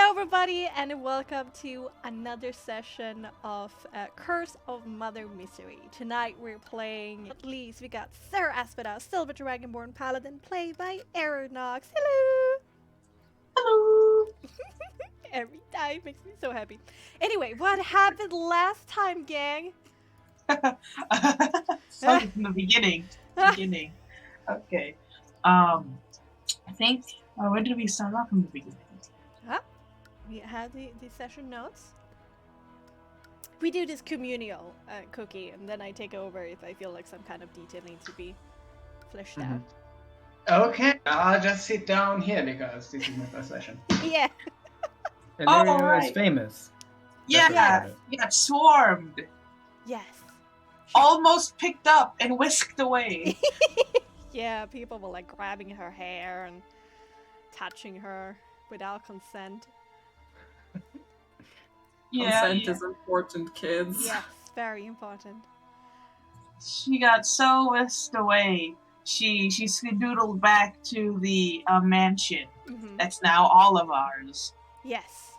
Hello, everybody, and welcome to another session of Curse of Mother Misery. Tonight we're playing, at least we got Sir Asphodel, Silver Dragonborn Paladin, played by Aeronox. Hello! Hello! Every time makes me so happy. Anyway, what happened last time, gang? Started from the beginning. Okay. I think, where did we start off from the beginning? We have the session notes. We do this communal cookie, and then I take over if I feel like some kind of detail needs to be fleshed out. Okay, I'll just sit down here because this is my first session. Yeah. Illyria is famous. Yeah, you got swarmed. Yes. Almost picked up and whisked away. Yeah, people were like grabbing her hair and touching her without consent. Consent is important, kids. Yes, very important. She got so whisked away. She skedoodled back to the mansion. Mm-hmm. That's now all of ours. Yes.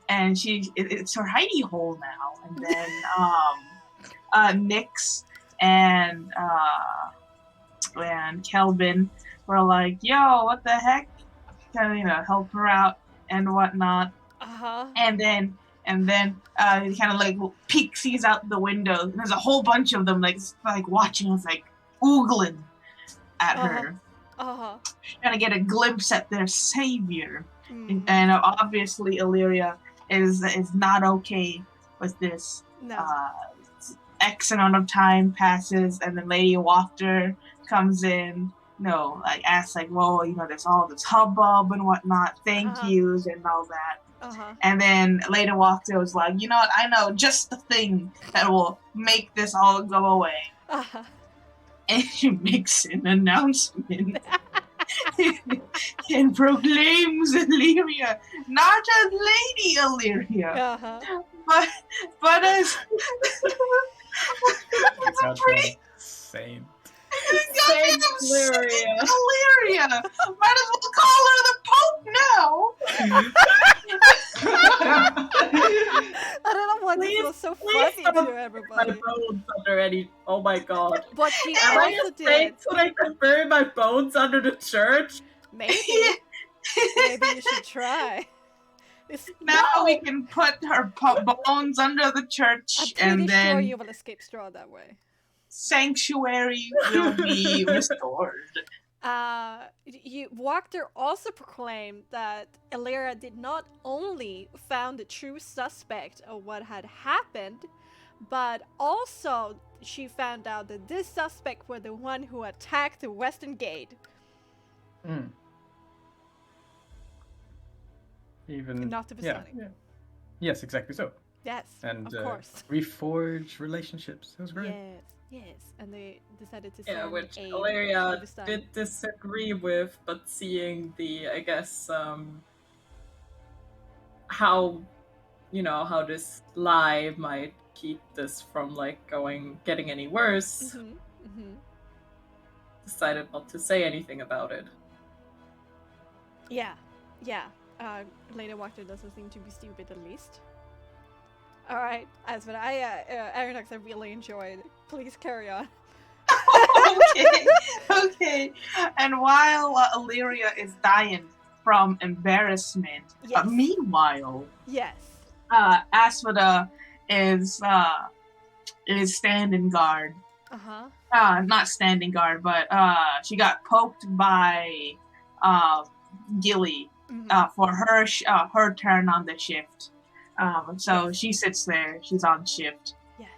And it's her hidey hole now. And then Nyx and Kelvin were like, "Yo, what the heck?" Kind of help her out and whatnot. And then he kind of like sees out the window. And there's a whole bunch of them like watching us, like oogling at her, trying to get a glimpse at their savior. Mm. And obviously Illyria is not okay with this. No. X amount of time passes, and then Lady Wachter comes in. Asks whoa, there's all this hubbub and whatnot, thank yous and all that. And then Lady Wachter was like, you know what, I know just the thing that will make this all go away. And she makes an announcement and proclaims Illyria, not just Lady Illyria, but as a priest. Same. Saint Illyria. Might as well call her the Pope now. I don't know why this was so funny to everybody. My bones under any. Oh my god. But she Am I also a saint so I can bury my bones under the church? Maybe you should try. Now we can put her bones under the church, I'm and pretty sure then you will escape straw that way. sanctuary will be restored. Wachter also proclaimed that Illyria did not only found the true suspect of what had happened, but also she found out that this suspect was the one who attacked the Western Gate. Even Not to be funny. Yeah. Yes, exactly so. Yes, And of course. reforge relationships. It was great. Yes, and they decided to send which aid Illyria this time. did disagree with, but seeing the, I guess, how this lie might keep this from getting any worse, decided not to say anything about it. Yeah. Lady Wachter doesn't seem to be stupid, at least. Alright, Aeronox, I really enjoyed it. Please carry on. Okay. And while Illyria is dying from embarrassment, Yes. Meanwhile, Yes. Asphodel is standing guard. Not standing guard, but she got poked by Gilly for her turn on the shift. So she sits there. She's on shift. Yes.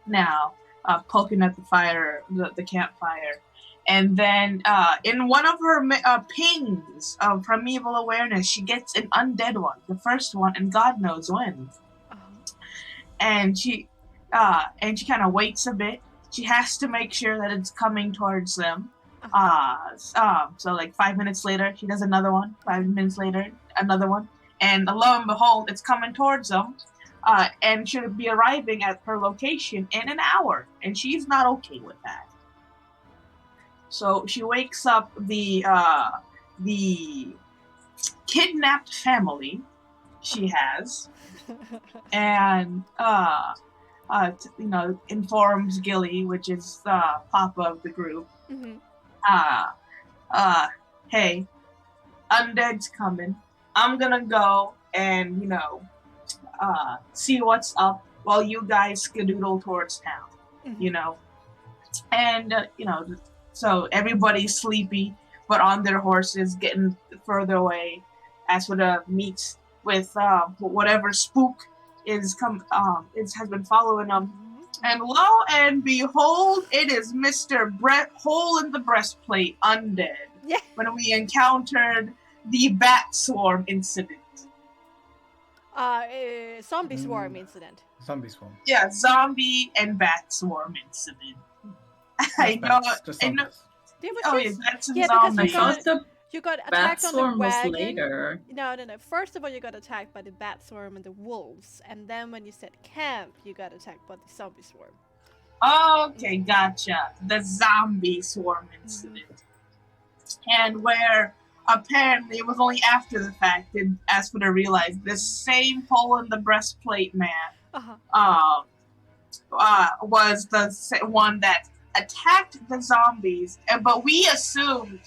Now, poking at the fire, the campfire. And then in one of her pings of primeval awareness, she gets an undead one, the first one, and God knows when. And she kind of waits a bit. She has to make sure that it's coming towards them. So 5 minutes later, she does another one. 5 minutes later, another one. And lo and behold, it's coming towards them. And should be arriving at her location in an hour. And she's not okay with that. So she wakes up the kidnapped family she has, and informs Gilly, which is Papa of the group. Mm-hmm. Hey, undead's coming. I'm gonna go and see what's up while you guys skedoodle towards town. Mm-hmm. And so everybody's sleepy, but on their horses, getting further away. Asphoda meets with whatever spook has been following them. And lo and behold, it is Mr. Hole in the Breastplate Undead. Yeah. When we encountered the Bat Swarm incident. Zombie swarm incident. Zombie swarm. Yeah, zombie and Bat Swarm incident. I know. That's a zombie. I thought the you got bat attacked on the swarm was wagon. later. No. First of all, you got attacked by the bat swarm and the wolves, and then when you said camp, you got attacked by the zombie swarm. Okay, gotcha. The zombie swarm incident. And where apparently it was only after the fact did Asphoda realize this same hole in the breastplate man was the one that attacked the zombies, but we assumed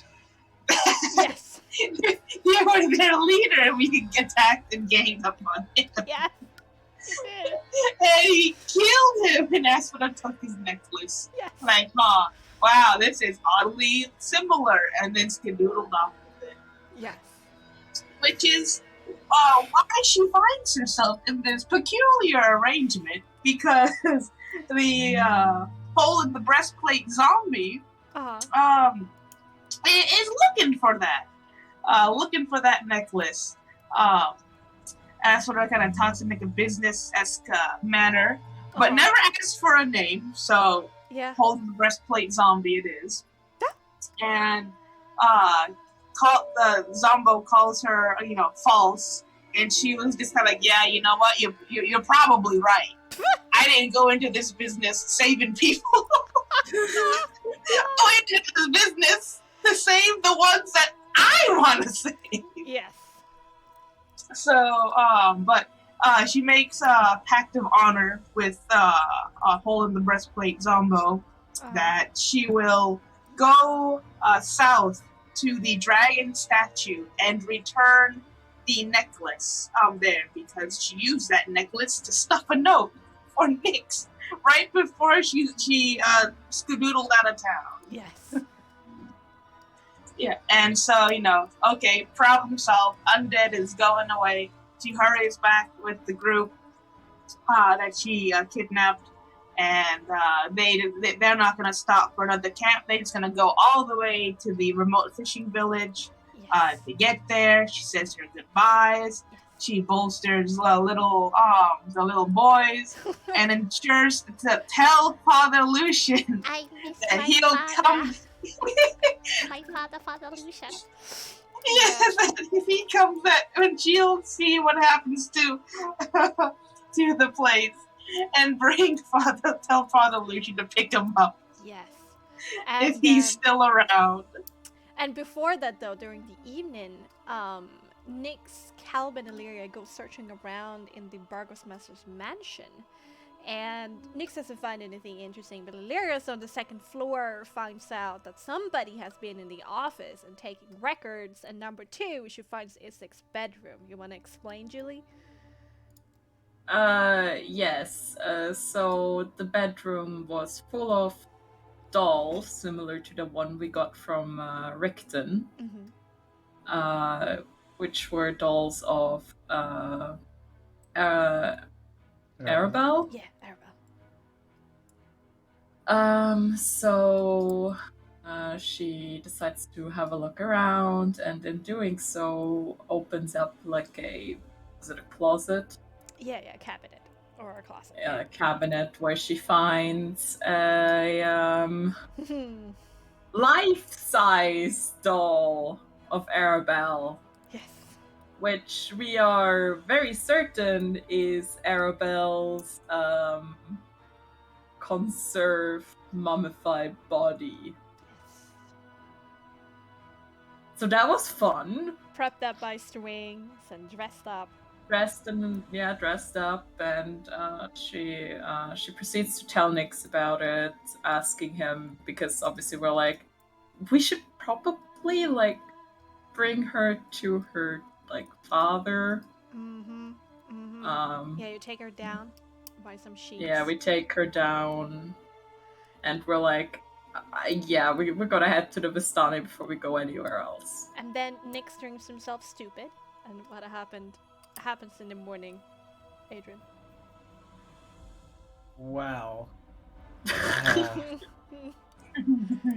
yes. you were their leader and we attacked and ganged up on him. Yes. And he killed him, and Asphoda took his necklace. Yes. Like, wow, this is oddly similar, and then skedoodled off with it. Yes. Which is why she finds herself in this peculiar arrangement, because the hole in the breastplate zombie is looking for that necklace. Asphoda kind of talks in like a business-esque manner, but never asks for a name, so hole in the breastplate zombie it is. And the Zombo calls her, false, and she was just kind of like, yeah, you know what, you're probably right. I didn't go into this business saving people. I went into this business to save the ones that I want to save. Yes. So, but she makes a pact of honor with a hole in the breastplate Zombo that she will go south to the dragon statue and return the necklace there, because she used that necklace to stuff a note for Nyx right before she skedoodled out of town. Yes. Yeah, and so, okay, problem solved. Undead is going away. She hurries back with the group that she kidnapped, and they're not going to stop for another camp. They're just going to go all the way to the remote fishing village. To get there, she says her goodbyes. She bolsters the little boys and ensures to tell Father Lucian that he'll come. My father Lucian. Yes, if he comes back, and she'll see what happens to the place and tell Father Lucian to pick him up. Yes. If he's still around. And before that, though, during the evening, Nyx, Calvin, and Illyria go searching around in the Burgos Master's mansion. And Nyx doesn't find anything interesting, but Illyria's on the second floor finds out that somebody has been in the office and taking records. And number 2, she finds Isak's bedroom. You want to explain, Julie? Yes. So the bedroom was full of dolls, similar to the one we got from Richten, which were dolls of Arabelle. Yeah, Arabelle. So she decides to have a look around, and in doing so, opens up like a closet? Yeah, cabinet. Or a closet. A cabinet where she finds a life-size doll of Arabelle. Yes. Which we are very certain is Arabelle's conserved, mummified body. Yes. So that was fun. prepped up by strings and dressed up. Dressed up, and she proceeds to tell Nyx about it, asking him, because obviously we're like, we should probably like bring her to her like father. Mm-hmm. Mm-hmm. Yeah, you take her down, buy some sheets. Yeah, we take her down, and we're like, yeah, we're gonna head to the Vistani before we go anywhere else. And then Nyx drinks himself stupid, and what happens in the morning, Adrian. Wow.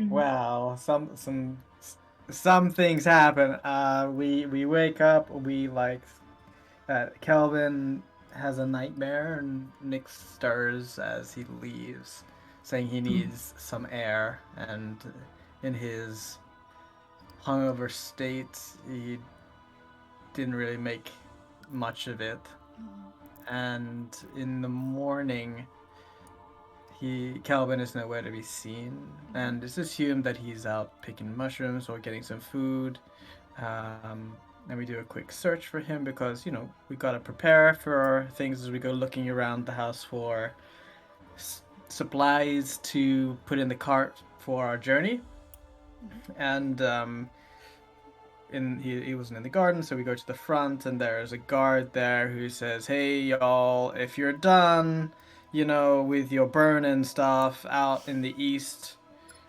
Well, some things happen. We wake up. We like Kelvin has a nightmare, and Nick stirs as he leaves, saying he needs some air. And in his hungover state, he didn't really make much of it. And in the morning, Calvin is nowhere to be seen, and it's assumed that he's out picking mushrooms or getting some food. And we do a quick search for him because, we gotta prepare for things as we go looking around the house for supplies to put in the cart for our journey. And he wasn't in the garden, so we go to the front, and there's a guard there who says, "Hey y'all, if you're done, with your burning stuff out in the east,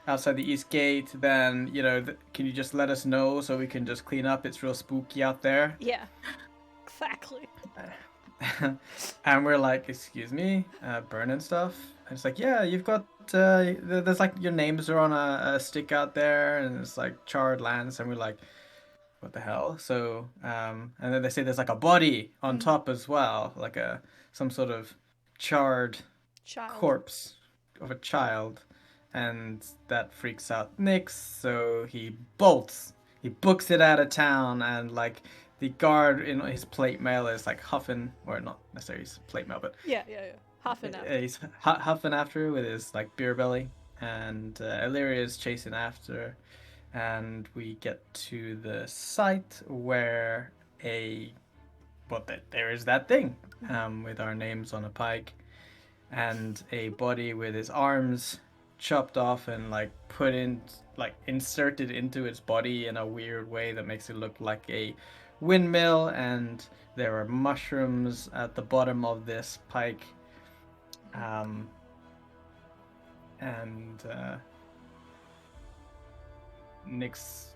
outside the east gate, then, can you just let us know so we can just clean up? It's real spooky out there." Yeah, exactly. And we're like, "Excuse me, burning stuff?" And it's like, "Yeah, you've got, there's like your names are on a stick out there, and it's like charred lands." And we're like, "What the hell?" So, and then they say there's like a body on top as well, like some sort of charred corpse of a child, and that freaks out Nyx, so he bolts. He books it out of town, and like the guard in his plate mail is like huffing, or not necessarily his plate mail, but yeah, huffing after. He's huffing after with his like beer belly, and Illyria is chasing after, and we get to the site where there is that thing, with our names on a pike, and a body with his arms chopped off and like inserted into its body in a weird way that makes it look like a windmill, and there are mushrooms at the bottom of this pike, and Nyx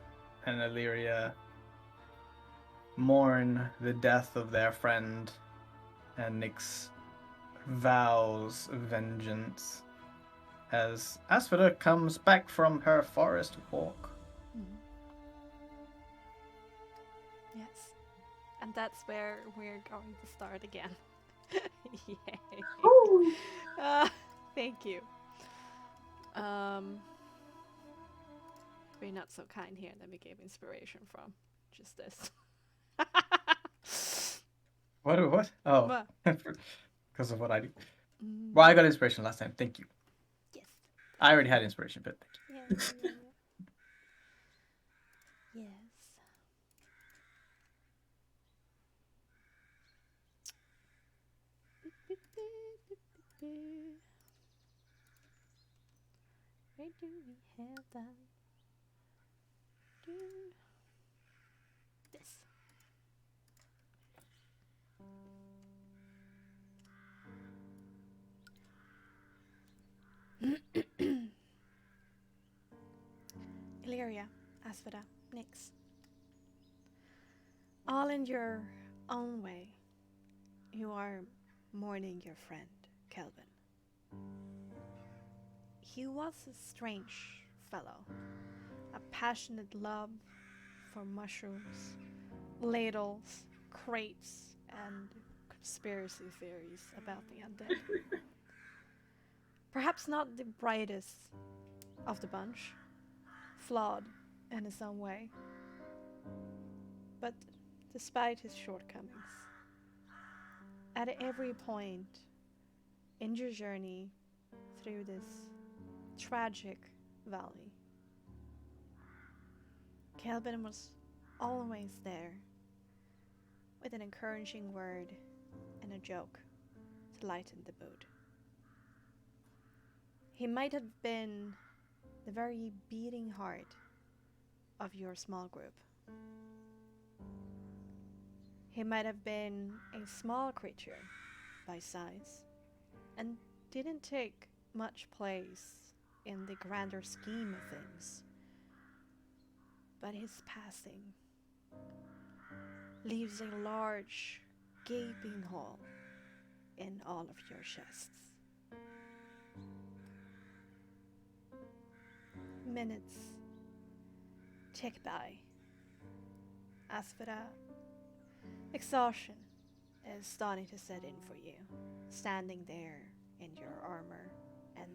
and Illyria mourn the death of their friend, and Nyx vows vengeance as Asphodel comes back from her forest walk. Yes. And that's where we're going to start again. Yay. Thank you. We're not so kind here that we gave inspiration from. Just this. What? Oh. What? Because of what I do. Well, I got inspiration last time. Thank you. Yes. I already had inspiration, but thank you. Yeah. Yes. Where do we have that? This. Illyria, Asphodel, Nyx. All in your own way, you are mourning your friend, Kelvin. He was a strange fellow, a passionate love for mushrooms, ladles, crates, and conspiracy theories about the undead. Perhaps not the brightest of the bunch, flawed in his own way, but despite his shortcomings, at every point in your journey through this tragic valley, Kelvin was always there, with an encouraging word and a joke to lighten the mood. He might have been the very beating heart of your small group. He might have been a small creature by size and didn't take much place in the grander scheme of things. But his passing leaves a large, gaping hole in all of your chests. Minutes tick by. As for that, exhaustion is starting to set in for you, standing there in your armor and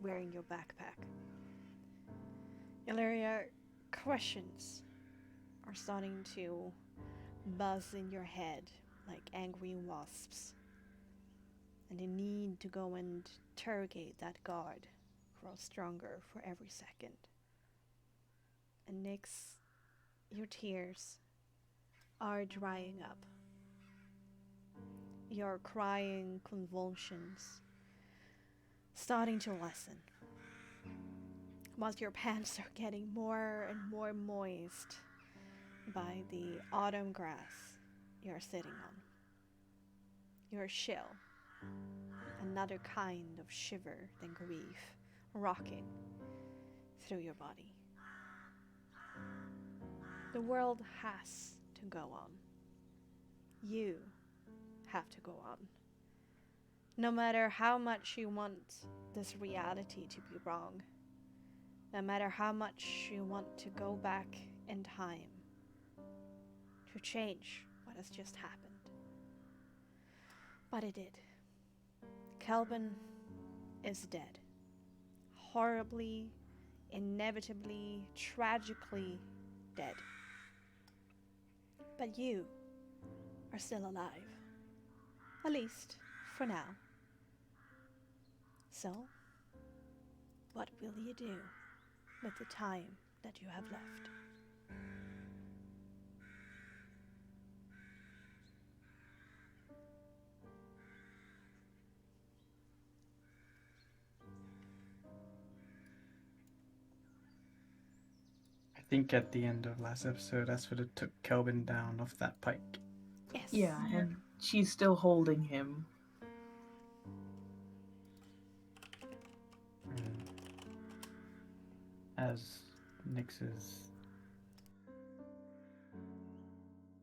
wearing your backpack. Illyria, questions are starting to buzz in your head like angry wasps, and the need to go and interrogate that guard grows stronger for every second. And Nyx, your tears are drying up. Your crying convulsions starting to lessen, whilst your pants are getting more and more moist by the autumn grass you're sitting on. Your chill, another kind of shiver than grief, rocking through your body. The world has to go on. You have to go on. No matter how much you want this reality to be wrong, no matter how much you want to go back in time to change what has just happened. But it did. Kelvin is dead. Horribly, inevitably, tragically dead. But you are still alive. At least, for now. So, what will you do with the time that you have left? I think at the end of last episode, Asphodel took Kelvin down off that pike. Yes. Yeah, and she's still holding him. As Nyx's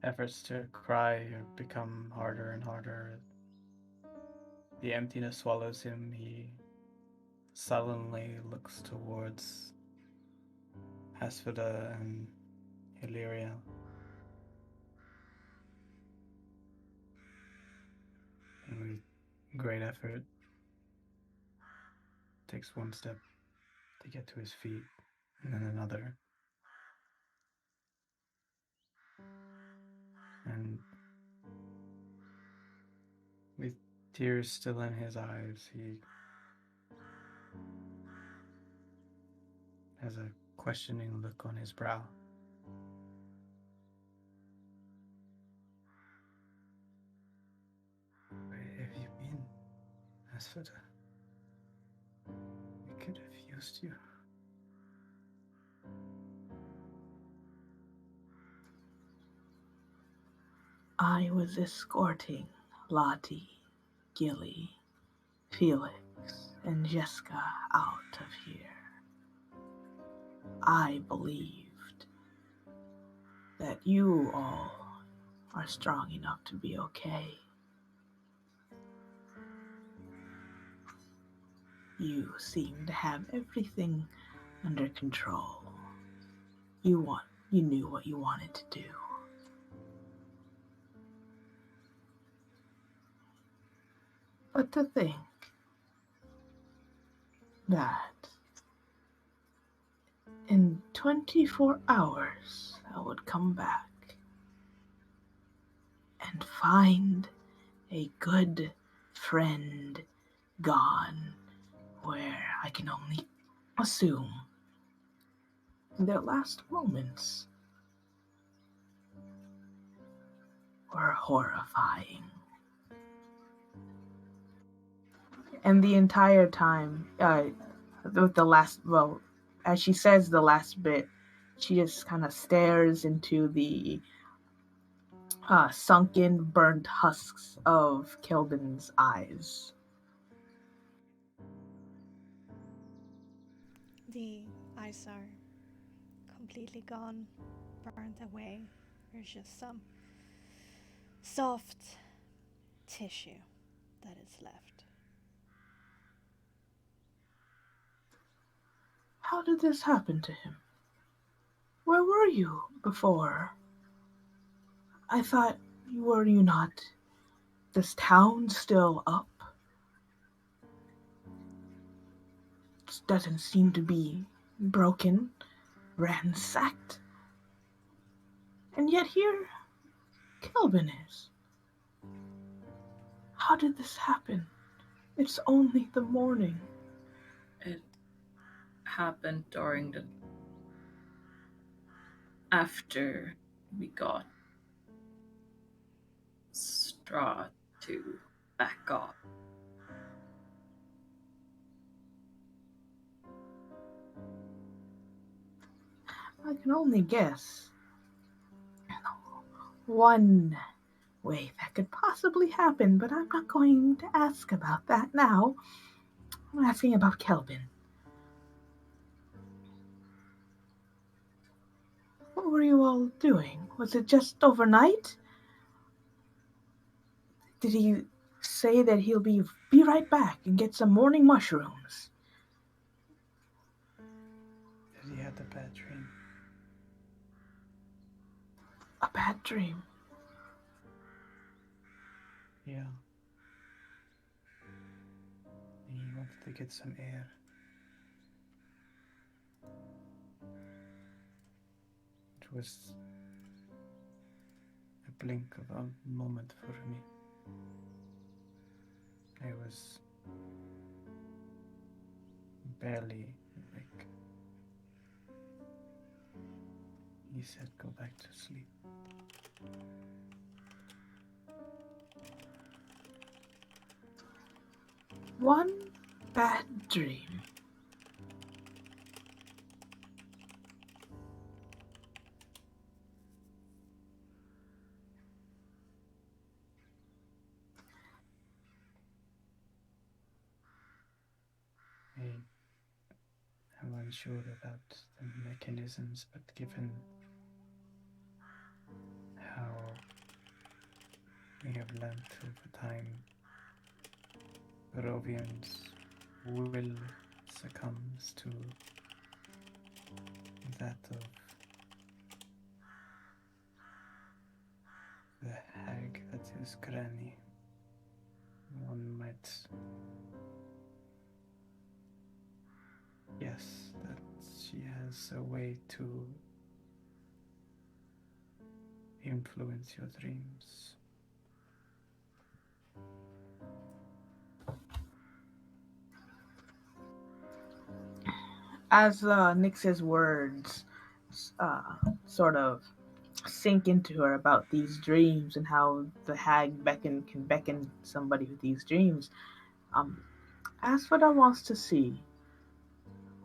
efforts to cry become harder and harder, the emptiness swallows him. He sullenly looks towards Asphoda and Illyria. And with great effort, takes one step to get to his feet, and then another. And with tears still in his eyes, he has a questioning look on his brow. Where have you been, Asphoda? We could have used you. I was escorting Lottie, Gilly, Felix, and Jessica out of here. I believed that you all are strong enough to be okay. You seem to have everything under control. You knew what you wanted to do. But to think that in 24 hours I would come back and find a good friend gone, where I can only assume in their last moments were horrifying. And the entire time, with the last, well, as she says the last bit, she just kind of stares into the sunken, burnt husks of Kelvin's eyes. The eyes are completely gone, burned away. There's just some soft tissue that is left. How did this happen to him? Where were you before? I thought were you not? This town still up? It doesn't seem to be broken, ransacked. And yet here, Kelvin is. How did this happen? It's only the morning. It happened during the after we got Straw to back off. I can only guess. One way that could possibly happen, but I'm not going to ask about that now. I'm asking about Kelvin. What were you all doing? Was it just overnight? Did he say that he'll be right back and get some morning mushrooms? Did he have a bad dream? A bad dream? Yeah. He wanted to get some air. It was a blink of a moment for me. I was barely awake. He said, go back to sleep. One bad dream. I'm unsure about the mechanisms, but given how we have learned over time, Barovians' will succumbs to that of the hag that is Granny. One might guess that she has a way to influence your dreams. As Nix's words sort of sink into her about these dreams and how the hag can beckon somebody with these dreams, Asphodel wants to see.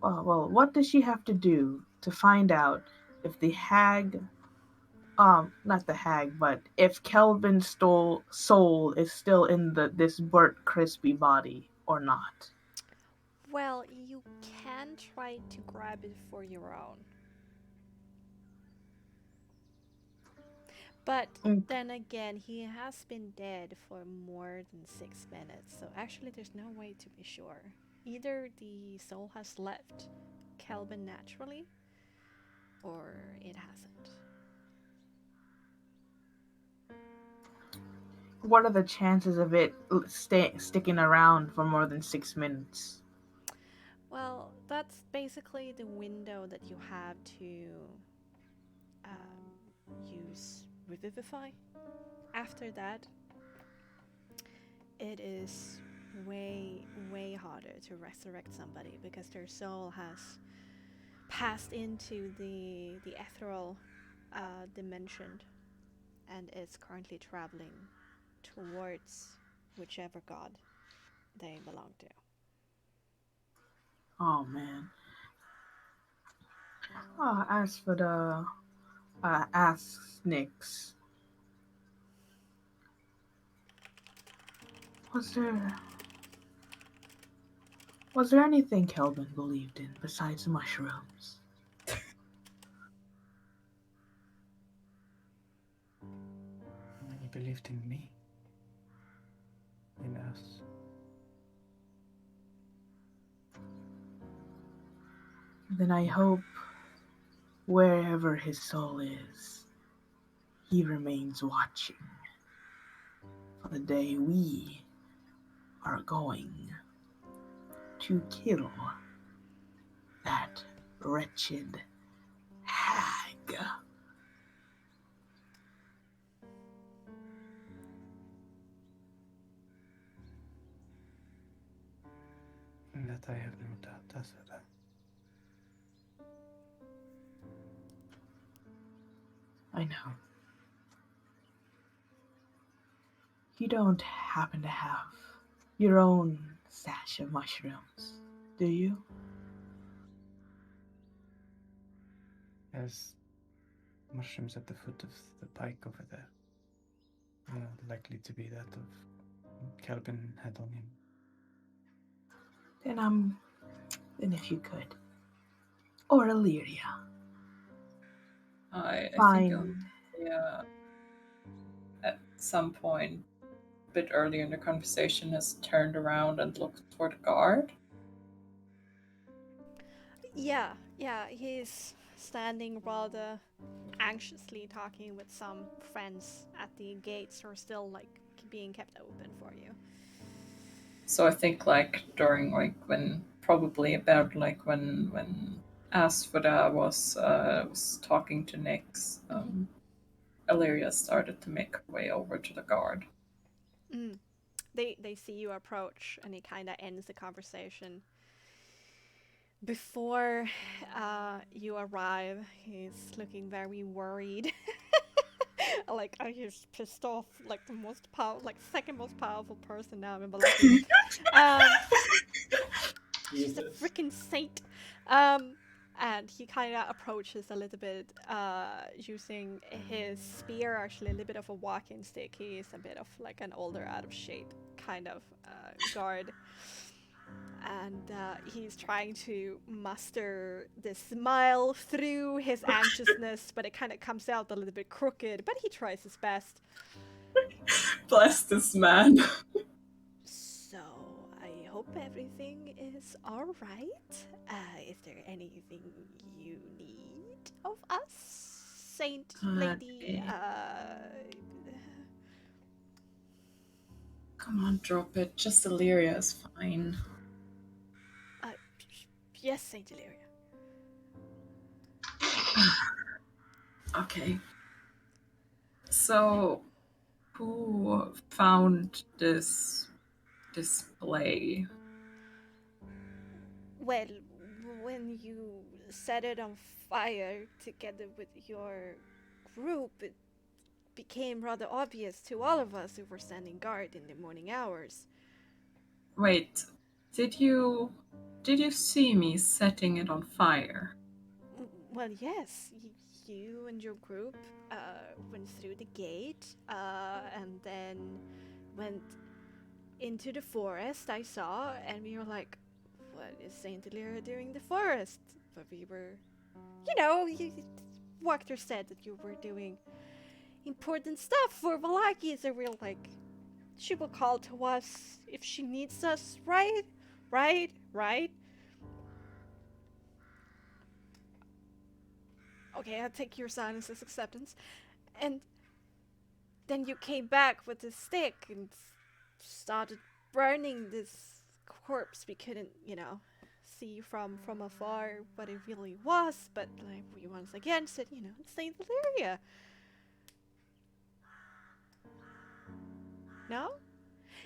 Well, what does she have to do to find out if the hag, not the hag, but if Kelvin's soul is still in this burnt, crispy body or not? Well, you can try to grab it for your own. But then again, he has been dead for more than 6 minutes, so actually there's no way to be sure. Either the soul has left Kelvin naturally, or it hasn't. What are the chances of it sticking around for more than 6 minutes? Well, that's basically the window that you have to use Revivify. After that, it is way, way harder to resurrect somebody because their soul has passed into the ethereal dimension, and is currently traveling towards whichever god they belong to. Oh man. As for the asks Nyx, was there anything Kelvin believed in besides mushrooms? He believed in me. In us. Then I hope wherever his soul is, he remains watching for the day we are going to kill that wretched hag. That I have no doubt. That's it. I know. You don't happen to have your own stash of mushrooms, do you? There's mushrooms at the foot of the pike over there. Likely to be that of Kelvin had on him. Then if you could, or Illyria, I think find. at some point, a bit earlier in the conversation, has turned around and looked for the guard. Yeah, he's standing rather anxiously talking with some friends at the gates who are still like being kept open for you. So I think like during like when probably about like when Asphoda was talking to Nyx, Illyria started to make her way over to the guard. They see you approach, and he kind of ends the conversation. Before you arrive, he's looking very worried. Like, he's pissed off, like the most second most powerful person now in Balaki. She's a Jesus. freaking saint. And he kind of approaches a little bit, using his spear, actually a little bit of a walking stick. He's a bit of like an older, out of shape kind of guard. And he's trying to muster the smile through his anxiousness, but it kind of comes out a little bit crooked, but he tries his best. Bless this man. So, I hope everything is alright. Is there anything you need of us, Saint Lady? Come on, drop it. Just Illyria is fine. Yes, Saint Illyria. Okay. So, who found this display? Well, when you set it on fire together with your group, it became rather obvious to all of us who were standing guard in the morning hours. Wait, did you see me setting it on fire? Well, yes. You and your group went through the gate and then went into the forest, I saw, and we were like, what is Saint Illyria doing in the forest? But we were, Walker said that you were doing important stuff for Valaki, so we're like, she will call to us if she needs us, right? Right? Okay, I'll take your silence as acceptance. And then you came back with a stick and started burning this corpse. We couldn't, see from afar what it really was, but like we once again said, it's Saint Illyria. No?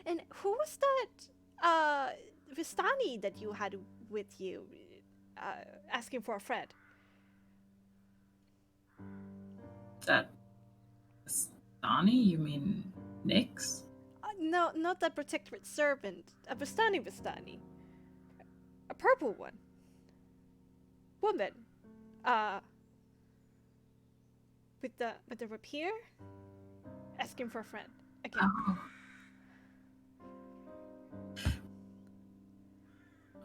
And who was that Vistani that you had with you, asking for a friend? That is Vistani? You mean Nyx? No, not that protectorate servant. A Vistani. A purple one. Woman. With the rapier? Asking for a friend. Again. Oh.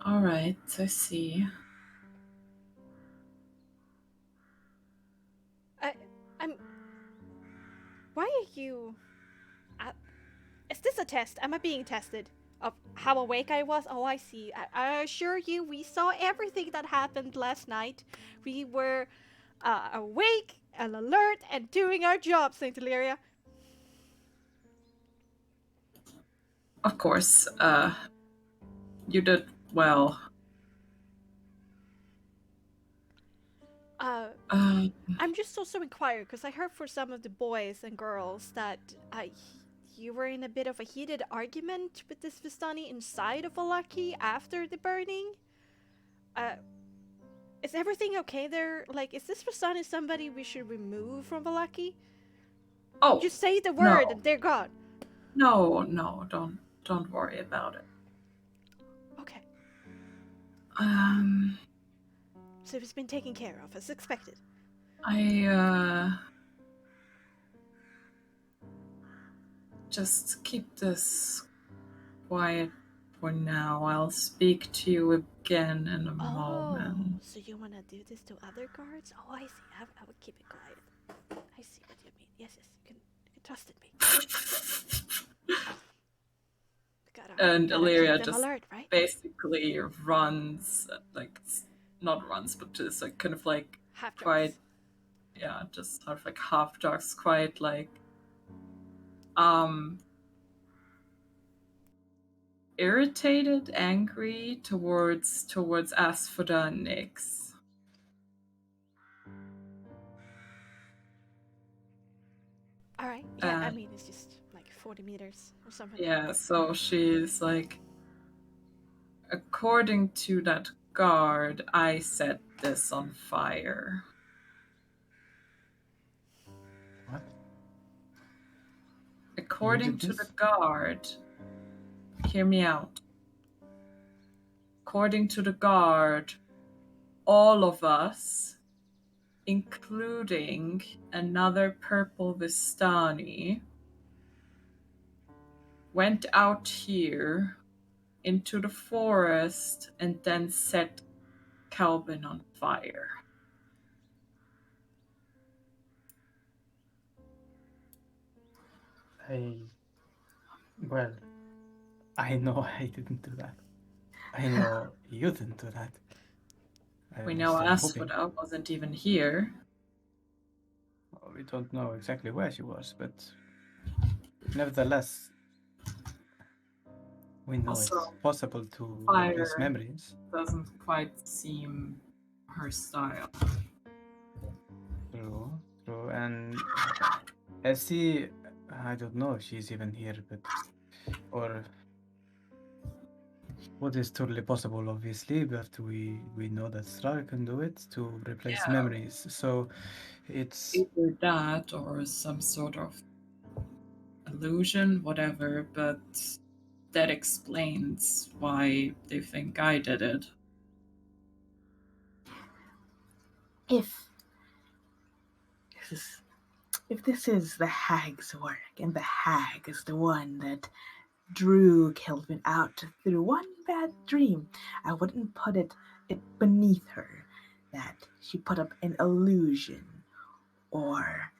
Alright, I see. I'm... Why are you... is this a test? Am I being tested? Of how awake I was? Oh, I see. I assure you, we saw everything that happened last night. We were awake and alert and doing our job, Saint Illyria. Of course, you did well. I'm just also inquired because I heard for some of the boys and girls that you were in a bit of a heated argument with this Vistani inside of Valaki after the burning. Is everything okay there? Like, is this Vistani somebody we should remove from Valaki? Oh, Just say the word no. and they're gone. No, don't worry about it. Okay. Um, So it's been taken care of as expected. Just keep this quiet for now. I'll speak to you again in a moment. So you want to do this to other guards? Oh, I see. I will keep it quiet. I see what you mean. Yes, you can trust in me. And gotta Illyria keep them just alert, right? basically runs, like, not runs, but just like kind of like Half quiet. jokes. Yeah, just sort of like half jogs, quiet, like irritated, angry towards Asphoda and Nyx. Alright, yeah, I mean, it's just like 40 meters or something. Yeah, so she's like, according to that guard, I set this on fire. What? According to the guard, hear me out. According to the guard, all of us, including another purple Vistani, went out here into the forest and then set Calvin on fire. Well, I know I didn't do that. I know you didn't do that. We know Asphoda wasn't even here. We don't know exactly where she was, but nevertheless, we know Also, it's possible to fire replace memories. doesn't quite seem her style. True. And Essie, I don't know if she's even here, but or what is totally possible, obviously, but we know that Srar can do it to replace memories. So it's either that or some sort of illusion, whatever, but that explains why they think I did it. If this is the hag's work, and the hag is the one that drew Kelvin out through one bad dream, I wouldn't put it beneath her that she put up an illusion or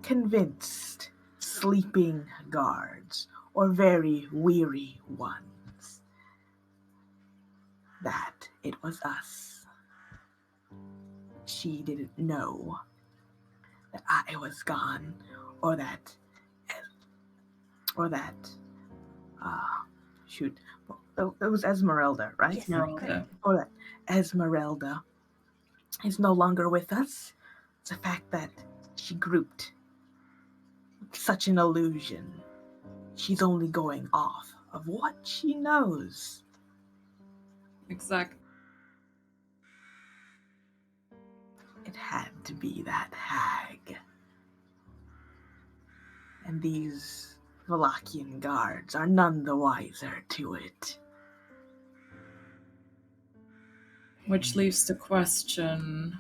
convinced sleeping guards or very weary ones that it was us. She didn't know that I was gone, or that shoot, it was Esmeralda, right? Yes, Esmeralda. Or that Esmeralda is no longer with us. It's the fact that she grouped such an illusion. She's only going off of what she knows. Exactly. It had to be that hag. And these Valachian guards are none the wiser to it. Which leaves the question,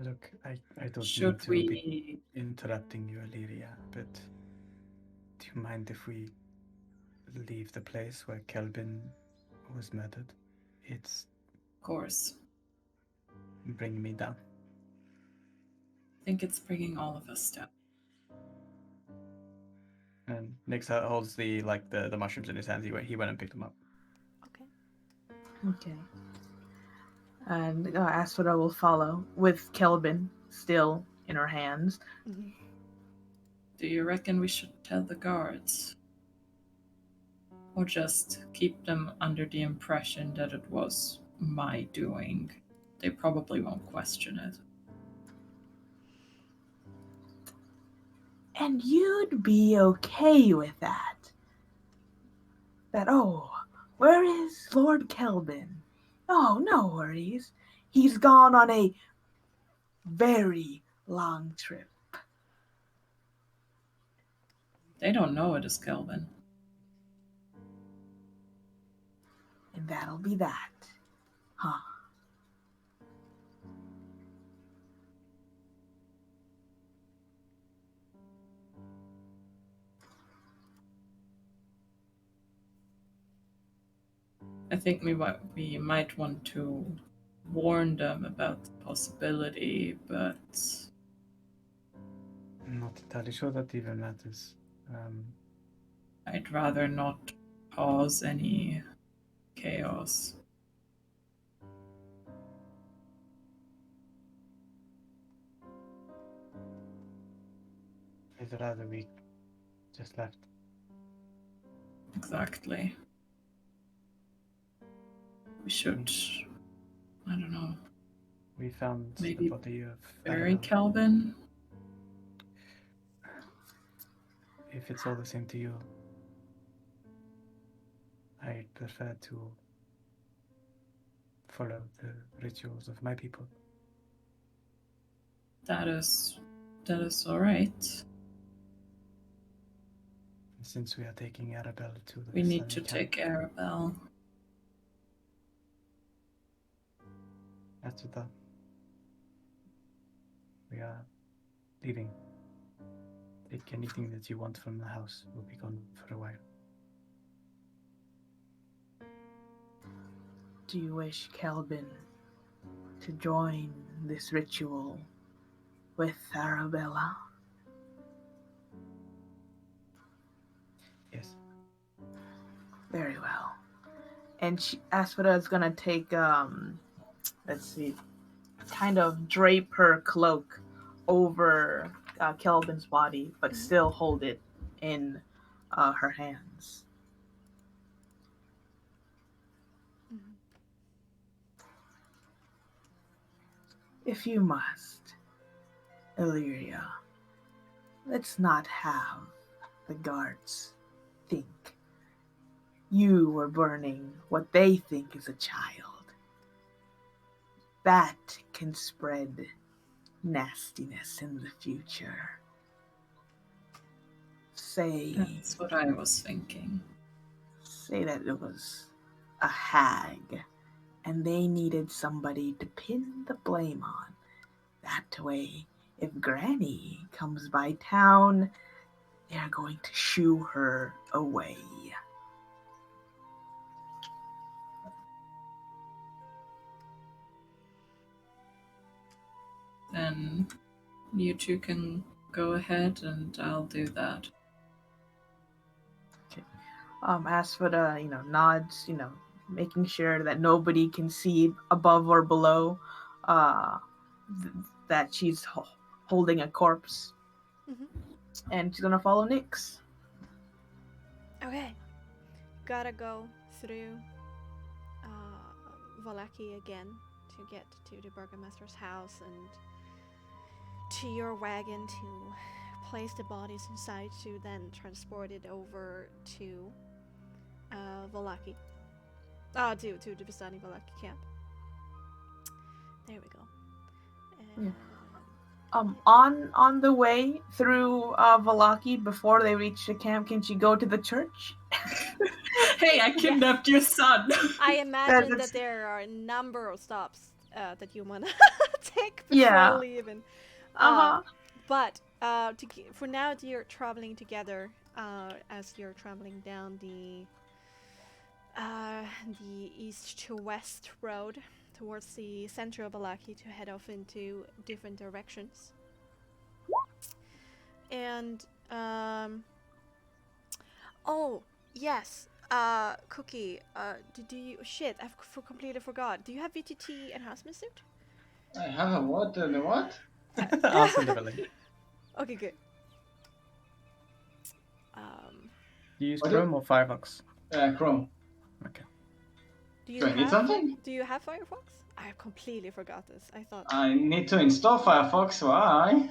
Look, I don't should mean to be we... interrupting you, Illyria, but do you mind if we leave the place where Kelvin was murdered? It's Of course. bringing me down. I think it's bringing all of us down. And Nyx holds the mushrooms in his hands. He went and picked them up. Okay. Okay. And Asphodel will follow, with Kelvin still in her hands. Mhm. Do you reckon we should tell the guards? Or just keep them under the impression that it was my doing? They probably won't question it. And you'd be okay with that? That, oh, where is Lord Kelvin? Oh, no worries. He's gone on a very long trip. They don't know it is Kelvin. And that'll be that. Huh. I think we might want to warn them about the possibility, but I'm not entirely sure that even matters. I'd rather not cause any chaos. I'd rather we just left. Exactly. We should, I don't know, We found maybe the body of bury Arabella. Kelvin? If it's all the same to you, I prefer to follow the rituals of my people. That is all right. And since we are taking Arabella to the We need Vistani to camp, take Arabelle. That's what we are leaving. Take anything that you want from the house. We'll be gone for a while. Do you wish Kelvin to join this ritual with Arabella? Yes. Very well. And Asphodel is gonna take, let's see, kind of drape her cloak over Kelvin's body, but still hold it in her hands. Mhm. If you must, Illyria, let's not have the guards think you were burning what they think is a child. That can spread nastiness in the future. Say That's what I was thinking. that it was a hag and they needed somebody to pin the blame on. That way, if Granny comes by town, they're going to shoo her away. Then you two can go ahead and I'll do that. As for the, nods, making sure that nobody can see above or below, that she's holding a corpse. Mhm. And she's gonna follow Nyx. Okay. Gotta go through Valaki again to get to the burgomaster's house and to your wagon to place the bodies inside to then transport it over to Valaki. To the Vistani Valaki camp. There we go. On the way through Valaki before they reach the camp, can she go to the church? Hey, I kidnapped your son. I imagine that's- that there are a number of stops that you want to take before Yeah. leaving. Uh-huh. But for now, you're traveling together as you're traveling down the east to west road towards the center of Alaki to head off into different directions. And oh yes, Cookie. Do you shit? I've completely forgot. Do you have VTT enhancement suit? I have a what? The what? Awesome, definitely. Okay, good. Do you use What Chrome or Firefox? Chrome. Okay. Do Do I need something? Do you have Firefox? I completely forgot this. I thought. I need to install Firefox. Why?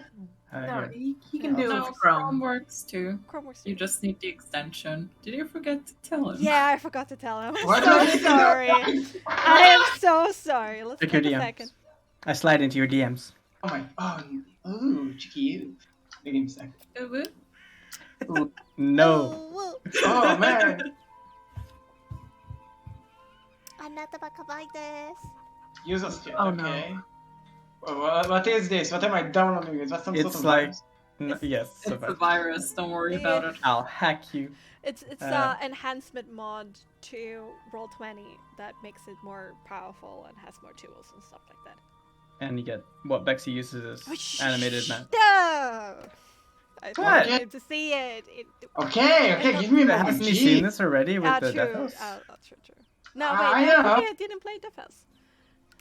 No, Here. he can do it No, with Chrome Chrome. works too. Chrome works You too. just need the extension. Did you forget to tell him? Yeah, I forgot to tell him. I'm Why so do I- sorry. I am so sorry. Let's Check take your a DMs. second. I slide into your DMs. Oh my. Oh. Ooh, cheeky you. Give me a sec. No. Oh, Oh man. あなたバカバイです。 User skill. Oh, no. Okay. What is this? What am I downloading? Is that some sort It's of like virus? yes. So It's a bad. virus, don't worry about it. I'll hack you. It's Uh, enhancement mod to Roll20 that makes it more powerful and has more tools and stuff like that. And you get what Bexxy uses as animated map. No! I What? want you to see it. Okay, give me a moment. Hasn't he seen this already with the true. Death House? True. No, I wait, know. I didn't play Death House.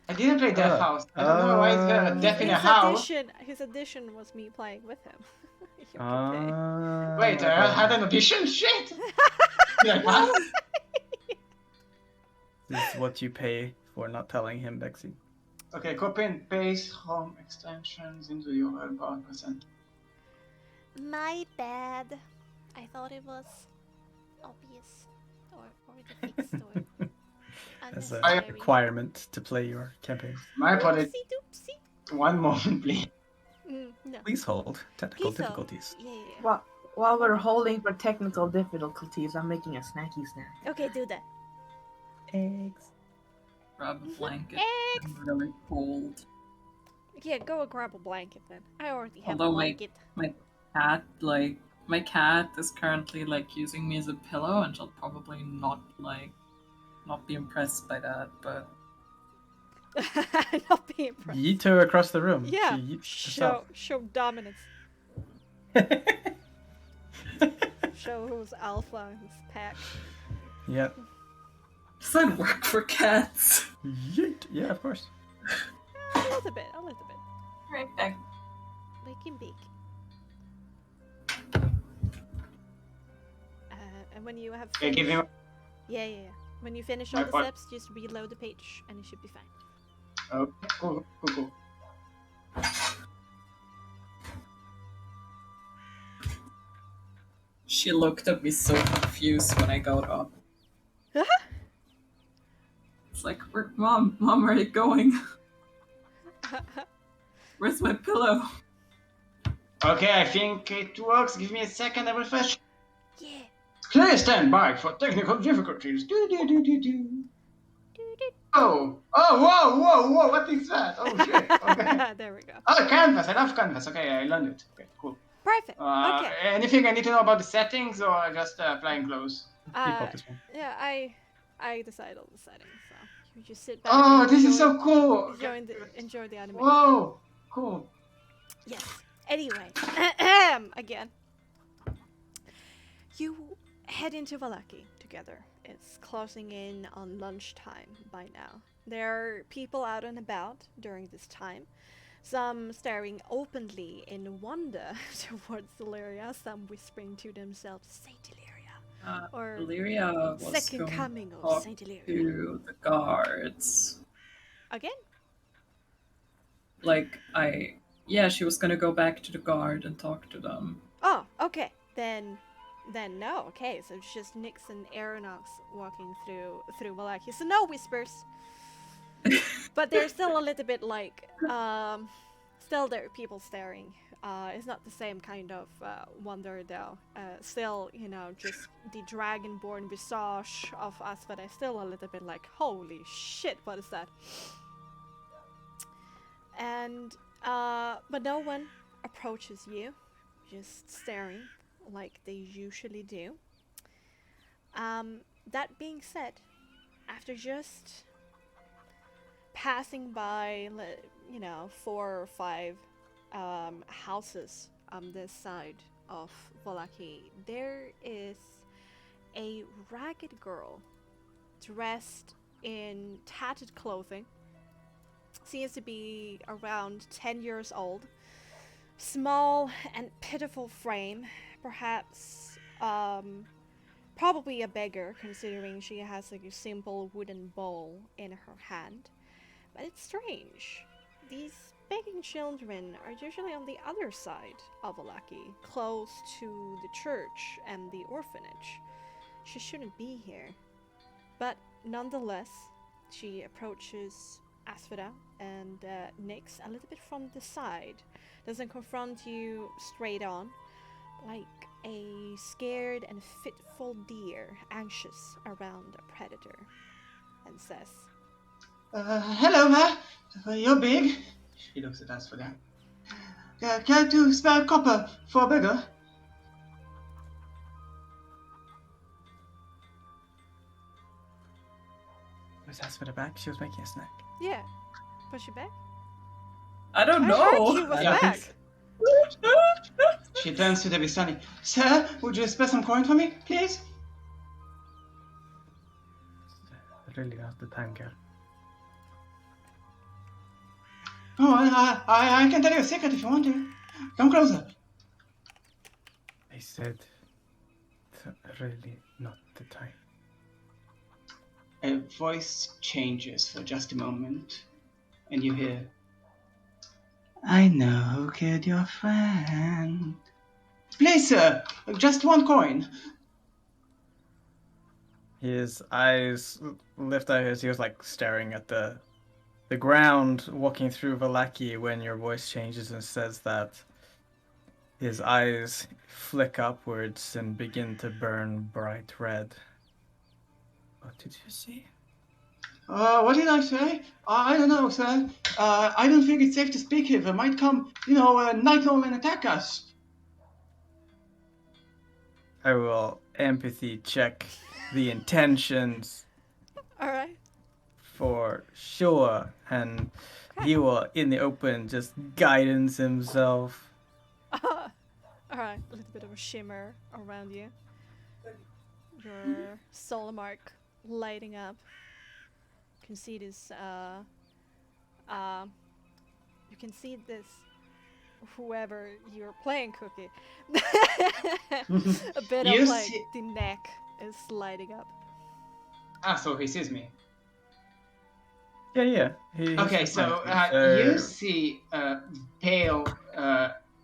I didn't play Death House. I don't know why is there a death in a house. His addition was me playing with him. You're okay. Wait, I had an audition? Shit! Did I pass? This is what you pay for not telling him, Bexxy. Okay, copy and paste home extensions into your %. My bad. I thought it was obvious or already fixed or As a unnecessary. requirement to play your campaign. My apologies. Oopsie doopsie. One moment, please. No. Please hold. Technical Please hold. difficulties. Yeah. While we're holding for technical difficulties, I'm making a snacky snack. Okay, do that. Eggs. Grab a blanket. Eggs. I'm really cold. Yeah, go and grab a blanket then. I already have Although a blanket. my cat is currently using me as a pillow, and she'll probably not be impressed by that. But Not be impressed. Yeet her across the room. Yeah. She yeets herself. Show dominance. Show who's alpha in this pack. Yeah. does that work for cats? Yeet. Yeah, of course. A little bit. Right back. Make him big. And when you have Okay, give him. yeah. When you finish all the What? steps, just reload the page and it should be fine. Okay, cool. She looked at me so confused when I got up. It's like, Mom, where are you going? Where's my pillow? Okay, I think it works. Give me a second, I will fetch. Yeah. Please stand by for technical difficulties. Do. Oh, whoa, what is that? Oh shit, okay. There we go. Oh, canvas, I love canvas. Okay, I learned it. Okay, cool. Perfect. Okay. Anything I need to know about the settings or just flying close? Default this one. Yeah, I decide all the settings, so you just sit back. Oh, and this is enjoy- so cool. Enjoy the animation. Whoa, cool. Yes. Anyway, again, you head into Valaki together. It's closing in on lunchtime by now. There are people out and about during this time. Some staring openly in wonder towards Deliria, some whispering to themselves, Saint Deliria. Or Illyria was second going coming to of talk Saint Deliria. to the guards. Again? She was gonna go back to the guard and talk to them. Oh, okay. Then no. Okay, so it's just Nyx and Aeronox walking through Valaki. So no whispers. But there's still a little bit Still, there are people staring. It's not the same kind of wonder, though. Still, just the dragonborn visage of Asphodel is still a little bit like, holy shit, what is that? And, but no one approaches you, just staring like they usually do. That being said, after just passing by, 4 or 5 houses on this side of Volaki, there is a ragged girl dressed in tattered clothing. Seems to be around 10 years old. Small and pitiful frame, perhaps probably a beggar, considering she has like a simple wooden bowl in her hand. But it's strange. These begging children are usually on the other side of Volaki, close to the church and the orphanage. She shouldn't be here. But nonetheless, she approaches Asphodel and Nyx a little bit from the side. Doesn't confront you straight on, like a scared and fitful deer anxious around a predator, and says, Hello there. You're big. She looks at us for that. Care to spare a copper for a beggar? Was Asphodel back? She was making a snack. yeah, was she back? I don't I know. heard she was Yeah, I back. think She turns to the Vistani. Sir, would you spare some coin for me, please? Really not the time, girl. Oh, I can tell you a secret if you want to. Come closer. I said, really not the time. A voice changes for just a moment, and you hear, I know who killed your friend. Please, sir, just 1 coin. His eyes lift out as he was like staring at the ground walking through Valaki when your voice changes and says that. His eyes flick upwards and begin to burn bright red. What did you see? What did I say? I don't know, sir. I don't think it's safe to speak here. There might come, night lord and attack us. I will empathy check the intentions Alright. for sure, and he will, in the open, just guidance himself. Alright, a little bit of a shimmer around you. Your soul mark lighting up. You can see this, you can see this, whoever you're playing, Cookie. A bit You of like see- the neck is lighting up. So he sees me. Yeah. Okay, so you see a pale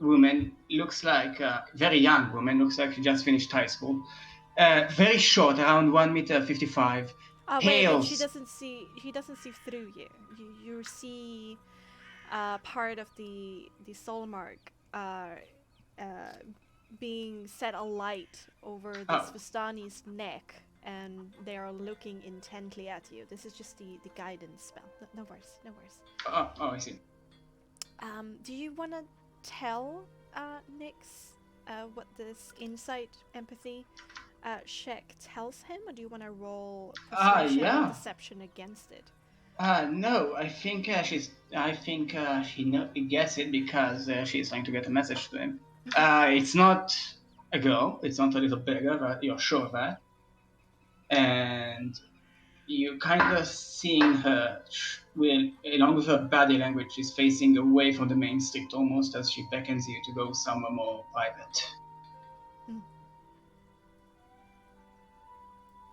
woman, looks like a very young woman, looks like she just finished high school. Very short, around 1.55 m. Oh wait, Pale. he doesn't see through you. You see part of the soul mark being set alight over this Vistani's neck, and they are looking intently at you. This is just the guidance spell. No worries. Oh, I see. Do you want to tell Nyx what this insight empathy check tells him, or do you want to roll persuasion yeah. or deception against it? No, I think she gets it because she's trying to get a message to him. It's not a girl, it's not a little beggar, but you're sure of that. And you kind of seeing her, along with her body language, she's facing away from the main street, almost as she beckons you to go somewhere more private.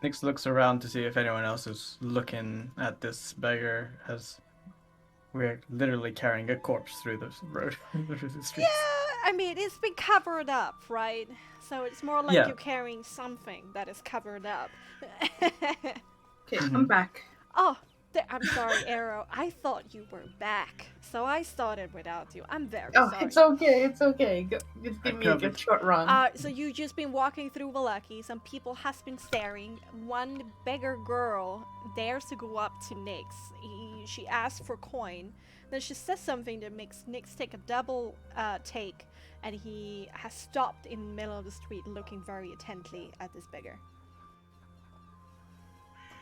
Nyx looks around to see if anyone else is looking at this beggar, as we're literally carrying a corpse through the road, through the streets. Yeah, I mean, it's been covered up, right? So it's more like you're carrying something that is covered up. Okay, I'm back. Oh, I'm sorry, Arrow. I thought you were back, so I started without you. I'm very Oh, sorry. it's okay. It's okay. Just give me a covered. good short run. So you just been walking through Valaki. Some people has been staring. One beggar girl dares to go up to Nyx. She asks for coin. Then she says something that makes Nyx take a double take, and he has stopped in the middle of the street, looking very intently at this beggar.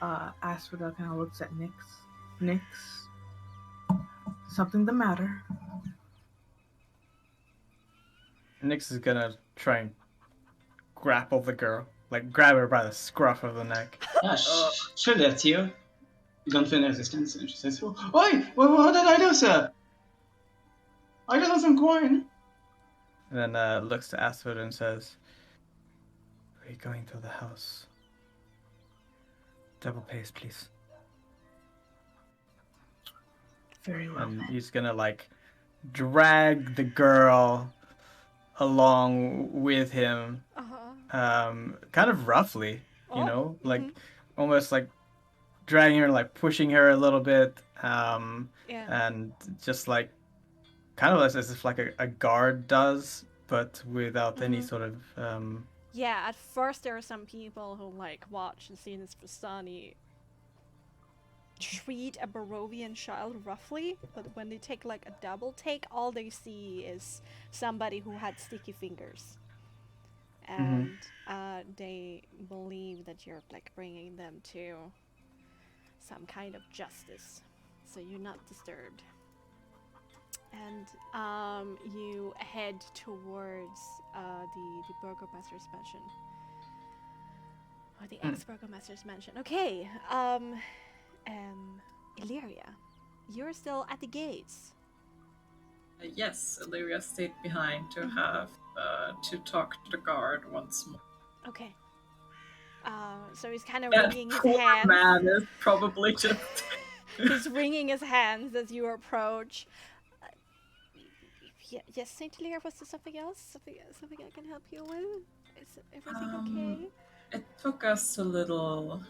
Asphodel kind of looks at Nyx. Nyx, something the matter? Nyx is gonna try and grapple the girl, like grab her by the scruff of the neck. Yeah, she'll let you. You don't feel any resistance, and she says, "Oi, what did I do, sir? I just want some coin." And then looks to Asphodel and says, "Are you going to the house? Double pace, please." Very well. And he's gonna like drag the girl along with him, kind of roughly, you know, like almost like dragging her, like pushing her a little bit, and just like kind of as if like a guard does, but without any sort of Yeah, at first there are some people who like watch and see this Vistani treat a Barovian child roughly, but when they take like a double take, all they see is somebody who had sticky fingers. And they believe that you're like bringing them to some kind of justice, so you're not disturbed. And you head towards the burgomaster's mansion, or the ex-burgomaster's mansion. Okay, Illyria, you're still at the gates. Yes, Illyria stayed behind to have to talk to the guard once more. Okay. So he's kind of That wringing his poor hands. man is probably just. He's wringing his hands as you approach. Yes, Saint Illyria, was there something else? Something I can help you with? Is everything okay? It took us a little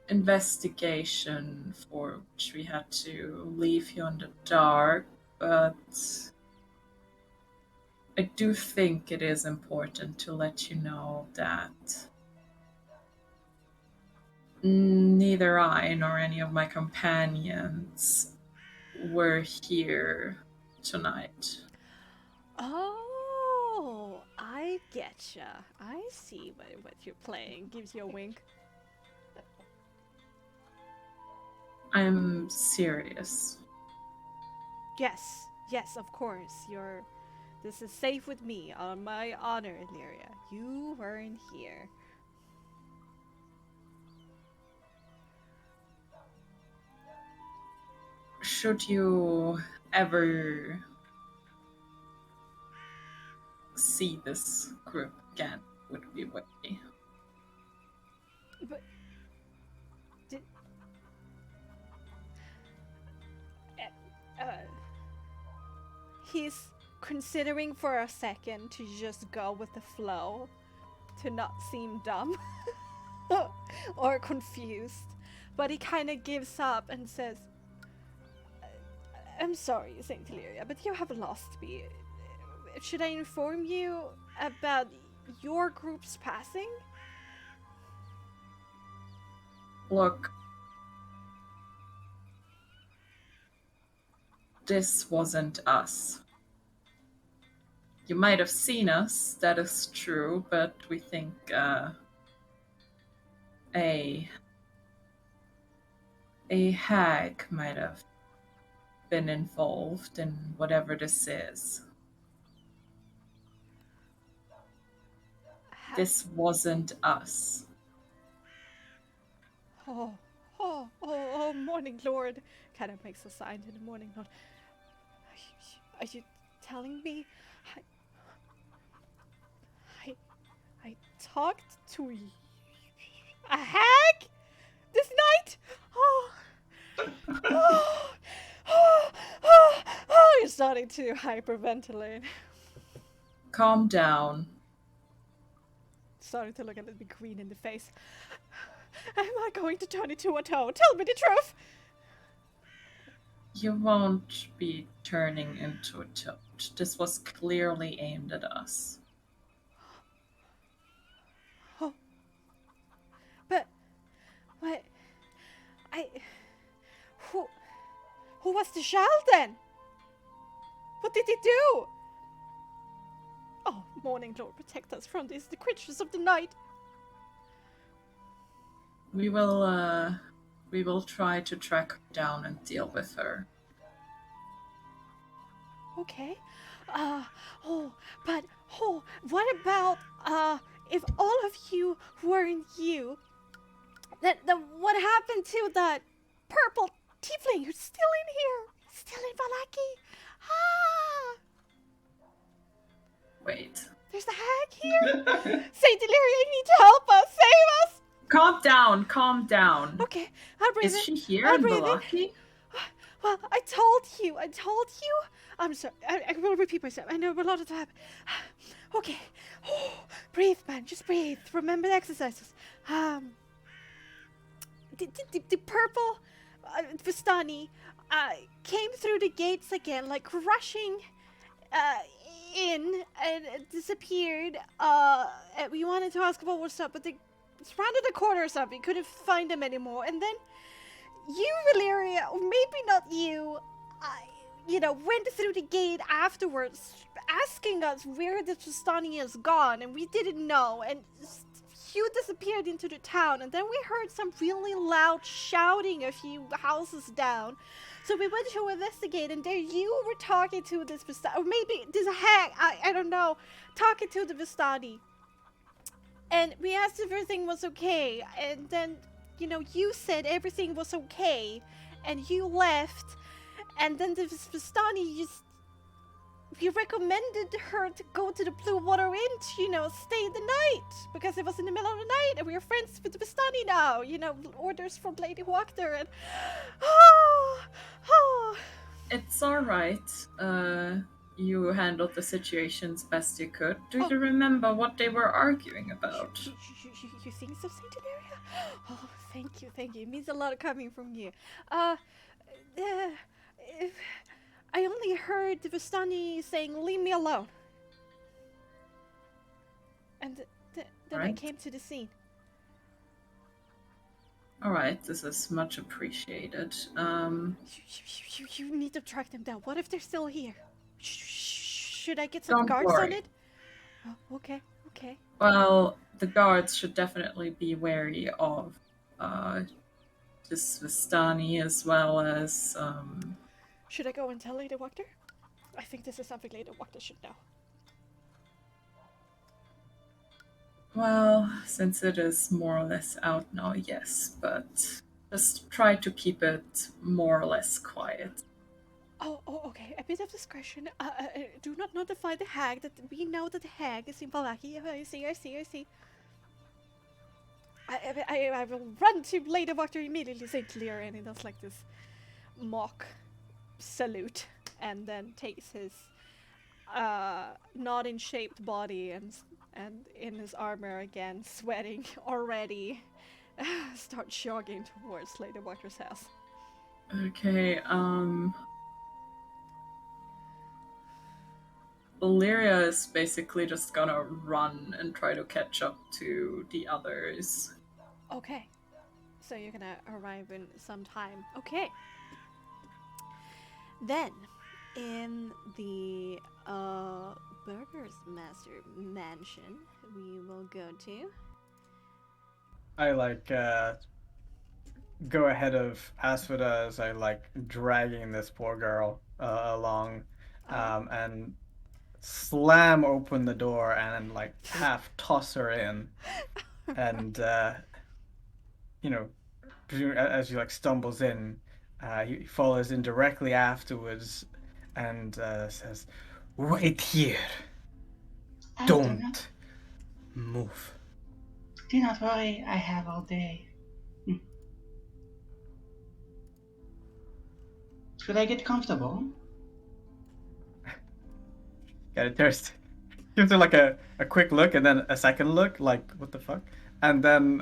investigation for which we had to leave you in the dark, but I do think it is important to let you know that neither I nor any of my companions were here tonight. Oh, I getcha. I see what you're playing. Gives you a wink. I'm serious. Yes, of course. This is safe with me, on my honor, Illyria. You weren't here. Should you ever see this group again, would be with me. But did he's considering for a second to just go with the flow, to not seem dumb or confused, but he kind of gives up and says, "I'm sorry, Saint Illyria, but you have lost me. Should I inform you about your group's passing?" Look, this wasn't us. You might have seen us, that is true, but we think a hag might have been involved in whatever this is. This wasn't us. Oh, Morning Lord. Kind of makes a sign to the Morning Lord. Are you telling me I talked to a hag this night? You're starting to hyperventilate. Calm down. Starting to look a little bit green in the face. Am I going to turn into a toad? Tell me the truth! You won't be turning into a toad. This was clearly aimed at us. Oh. But... What... Who was the child then? What did he do? Oh, Morning Lord, protect us from these, the creatures of the night. We will try to track her down and deal with her. Okay. What about, if all of you weren't you, then what happened to that purple tiefling who's still in here? Still in Vallaki? Ah! Wait. There's a hag here? Saint Illyria, you need to help us! Save us! Calm down. Okay, I'll breathe Is in. she here I'll in breathe in. Vallaki? Well, I told you. I'm sorry. I will repeat myself. I know a lot of time. Okay. Breathe, man. Just breathe. Remember the exercises. The purple Vistani came through the gates again, like rushing in and disappeared. And we wanted to ask what was up, but they rounded the corner or something. Couldn't find them anymore. And then you, Valeria, or maybe not you, went through the gate afterwards, asking us where the Tristani is gone, and we didn't know, and you disappeared into the town, and then we heard some really loud shouting a few houses down, so we went to investigate, and there you were talking to this Vistani, or maybe this hag, I don't know, talking to the Vistani, and we asked if everything was okay, and then you said everything was okay, and you left, and then the Vistani, you recommended her to go to the Blue Water Inn to, stay the night, because it was in the middle of the night, and we are friends with the Vistani now, orders from Lady Wachter, and... It's alright. You handled the situations best you could. Do you remember what they were arguing about? You think so, Saint Hilaria? Oh, thank you. It means a lot coming from you. I only heard the Vistani saying, "Leave me alone." And then I came to the scene. Alright, this is much appreciated. You need to track them down. What if they're still here? Should I get some Don't guards worry. on it? Oh, okay. Well, the guards should definitely be wary of this Vistani as well as Should I go and tell Lady Wachter? I think this is something Lady Wachter should know. well, since it is more or less out now, yes, but just try to keep it more or less quiet. Oh, okay. A bit of discretion. Do not notify the hag that we know that the hag is in Vallaki. I see. I will run to Lady Wachter immediately, Saint Lear, and he does like this mock salute, and then takes his not in shaped body and in his armor again, sweating already, start jogging towards Lady Wachter's house. Okay, Illyria is basically just gonna run and try to catch up to the others. Okay. So you're gonna arrive in some time. Okay. Then, in the Burger's Master Mansion, we will go to... I go ahead of Asphoda as I dragging this poor girl along, and slam open the door and half toss her in, and as she stumbles in, he follows in directly afterwards and says, "Wait here. Don't move." Do not worry, I have all day. Should I get comfortable? Got it. There's gives her a quick look and then a second look, what the fuck? And then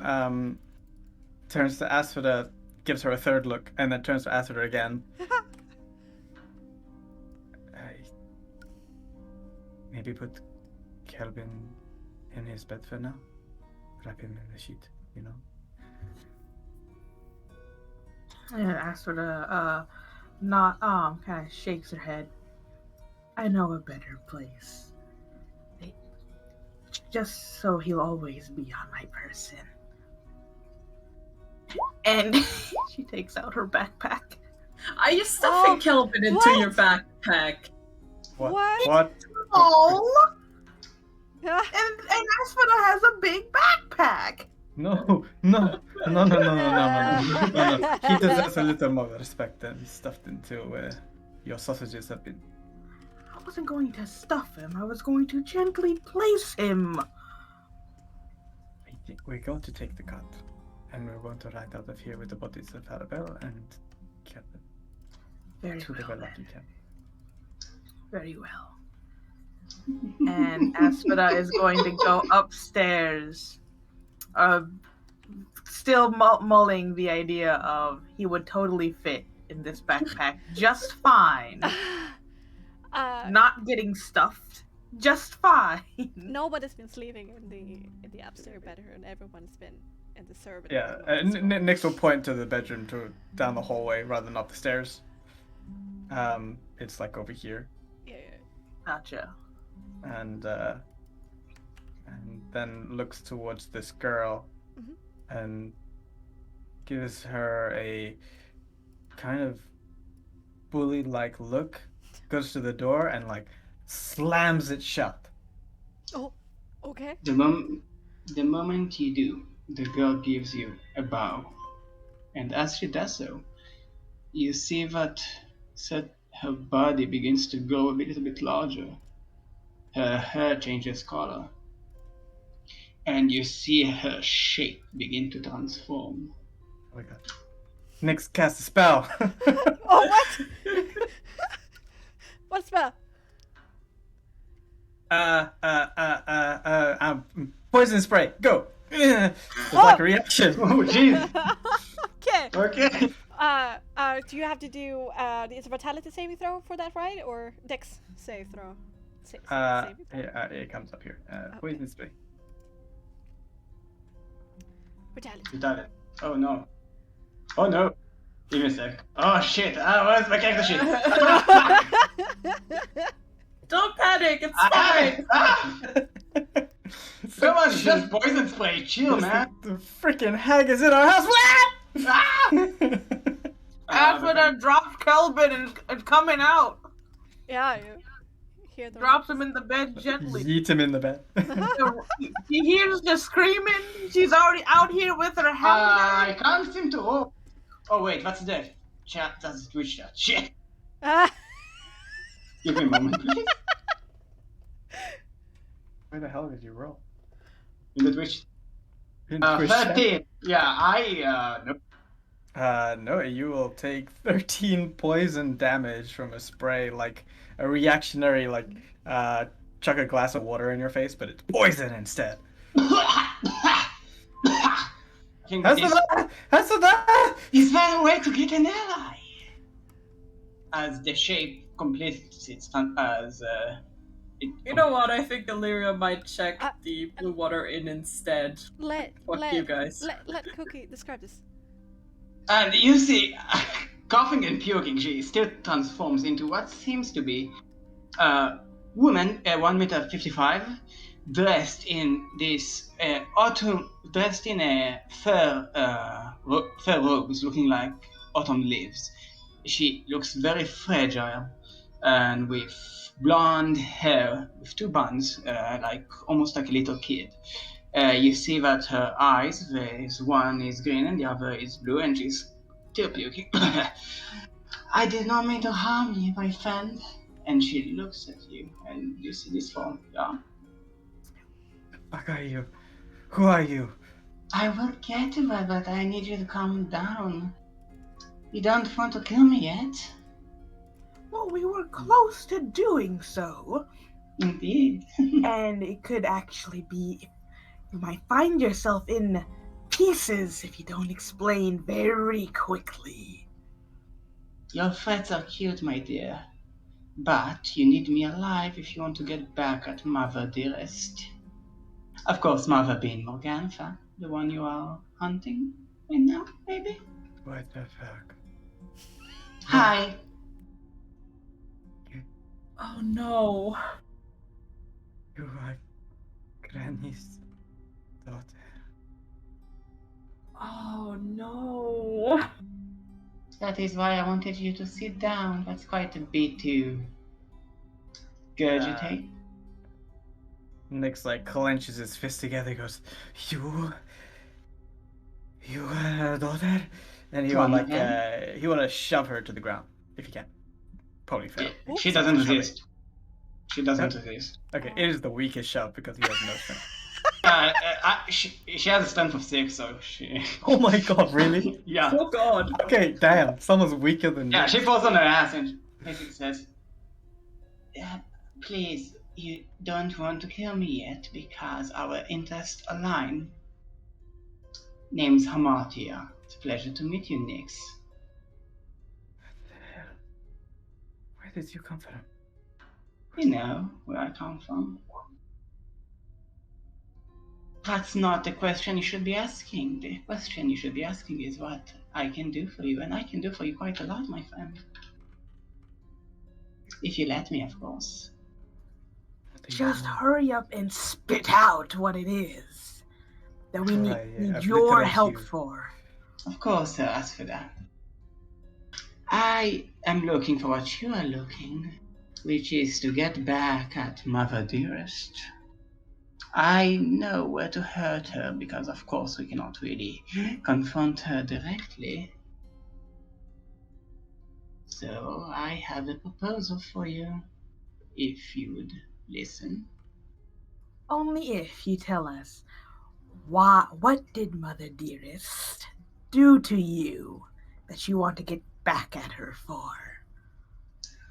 turns to Asphoda, gives her a third look, and then turns to Asphoda again. Maybe put Kelvin in his bed for now. Wrap him in the sheet, you know. And Asphoda, kind of shakes her head. I know a better place. Just so he'll always be on my person. And she takes out her backpack. Are you stuffing Kelvin into your backpack? What? Oh! And Asphoda has a big backpack. No. He deserves a little more respect than stuffed into where your sausages have been. I wasn't going to stuff him. I was going to gently place him. I think we're going to take the cut, and we're going to ride out of here with the bodies of Arabelle and Kelvin. Very To the well, lucky then. camp. Very well. And Asphoda is going to go upstairs, still mulling the idea of he would totally fit in this backpack just fine. Not getting stuffed, just fine. Nobody's been sleeping in the upstairs bedroom. Everyone's been in the servant Yeah, room. Nix will point to the bedroom down the hallway rather than up the stairs. It's like over here. Yeah. Gotcha. And then looks towards this girl and gives her a kind of bully-like look, goes to the door and like slams it shut. Oh, okay. The moment you do, the girl gives you a bow, and as she does so, you see that her body begins to grow a little bit larger. Her hair changes color, and you see her shape begin to transform. Oh my god. Nix cast a spell. Oh, what? What spell? Poison spray, go! It's like a reaction. Oh, jeez. Okay. Okay. Do you have to do it's a vitality saving throw for that, right? Or dex save throw? Saving throw. Yeah, it comes up here. Poison spray. Vitality. You done it. Oh no. Oh no. Give me a sec. Oh shit. Where's my character sheet? Don't panic, it's fine. Come on, it's just poison spray. Chill, man. The freaking hag is in our house. Asphoda drops Kelvin and is coming out. Yeah, you hear the Drops him in the bed gently. Yeet him in the bed. He hears the screaming. She's already out here with her I helmet. can't seem to. Oh wait, what's that? Chat. That's Twitch chat. Shit. Give me a moment, please. Where the hell did you roll? In the Twitch. In Twitch chat? 13. Yeah, nope. No, you will take 13 poison damage from a spray, like a reactionary, chuck a glass of water in your face, but it's poison instead. How's that? Is there a way to get an ally? As the shape completes its You know what? I think Illyria might check the blue water in instead. Fuck you guys. Let Cookie describe this. And you see, coughing and puking, she still transforms into what seems to be a woman, 1.55 m, dressed in this dressed in a fur robes, looking like autumn leaves. She looks very fragile, and with blonde hair, with two buns, almost like a little kid. You see that her eyes, one is green and the other is blue, and she's still puking. I did not mean to harm you, my friend. And she looks at you, and you see this form. Yeah. Fuck are you? Who are you? I will get to her, but I need you to calm down. You don't want to kill me yet? Well, we were close to doing so. Indeed. And it could actually be, you might find yourself in pieces if you don't explain very quickly. Your threats are cute, my dear. But you need me alive if you want to get back at Mother Dearest. Of course, Mother being Morgantha, the one you are hunting right now, maybe? What the fuck? Hi. Oh no. You are Granny's daughter. Oh no. That is why I wanted you to sit down. That's quite a bit to gurgitate. Nick's like clenches his fist together, goes, You daughter? And he Come will on, man. he wanna shove her to the ground, if he can. Probably fail. She doesn't Shove it. resist. She doesn't resist. Okay, it is the weakest shove because he has no strength. She has a strength of 6, so she... Oh my god, really? Yeah. Oh god. Okay, damn, someone's weaker than Yeah, Nick. she falls on her ass and basically says, please, you don't want to kill me yet because our interests align. Name's Hamartia. It's a pleasure to meet you, Nix. What the hell? Where did you come from? You know where I come from. That's not the question you should be asking. The question you should be asking is what I can do for you, and I can do for you quite a lot, my friend. If you let me, of course. Just hurry up and spit out what it is that we need, Right, yeah, need I've your literally help you. for. Of course, sir, as for that. I am looking for what you are looking, which is to get back at Mother Dearest. I know where to hurt her because, of course, we cannot really confront her directly. So I have a proposal for you, if you would listen. Only if you tell us what did Mother Dearest do to you that you want to get back at her for?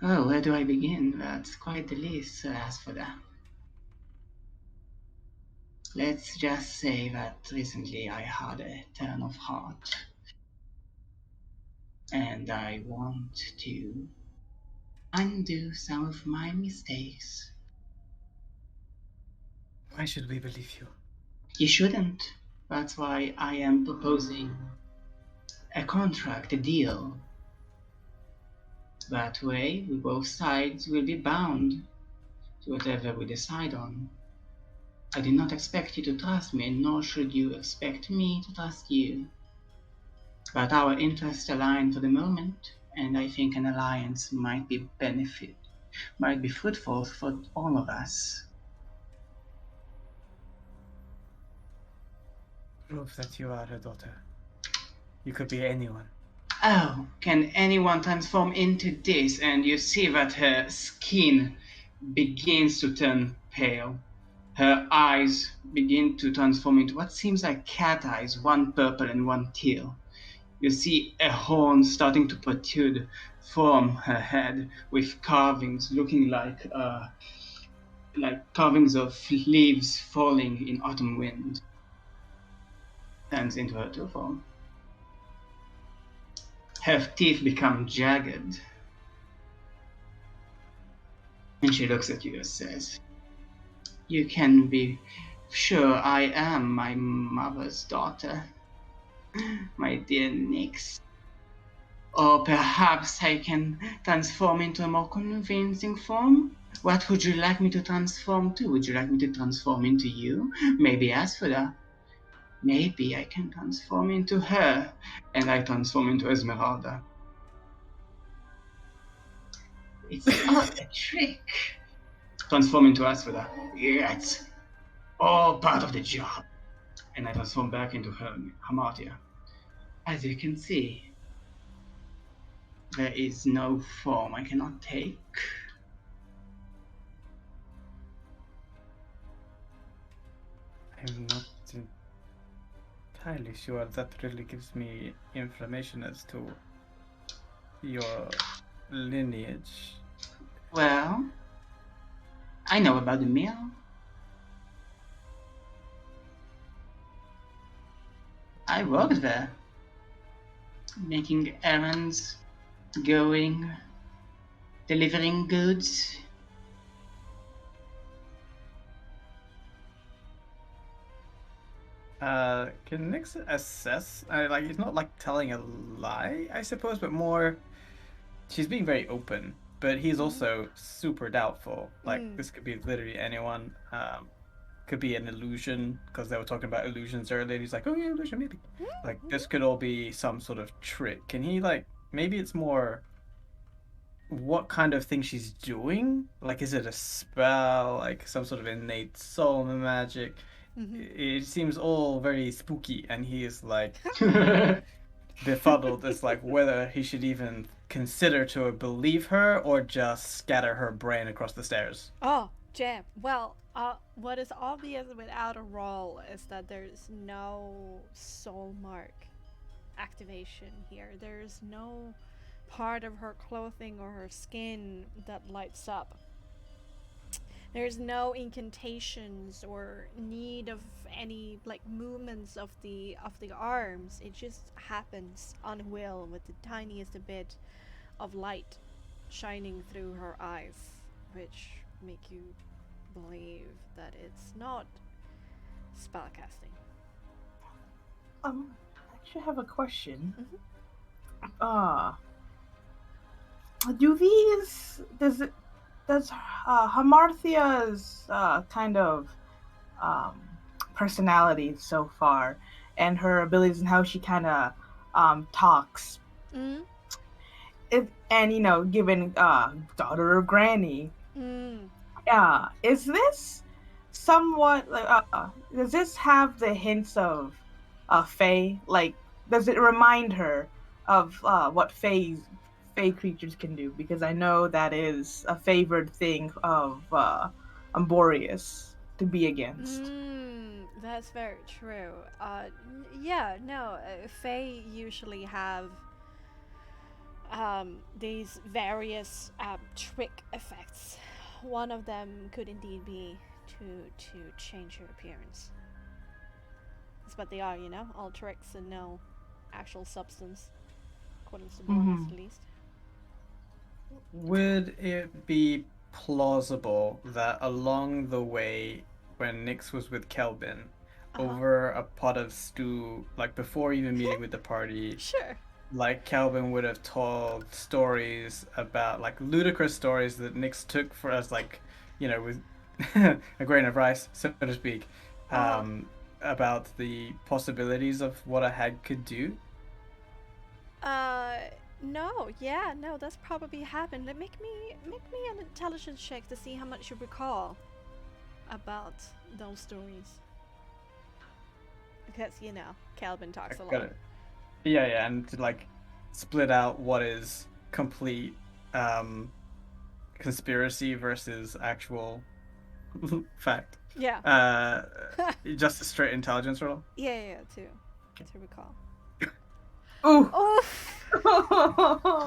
Oh, where do I begin? That's quite the list, so as for that. Let's just say that recently I had a turn of heart. And I want to undo some of my mistakes. Why should we believe you? You shouldn't. That's why I am proposing a contract, a deal. That way, we both sides will be bound to whatever we decide on. I do not expect you to trust me, nor should you expect me to trust you. But our interests align for the moment, and I think an alliance might be fruitful for all of us. Prove that you are her daughter. You could be anyone. Oh, can anyone transform into this? And you see that her skin begins to turn pale. Her eyes begin to transform into what seems like cat eyes, one purple and one teal. You see a horn starting to protrude from her head with carvings looking like carvings of leaves falling in autumn wind. Turns into her true form. Her teeth become jagged. And she looks at you and says, you can be sure I am my mother's daughter, my dear Nix. Or perhaps I can transform into a more convincing form? What would you like me to transform to? Would you like me to transform into you? Maybe Asphoda. Maybe I can transform into her, and I transform into Esmeralda. It's not a trick. Transform into Asphoda. Yes. All part of the job. And I transform back into her, Hamartia. As you can see, there is no form I cannot take. I'm not entirely sure that really gives me information as to your lineage. Well, I know about the mill. I worked there. Making errands, going, delivering goods. Can Nix assess? Like, he's not like telling a lie, I suppose, but more. She's being very open, but he's also super doubtful. Like, this could be literally anyone. Could be an illusion, because they were talking about illusions earlier. And he's like, oh yeah, illusion, maybe. Like, this could all be some sort of trick. Can he, like, maybe it's more what kind of thing she's doing? Like, is it a spell? Like, some sort of innate soul magic? It seems all very spooky, and he is, like, befuddled as, like, whether he should even consider to believe her or just scatter her brain across the stairs. Oh, jam. Well, what is obvious without a roll is that there's no soul mark activation here. There's no part of her clothing or her skin that lights up. There's no incantations or need of any like movements of the arms. It just happens on will with the tiniest bit of light shining through her eyes, which make you believe that it's not spellcasting. I actually have a question. Does Hamarthia's kind of personality so far and her abilities and how she kind of talks, given daughter of Granny, is this somewhat does this have the hints of Fae? Like, does it remind her of what Fae creatures can do? Because I know that is a favored thing of Boreas to be against. That's very true. Fae usually have these various trick effects. One of them could indeed be to change your appearance. That's what they are, all tricks and no actual substance, according to Boreas at least. Would it be plausible that along the way, when Nyx was with Kelvin, over a pot of stew, like before even meeting with the party, sure, like Kelvin would have told stories about, like, ludicrous stories that Nyx took for us, like, with a grain of rice, so to speak, about the possibilities of what a hag could do? No, that's probably happened. Make me an intelligence check to see how much you recall about those stories. Because Calvin talks a lot. Yeah, and to like split out what is complete conspiracy versus actual fact. Yeah. Just a straight intelligence roll. Yeah, to recall. Oh.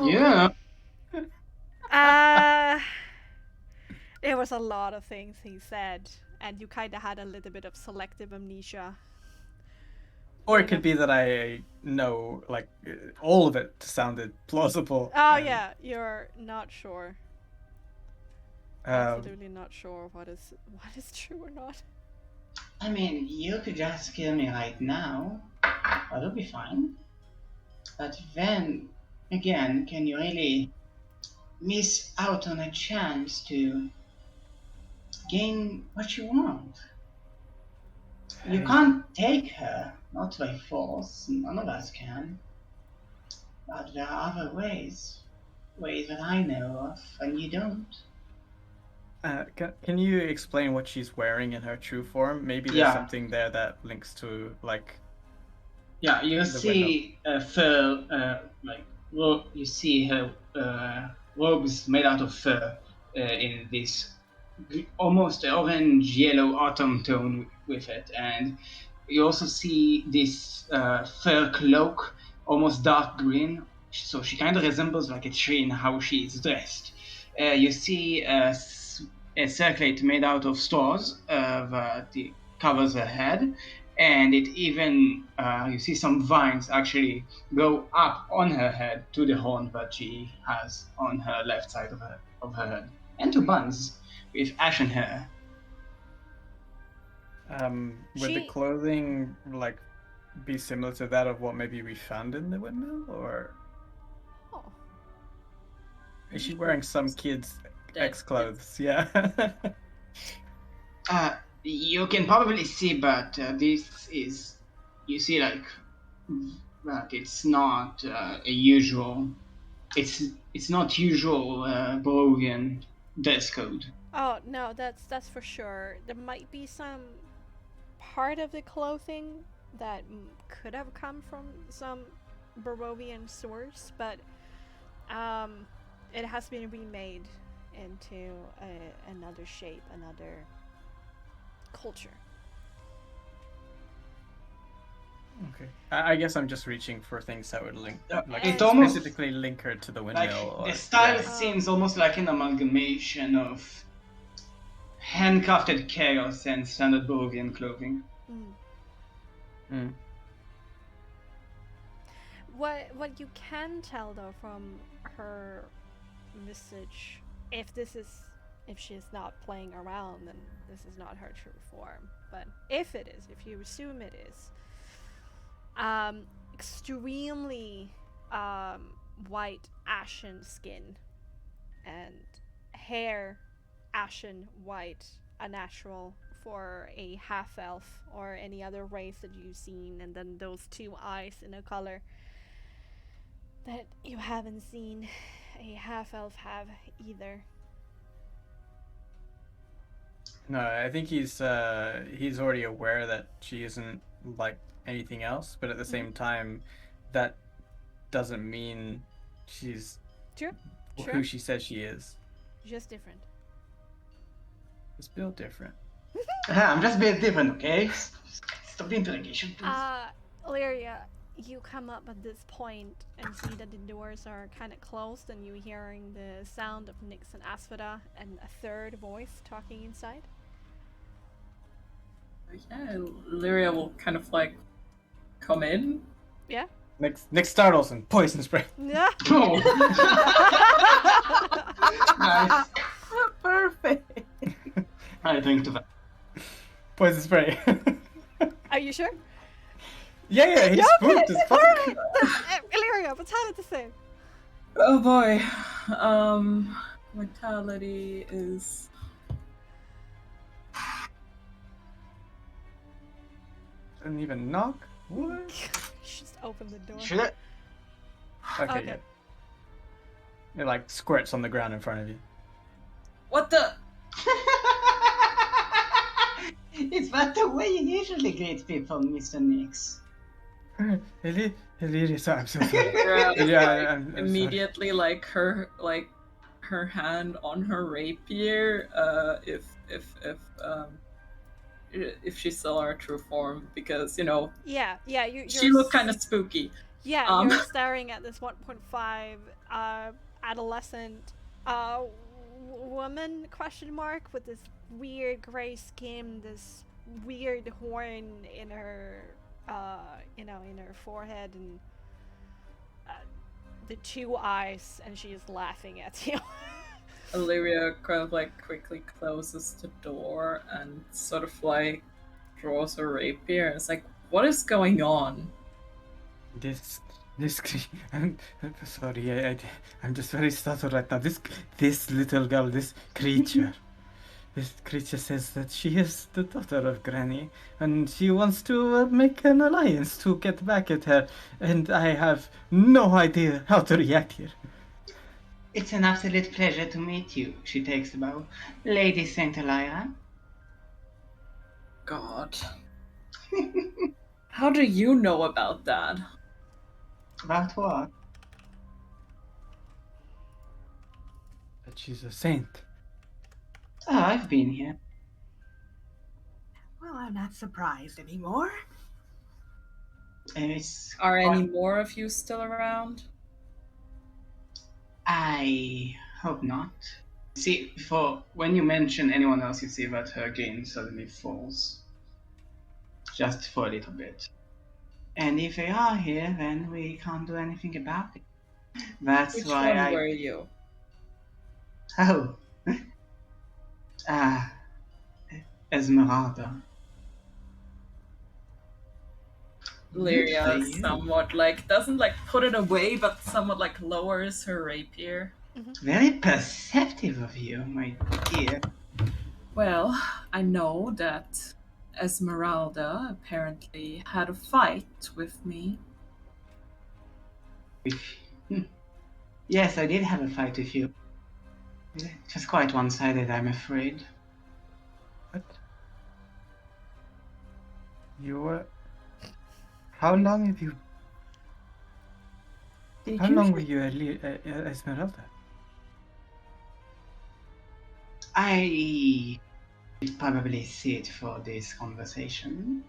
Yeah. There was a lot of things he said, and you kind of had a little bit of selective amnesia. Or it could be that I know, like, all of it sounded plausible. Oh, yeah, you're not sure. Absolutely not sure what is true or not. I mean, you could just kill me right now. That'll be fine. But then, again, can you really miss out on a chance to gain what you want? You can't take her, not by force. None of us can. But there are other ways that I know of, and you don't. Can you explain what she's wearing in her true form? Maybe there's something there that links to, like... Yeah, you see fur, you see her robes made out of fur in this almost orange-yellow autumn tone with it. And you also see this fur cloak, almost dark green, so she kind of resembles like a tree in how she is dressed. You see a circlet made out of straws that covers her head, and it even you see some vines actually go up on her head to the horn that she has on her left side of her head, and two buns with ashen hair. Would the She- clothing like be similar to that of what maybe we found in the windmill, or Oh. is she wearing some kid's Dead ex clothes? Yeah. You can probably see, but this is, you see, like, that it's not a usual. It's not usual Barovian dress code. Oh no, that's for sure. There might be some part of the clothing that could have come from some Barovian source, but it has been remade into another shape, another culture. Okay. I guess I'm just reaching for things that would link, like It almost- specifically link her to the Like, windmill. the style yeah. seems almost like an amalgamation of handcrafted chaos and standard Barovian clothing. Mm. What you can tell though from her visage, if she is not playing around, then this is not her true form. But if it is, if you assume it is, extremely white ashen skin and hair ashen white, unnatural for a half elf or any other race that you've seen, and then those two eyes in a color that you haven't seen a half elf have either. No, I think he's already aware that she isn't like anything else, but at the same time, that doesn't mean she's Sure. who she says she is. Just different. It's built different. I'm just being different, okay? Stop the interrogation, please. Illyria, you come up at this point and see that the doors are kind of closed, and you're hearing the sound of Nyx and Asphodel and a third voice talking inside. Yeah, Lyria will kind of like come in. Yeah? Nick startles and poison spray. Yeah. Oh. Nice. Perfect. I drink to that. Poison spray. Are you sure? yeah, he's spooked as fuck. Alright! Illyria, what's had to say? Oh boy. Vitality is Didn't even knock? What? Just open the door. Should I? Okay, Okay. yeah. It like squirts on the ground in front of you. what the? Is that the way you usually greet people, Mr. Nix? Sorry, I'm so sorry. Yeah, Yeah, I'm sorry. immediately like her hand on her rapier. If she still our true form, because you Yeah, you're she looked kind of spooky. Yeah, you're staring at this 1.5 adolescent woman question mark with this weird gray skin, this weird horn in her in her forehead, and the two eyes, and she is laughing at you. Illyria kind of like quickly closes the door and sort of like draws her rapier. It's like, what is going on? I'm sorry, I'm just very startled right now. This little girl, this creature says that she is the daughter of Granny, and she wants to make an alliance to get back at her, and I have no idea how to react here. It's an absolute pleasure to meet you, she takes the bow. Lady Saint Elira. God. How do you know about that? About what? That she's a saint. Oh, I've been here. Well, I'm not surprised anymore. It's Are any more of you still around? I hope not. See, when you mention anyone else, you see that her gain suddenly falls. just for a little bit. And if they are here, then we can't do anything about it. That's Which why one were you? Oh. Ah. Esmeralda. Lyria Good for you. somewhat doesn't put it away, but somewhat lowers her rapier. Very perceptive of you, my dear. Well, I know that Esmeralda apparently had a fight with me. Yes, I did have a fight with you. It was quite one-sided, I'm afraid. What? How long have you? How long were you at Esmeralda? I should probably sit for this conversation.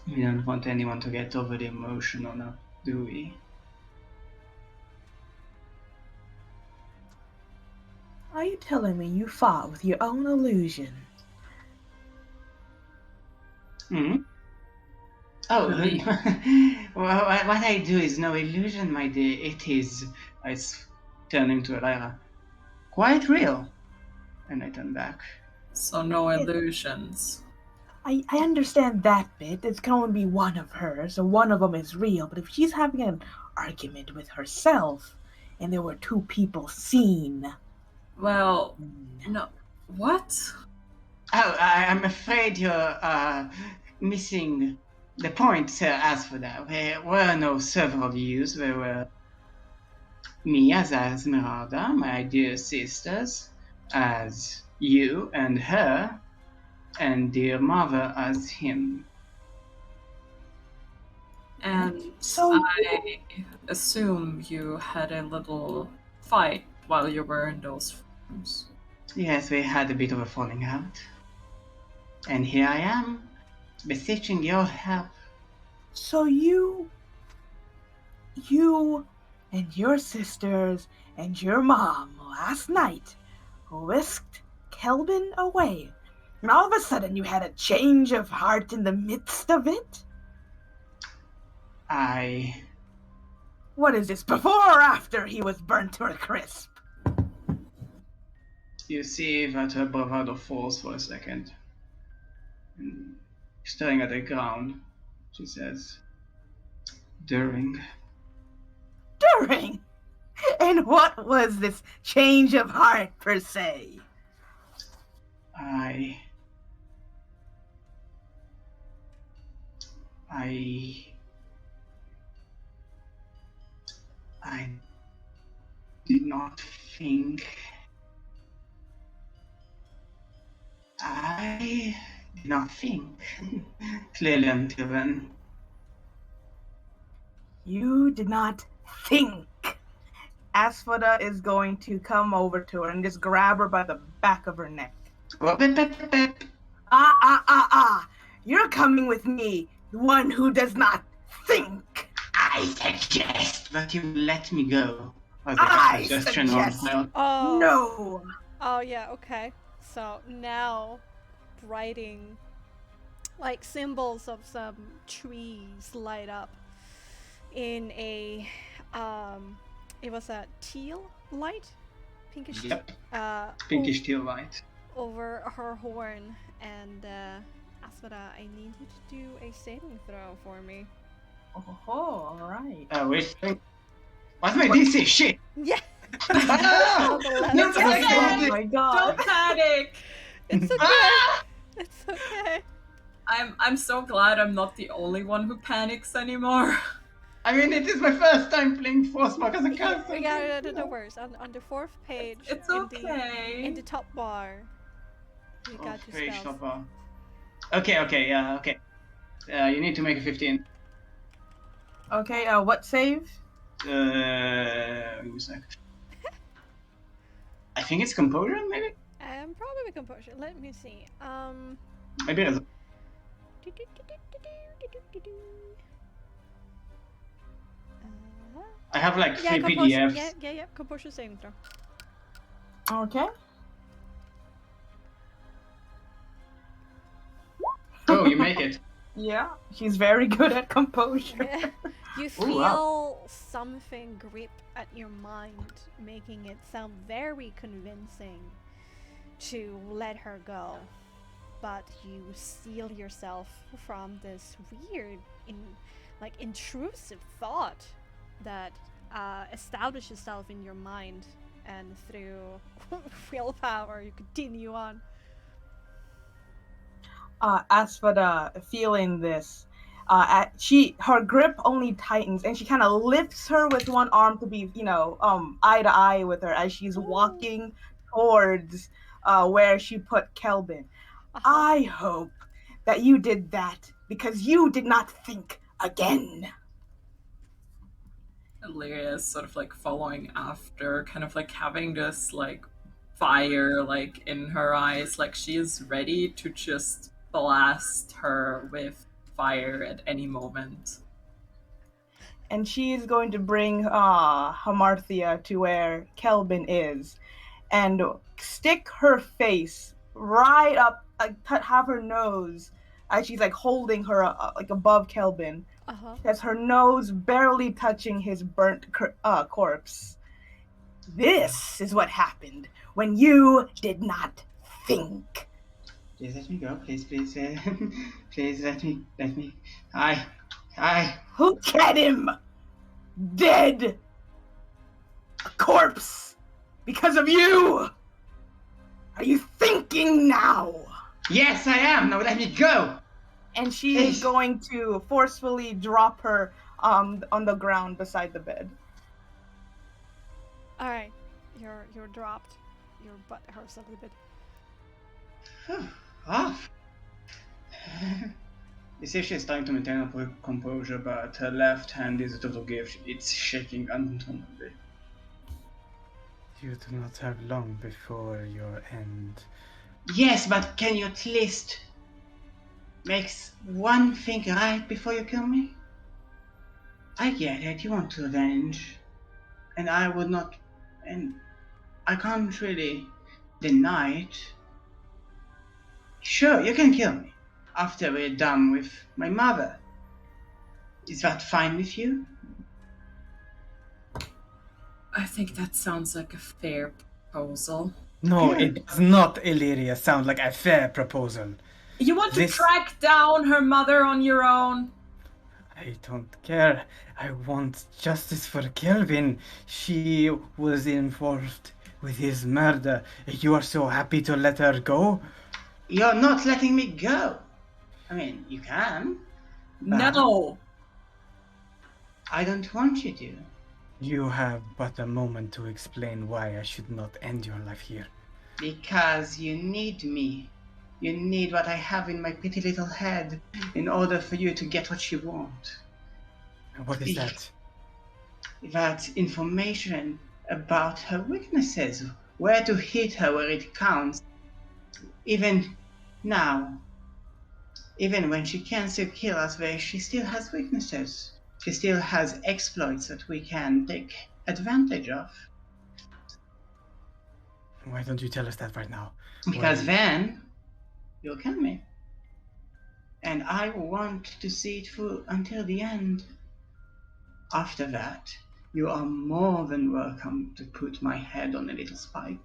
We don't want anyone to get overly emotional now, do we? Are you telling me you fought with your own illusion? Hmm? Oh, Really? well, what I do is no illusion, my dear. It is, it's turning to Elira, quite real. And I turn back. So no illusions. I understand that bit. It can only be one of her, so one of them is real. But if she's having an argument with herself, and there were two people seen... Well, no. What? Oh, I'm afraid you're missing the point, sir. As for that, there were no several views. There were me as Esmeralda, my dear sisters, as you and her, and dear mother as him. And So- I assume you had a little fight while you were in those rooms. Yes, we had a bit of a falling out. And here I am, beseeching your help. So you and your sisters and your mom last night whisked Kelvin away, and all of a sudden you had a change of heart in the midst of it? What is this, before or after he was burnt to a crisp? You see that her bravado falls for a second. And staring at the ground, she says, during. During? And what was this change of heart, per se? I did not think. I did not think clearly until then. You did not think. Asphoda is going to come over to her and just grab her by the back of her neck. Well, You're coming with me, the one who does not think. I suggest that you let me go. Was I the suggestion suggest- on Oh. No. Oh yeah, okay. So now writing symbols of some trees light up in a it was a teal light? Pinkish Yep. o- pinkish teal light. over her horn, and Asphoda, I need you to do a saving throw for me. Oh, alright. Wait. What's my DC? Shit! Yeah. Ah! No, It's no, okay. no, Oh my god. Don't panic! It's okay. Ah! It's okay. I'm so glad I'm not the only one who panics anymore. I mean, it is my first time playing Frostmark as a character. Yeah, no worries. On the fourth page, It's in okay. the top bar, you got your Page spells. top bar. Okay. You need to make a 15. Okay, what save? Give me a sec. I think it's composure, maybe? Probably composure. Let me see. Maybe it's... I have like 3 composure. PDFs. Yeah. Composure saving throw. Okay. you make it. Yeah, she's very good at composure. You Ooh, feel wow. something grip at your mind, making it sound very convincing to let her go. But you seal yourself from this weird, intrusive thought that establishes itself in your mind, and through willpower, you continue on. As for the feeling this, her grip only tightens, and she kind of lifts her with one arm to be, eye to eye with her as she's walking towards where she put Kelvin. I hope that you did that because you did not think again. Illyria is sort of like following after, kind of like having this like fire like in her eyes, like she is ready to just blast her with fire at any moment. And she's going to bring Hamarthia to where Kelvin is and stick her face right up, have her nose as she's like holding her like above Kelvin. Has her nose barely touching his burnt corpse. This is what happened when you did not think. Please let me go. Please, please let me. Look at him! Dead! A corpse! Because of you! Are you thinking now? Yes, I am. Now let me go. And she is going to forcefully drop her on the ground beside the bed. All right, you're dropped. Your butt hurts a little bit. Off. You see, she's trying to maintain her composure, but her left hand is a total gift. It's shaking uncontrollably. You do not have long before your end. Yes, but can you at least make one thing right before you kill me? I get it, you want revenge. And I would not... And I can't really deny it. Sure, you can kill me after we're done with my mother. Is that fine with you? I think that sounds like a fair proposal. No, it does not, Illyria, sound like a fair proposal. You want to track down her mother on your own? I don't care. I want justice for Kelvin. She was involved with his murder. You are so happy to let her go? You're not letting me go. I mean, you can. No. I don't want you to. You have but a moment to explain why I should not end your life here. Because you need me. You need what I have in my pretty little head in order for you to get what you want. What is that? That information about her weaknesses, where to hit her where it counts. Even now, even when she can still kill us, where she still has weaknesses. She still has exploits that we can take advantage of. Why don't you tell us that right now? Because then you'll kill me. And I want to see it through until the end. After that, you are more than welcome to put my head on a little spike.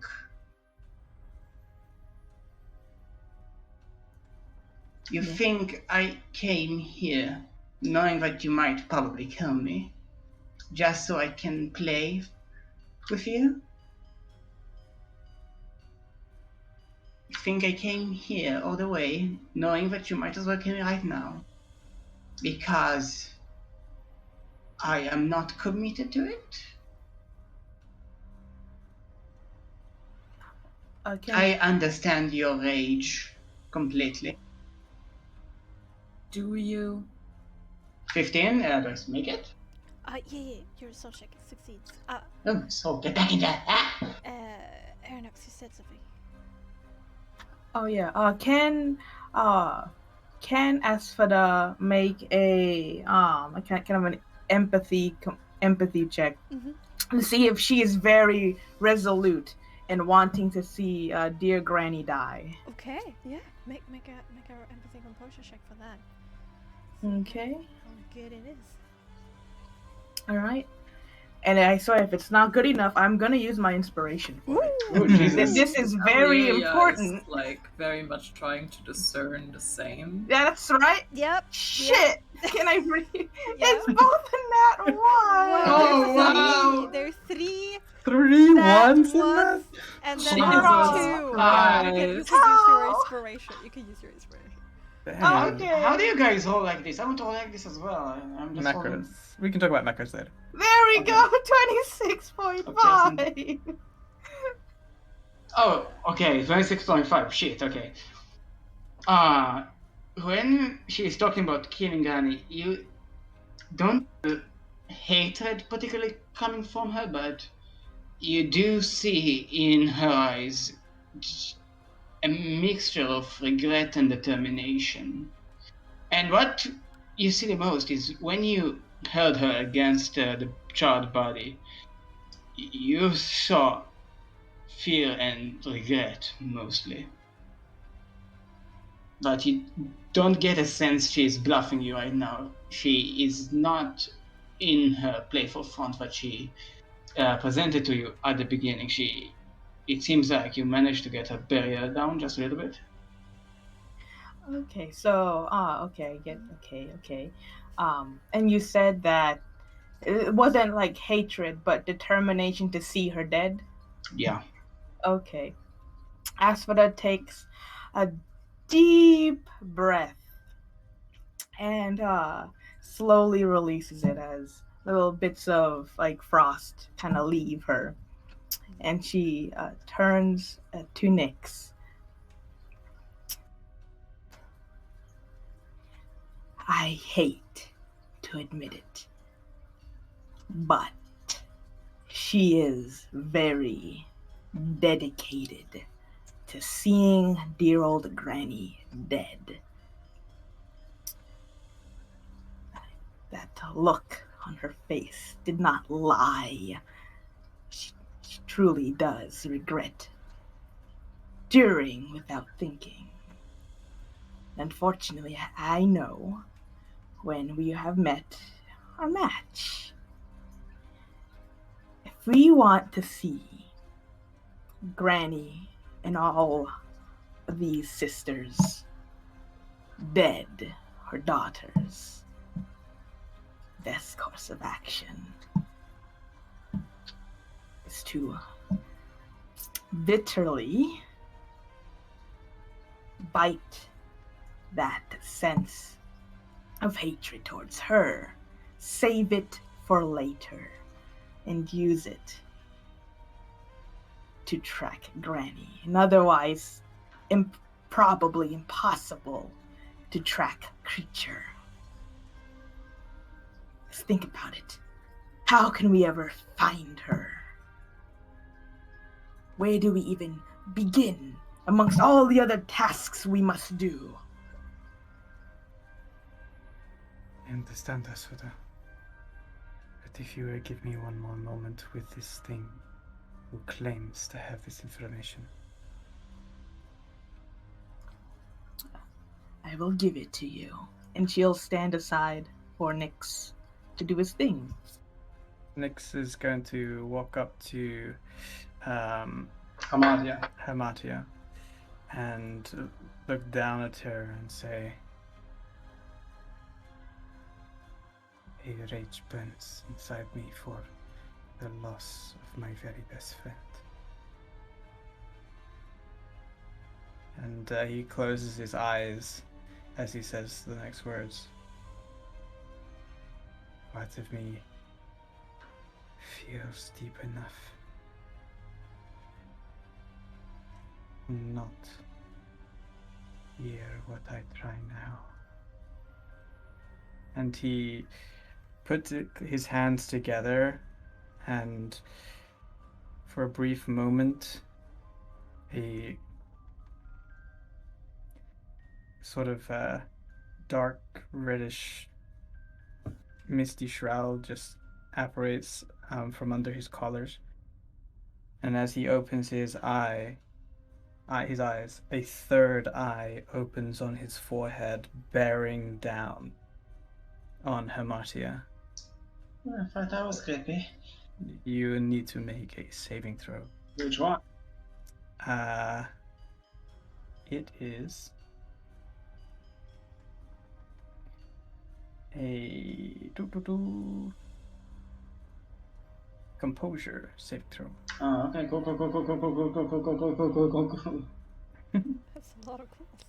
You think I came here knowing that you might probably kill me, just so I can play with you? You think I came here all the way knowing that you might as well kill me right now? Because I am not committed to it? I understand your rage completely. Do you? 15, do I make it? Yeah, your soul check succeeds. Oh, so get back in there. Aranox, you said something. Oh yeah. Can Asphodel make a kind of an empathy check to see if she is very resolute and wanting to see dear Granny die. Okay, yeah. Make a empathy composure check for that. Okay. How good it is. All right. And I swear, if it's not good enough, I'm gonna use my inspiration for it. Oh, Jesus. This is very Valeria important. Is, like, very much trying to discern the same. That's right. Yep. Shit. Can I read? Yeah. It's both in that one. Oh, wow. There's 3 3 that ones in that? ones, and then Jesus there's 2. Yeah, you can use your Christ. inspiration. You can use your inspiration. Damn. Okay. How do you guys roll like this? I want to roll like this as well. I'm just Macros. We can talk about macros later. There we Okay. go. 26.5. Oh, okay, 26.5. Shit, okay. When she's talking about killing Granny, you don't hatred particularly coming from her, but you do see in her eyes a mixture of regret and determination. And what you see the most is when you held her against the charred body, you saw fear and regret mostly. But you don't get a sense she is bluffing you right now. She is not in her playful front that she presented to you at the beginning. It seems like you managed to get her barrier down just a little bit. Okay, so okay. And you said that it wasn't like hatred, but determination to see her dead. Yeah. Okay. Asphodel takes a deep breath and slowly releases it as little bits of like frost kind of leave her, and she turns to Nyx. I hate to admit it, but she is very dedicated to seeing dear old Granny dead. That look on her face did not lie. She truly does regret doing without thinking. Unfortunately, I know when we have met our match. If we want to see Granny and all of these sisters dead, her daughters, best course of action is to bitterly bite that sense of hatred towards her, save it for later, and use it to track Granny. And otherwise, probably impossible to track creature. Just think about it. How can we ever find her? Where do we even begin amongst all the other tasks we must do? I understand, Asuda. But if you will give me one more moment with this thing who claims to have this information. I will give it to you. And she'll stand aside for Nyx to do his thing. Nyx is going to walk up to Hamadia. and look down at her and say, "A rage burns inside me for the loss of my very best friend." And he closes his eyes as he says the next words. Part of me feels deep enough not hear what I try now. And he put his hands together, and for a brief moment, a sort of dark reddish misty shroud just apparates from under his collars, And as he opens his his eyes, a third eye opens on his forehead, bearing down on Hamartia. I thought that was creepy. You need to make a saving throw. Which one? It is a composure saving throw. Oh, okay. Go. That's a lot of goals.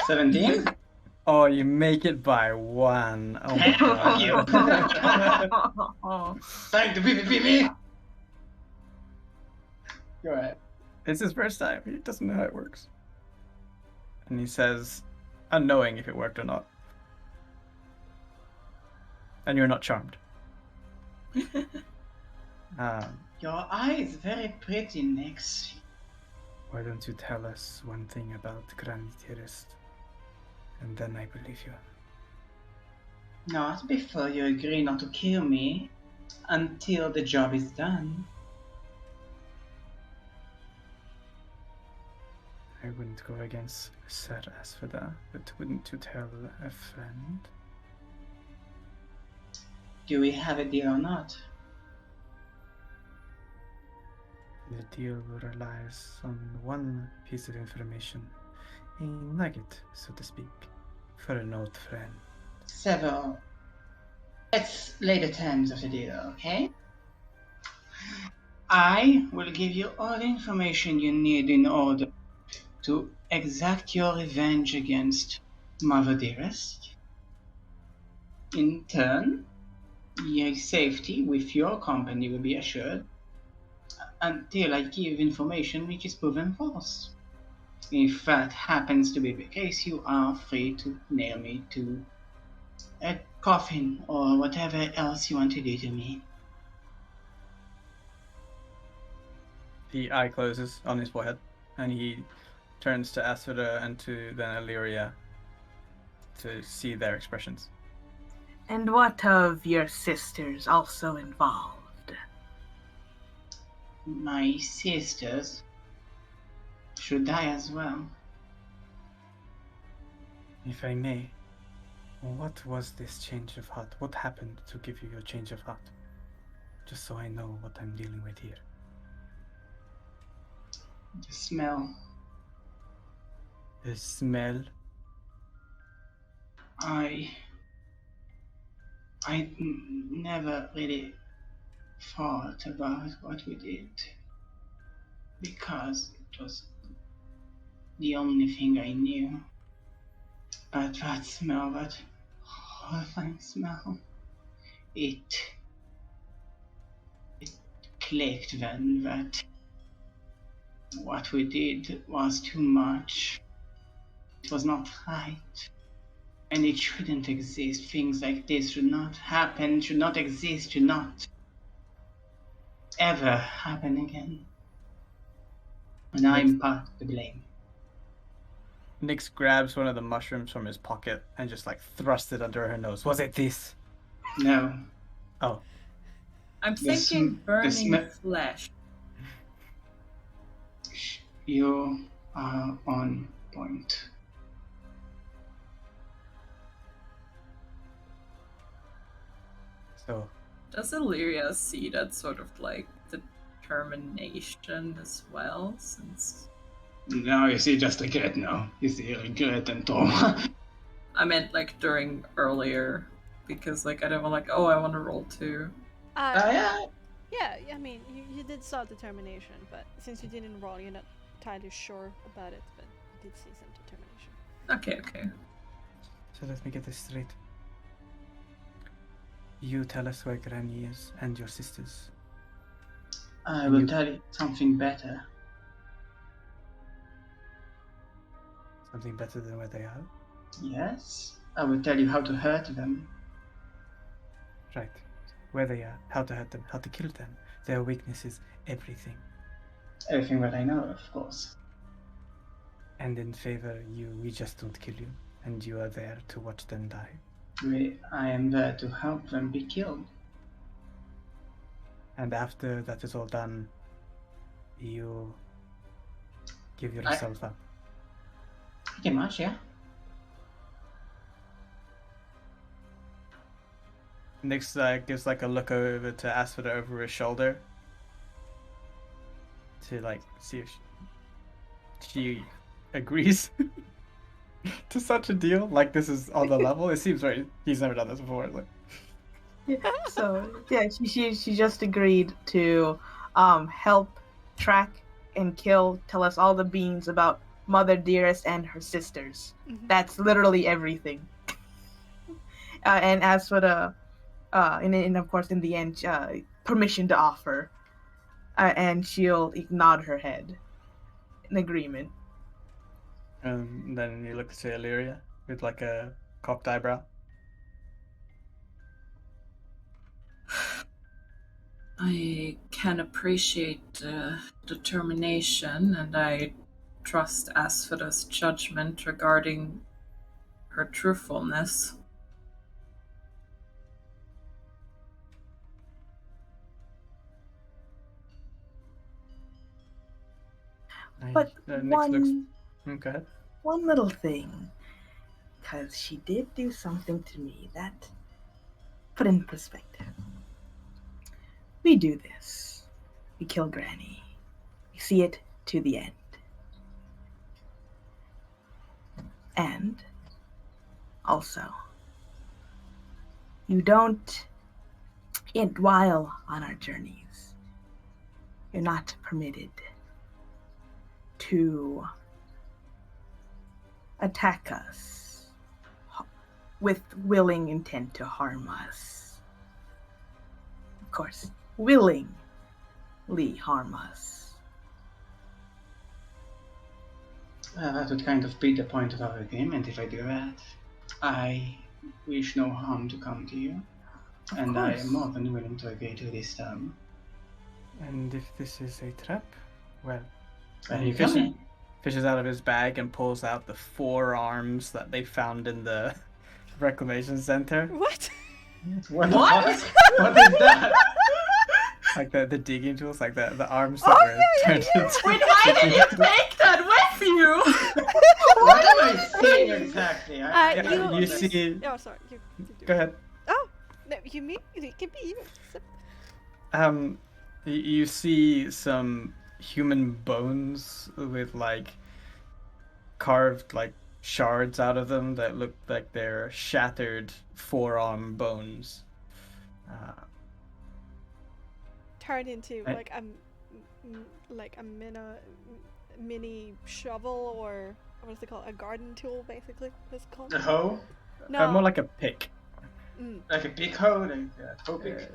17? Oh, you make it by 1. Oh my Fuck you. god. Trying to PvP me? Go ahead. It's his first time. He doesn't know how it works. And he says, unknowing if it worked or not. And you're not charmed. Your eye is very pretty, Nix. Why don't you tell us one thing about Granny Dearest? And then I believe you. Not before you agree not to kill me until the job is done. I wouldn't go against Sir Asfada, but wouldn't you tell a friend? Do we have a deal or not? The deal relies on one piece of information, a nugget, so to speak, for an old friend. Several. Let's lay the terms of the deal, okay? I will give you all the information you need in order to exact your revenge against Mother Dearest. In turn, your safety with your company will be assured until I give information which is proven false. If that happens to be the case, you are free to nail me to a coffin or whatever else you want to do to me. The eye closes on his forehead, and he turns to Asfada and to then Illyria to see their expressions. And what of your sisters also involved? My sisters should die as well. If I may, what was this change of heart? What happened to give you your change of heart? Just so I know what I'm dealing with here. The smell. The smell? Never really thought about what we did because it was the only thing I knew. But that smell, that horrifying smell, it clicked then that what we did was too much. It was not right. And it shouldn't exist. Things like this should not happen, should not exist, should not ever happen again. And I'm part of the blame. Nyx grabs one of the mushrooms from his pocket and just like thrusts it under her nose. Was it this? No. Oh. I'm The thinking burning flesh. You are on point. So, Does Illyria see that sort of like determination as well? Since No, you see just regret now. You see regret and trauma. I meant like during earlier, because like I don't want I want to roll too. Yeah. Yeah, I mean, you did saw determination, but since you didn't roll, you're not entirely sure about it, but you did see some determination. Okay. so let me get this straight. You tell us where Granny is and your sisters. I will tell you something better. Something better than where they are? Yes? I will tell you how to hurt them. Right. Where they are, how to hurt them, how to kill them, their weaknesses, everything. Everything that I know, of course. And in favor, we just don't kill you, and you are there to watch them die. I am there to help them be killed. And after that is all done, You give yourself up. Pretty much, yeah. Nyx gives like a look over to Asphodel over his shoulder to like see if she agrees to such a deal. Like this is on the level. It seems right. He's never done this before. Like, So yeah, she just agreed to help track and tell us all the beans about Mother Dearest and her sisters. That's literally everything. And as for the and of course in the end, permission to offer, and she'll nod her head in agreement. and then you look to Illyria with like a cocked eyebrow. I can appreciate determination, and I trust Asphodel's judgment regarding her truthfulness. But Nyx looks. Go ahead. one little thing, because she did do something to me that put in perspective. We do this. We kill Granny. We see it to the end. And also, you don't, while on our journeys, you're not permitted to attack us with willing intent to harm us. Of course, willingly harm us. That would kind of be the point of our agreement if I do that. I wish no harm to come to you, and I am more than willing to agree to this term. And if this is a trap, well, Where he you coming? fishes out of his bag and pulls out the 4 arms that they found in the reclamation center. What? What? What is that? Like the digging tools, like the arms that were turned into. Wait, why did you take that with you? What am I seeing exactly? You see. Oh, sorry. You do. Go ahead. Oh, no, you mean it can be you. You see some human bones with like carved like shards out of them that look like they're shattered forearm bones. Turned into like a mini shovel, or what is it called? A garden tool, basically. It's called. The hoe? No. More like a pick. Like a big hoe? Like a hoe pick?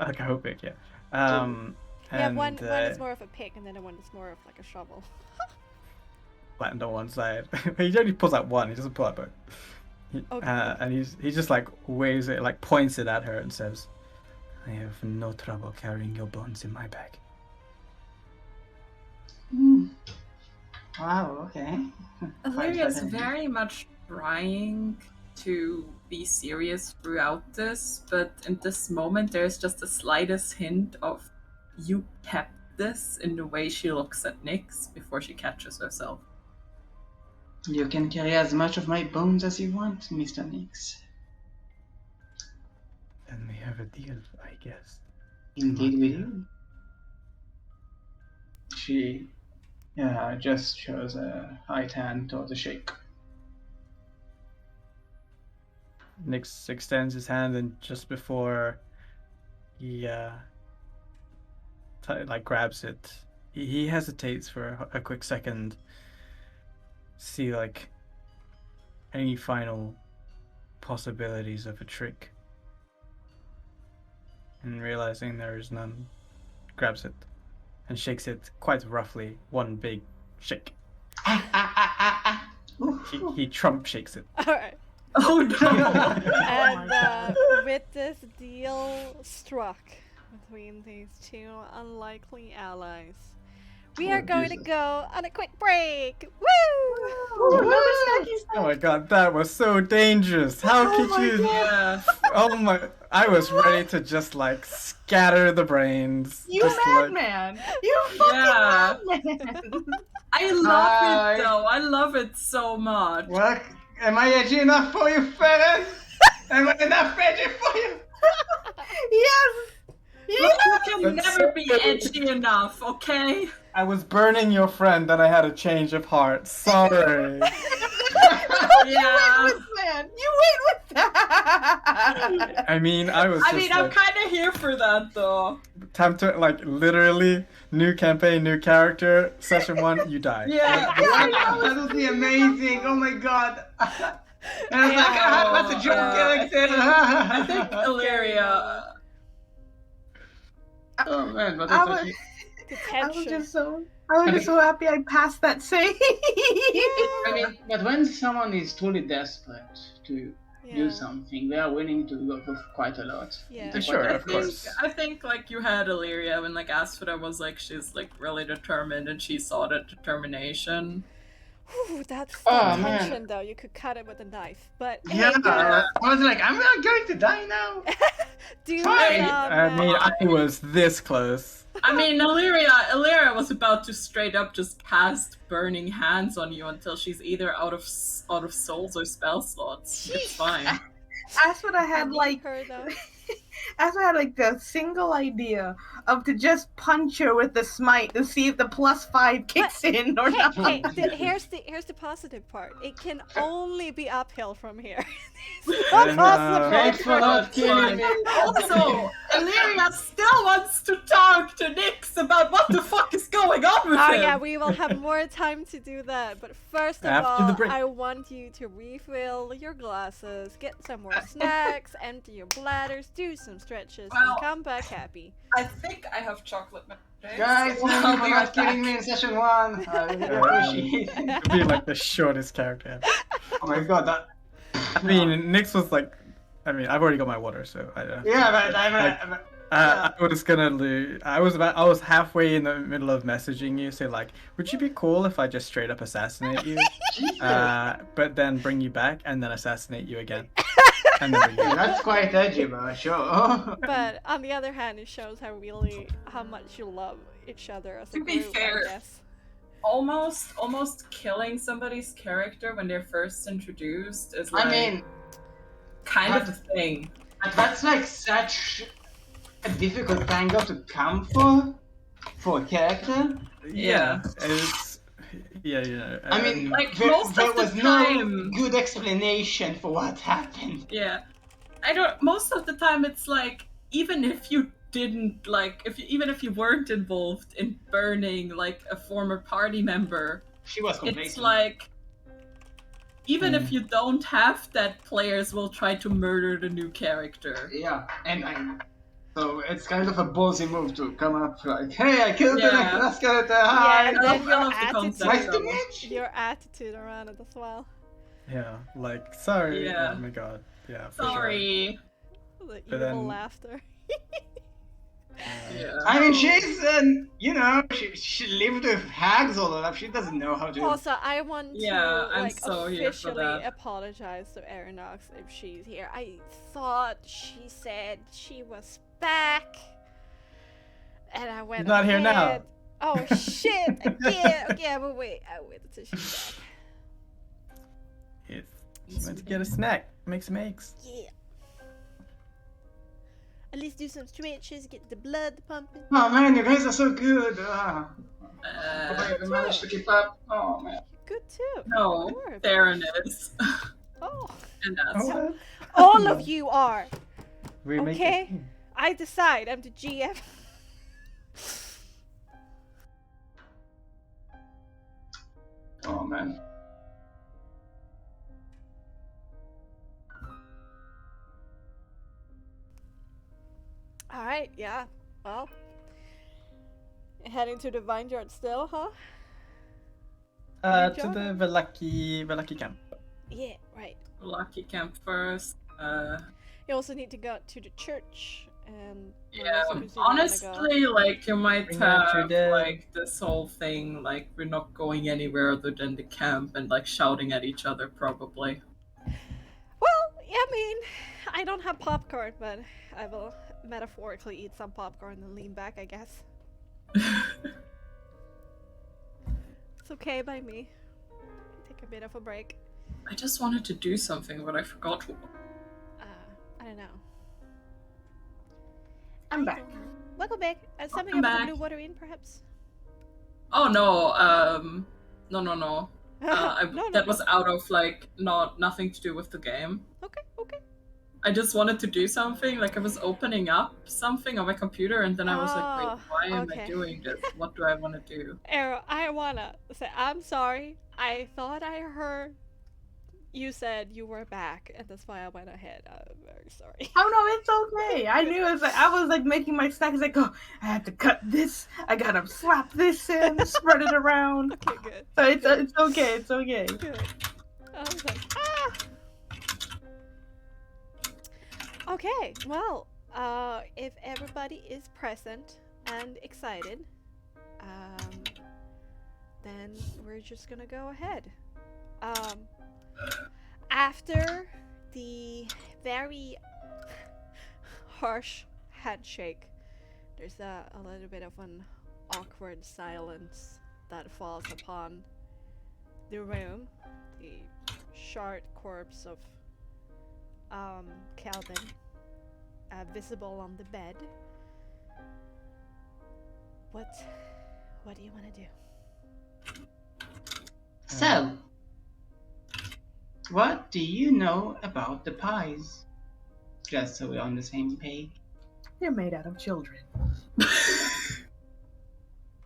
Like a hoe pick, yeah. Yeah, and, one is more of a pick, and then the one is more of like a shovel. flattened on one side. He only pulls out one. He doesn't pull out both. Okay. And he just like waves it, like points it at her, and says, "I have no trouble carrying your bones in my bag." Wow, okay. Illyria's very much trying to be serious throughout this, but in this moment there's just the slightest hint of you kept this in the way she looks at Nyx before she catches herself. You can carry as much of my bones as you want, Mr. Nyx. Then we have a deal, I guess. Indeed we do. She just shows a right hand towards the shake. Nyx extends his hand, and just before he grabs it, he hesitates for a quick second. See like any final possibilities of a trick, and realizing there is none, grabs it and shakes it quite roughly, one big shake. He Trump shakes it. All right. Oh no! And with this deal struck between these two unlikely allies, we are going to go on a quick break. Woo! Oh my god, that was so dangerous. How could you? Yeah. Oh my! I was ready to just like scatter the brains. You just madman! You fucking Yeah. madman! I love it though. I love it so much. Well, am I edgy enough for you, fellas? Am I enough edgy for you? Yes! Look, you can That's never so be good. edgy enough, okay? I was burning your friend, and I had a change of heart. Sorry. Yeah. Man, you wait with that! I mean, I was. I just mean, I'm like, kind of here for that though. time to like literally new campaign, new character. Session 1, you die. Yeah. That would be amazing. Oh my god. And I was like, that's a joke character. I think Illyria. Oh man, but I that's was- okay. The I was tension. just so happy I passed that save. I mean, but when someone is truly desperate to Yeah. do something, they are willing to go for quite a lot. Yeah. Sure, Quite a of course. I think like you had Illyria when like Asphodel was like she's like really determined and she saw that determination. Whew, that's the Oh, man. tension, though. You could cut it with a knife. But Yeah, hey, girl, I was like, I'm not going to die now. do it, Fine. I mean, I was this close. I mean, Illyria was about to straight up just cast burning hands on you until she's either out of souls or spell slots. It's fine. That's what I had like. her, though. That's why I had like the single idea of to just punch her with the smite to see if the +5 kicks in or not. Hey, here's the positive part. It can only be uphill from here. It's not I know. possible. Thanks for not killing me. Also, Illyria still wants to talk to Nyx about what the fuck is going on with Oh him. yeah, we will have more time to do that. But first of After the all, break. I want you to refill your glasses, get some more snacks, empty your bladders, do some stretches, Well- and come back happy. I think I have chocolate milkshakes. Guys, so thank I'll you for be not right back. killing me in session 1. I really appreciate it. It'd be like the shortest character ever. Oh my god, that. I mean, Nyx was like, I mean, I've already got my water, so I don't. Yeah, but I was gonna lose. I was halfway in the middle of messaging you, say like, would you be cool if I just straight up assassinate you, but then bring you back and then assassinate you again, and then bring you back. that's quite edgy, but sure. But on the other hand, it shows how much you love each other as a To be group, fair, I guess. Almost killing somebody's character when they're first introduced is like I mean, kind of a thing. that's like such a difficult angle to come for a character. Yeah, it's yeah. I mean, Like, there, most there of the was time- no good explanation for what happened. Yeah, most of the time it's like even if you didn't like even if you weren't involved in burning like a former party member, She was complacent. it's like even if you don't have that, players will try to murder the new character. Yeah, and so it's kind of a ballsy move to come up like, hey, I killed the Yeah. next last character. Yeah, Hi. and I then love your the attitude, concept. Nice to meet you. your attitude around it as well. Yeah, like sorry. Yeah. Oh my god. Yeah. For Sorry. The But evil then- laughter. Sure. Yeah. I mean, she's, she lived with hags all her life. She doesn't know how to. Also, I want Yeah, to I'm like so here for officially that. apologize to Aeronox if she's here. I thought she said she was back, and I went. She's not here now. ahead. Oh shit! Again. Okay, but wait. I wait until she's back. It's meant to get a snack. Make some eggs. Yeah. At least do some stretches, get the blood pumping. Oh man, you guys are so good. Uh, I managed to keep up. Oh man. Good too. no, Sure. Theron is. Oh, And that's Oh, all of you are. we make it. Okay. I decide. I'm the GM. Oh man. All right. Yeah. Well, heading to the vineyard still, huh? To the Velaki camp. Yeah. Right. Lucky camp first. You also need to go to the church and. Yeah, also presume you wanna go. honestly, like you might Bring out your have dead. like this whole thing, like we're not going anywhere other than the camp and like shouting at each other probably. Well, I mean, I don't have popcorn, but I will metaphorically eat some popcorn and lean back, I guess. It's okay by me. Take a bit of a break. I just wanted to do something, but I forgot what. I don't know. I'm back. Welcome back. Something Welcome about the back. blue water inn, perhaps? Oh no, no. No, That was out of nothing to do with the game. Okay. I just wanted to do something, like I was opening up something on my computer, and then I was like, wait, Oh, why am okay. I doing this? What do I want to do? Arrow, I wanna say I'm sorry. I thought I heard you said you were back, and that's why I went ahead. I'm very sorry. Oh no, it's okay. I knew it was like I was like making my snacks like, oh, I have to cut this. I gotta slap this in, spread it around. Okay, good. So it's okay. It's okay. Good. I was like, ah. Okay, well, if everybody is present and excited, then we're just gonna go ahead. After the very harsh handshake, there's a little bit of an awkward silence that falls upon the room. The shard corpse of Calvin visible on the bed. What do you want to do? So, what do you know about the pies? Just so we're on the same page. They're made out of children.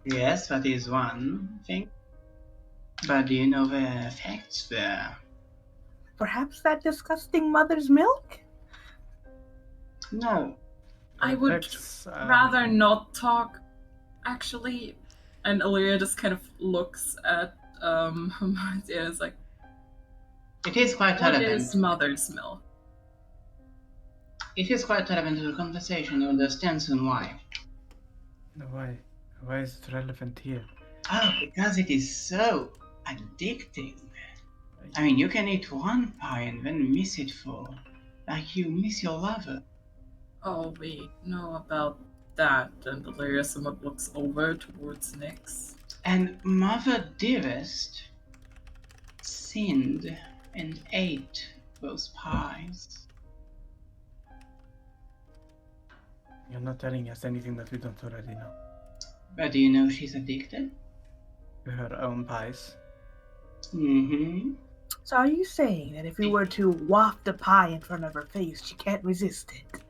Yes, that is one thing. But do you know the facts there? Perhaps that disgusting mother's milk? No. I would That's, rather not talk, actually. And Illyria just kind of looks at Marcia and is like, It is quite what relevant. is mother's milk? It is quite relevant to the conversation. You understand soon why. Why? Why is it relevant here? Oh, because it is so addicting. I mean, you can eat one pie and then miss it for, like you miss your lover. Oh, we know about that. And Illyria somewhat looks over towards Nyx. And Mother Dearest sinned and ate those pies. You're not telling us anything that we don't already know. But do you know she's addicted? To her own pies. Mm-hmm. So are you saying that if we were to waft a pie in front of her face, she can't resist it?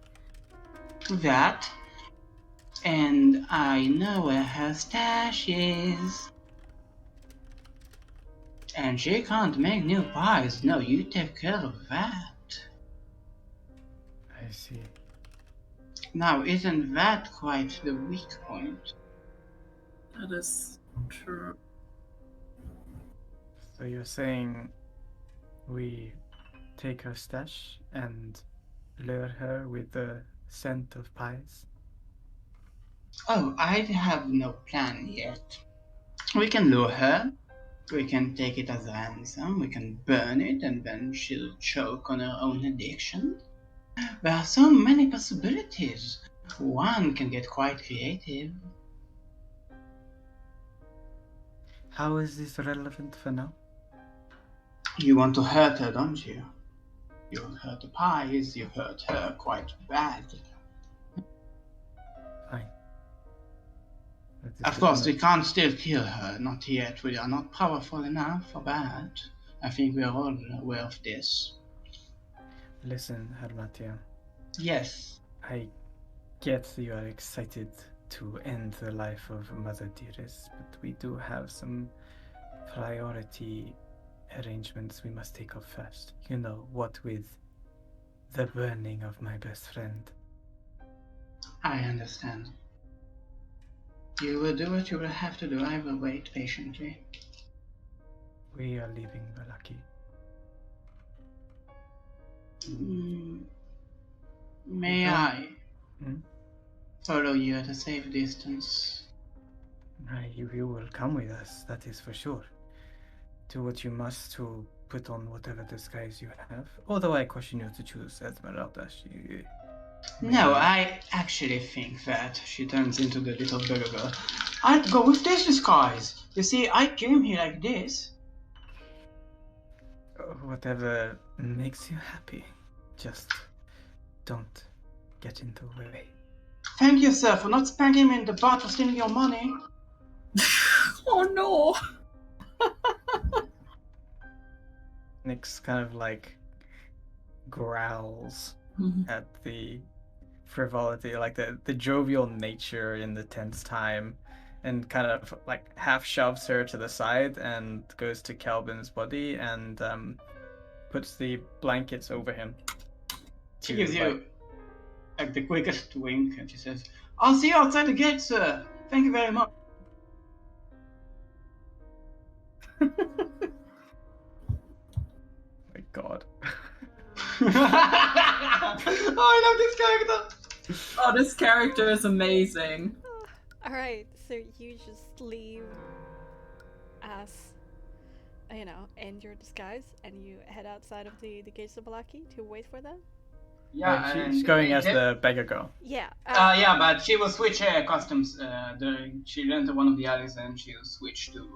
That. And I know where her stash is. And she can't make new pies. No, you take care of that. I see. Now, isn't that quite the weak point? That is true. So you're saying we take her stash and lure her with the scent of pies? Oh, I have no plan yet. We can lure her. We can take it as a ransom. We can burn it and then she'll choke on her own addiction. There are so many possibilities. One can get quite creative. How is this relevant for now? You want to hurt her, don't you? You hurt the pies, you hurt her quite bad. Fine. That is Of good course, to we know. can't still kill her, not yet. We are not powerful enough for that. I think we are all aware of this. Listen, Hermatia, Yes, I get you are excited to end the life of Mother Dearest, but we do have some priority arrangements we must take off first. You know, what with the burning of my best friend. I understand. You will do what you will have to do. I will wait patiently. We are leaving Valaki. May I Hmm? follow you at a safe distance? You will come with us, that is for sure. Do what you must to put on whatever disguise you have. Although I caution you to choose Esmeralda. She... No, I actually think that she turns into the little burger girl. I'd go with this disguise. You see, I came here like this. Whatever makes you happy. Just don't get in the way. Thank you, sir, for not spanking me in the butt for stealing your money. Oh no! Nyx kind of like growls at the frivolity, like the jovial nature in the tense time, and kind of like half shoves her to the side and goes to Calvin's body and puts the blankets over him. She gives you like the quickest wink and she says, I'll see you outside the gate, sir. Thank you very much. My God. Oh, I love this character. Oh, this character is amazing. Alright, so you just leave as, end your disguise and you head outside of the gates of Balaki to wait for them? Yeah, She's going as the beggar girl. Yeah. Yeah, but she will switch her costumes. She entered one of the alleys and she'll switch to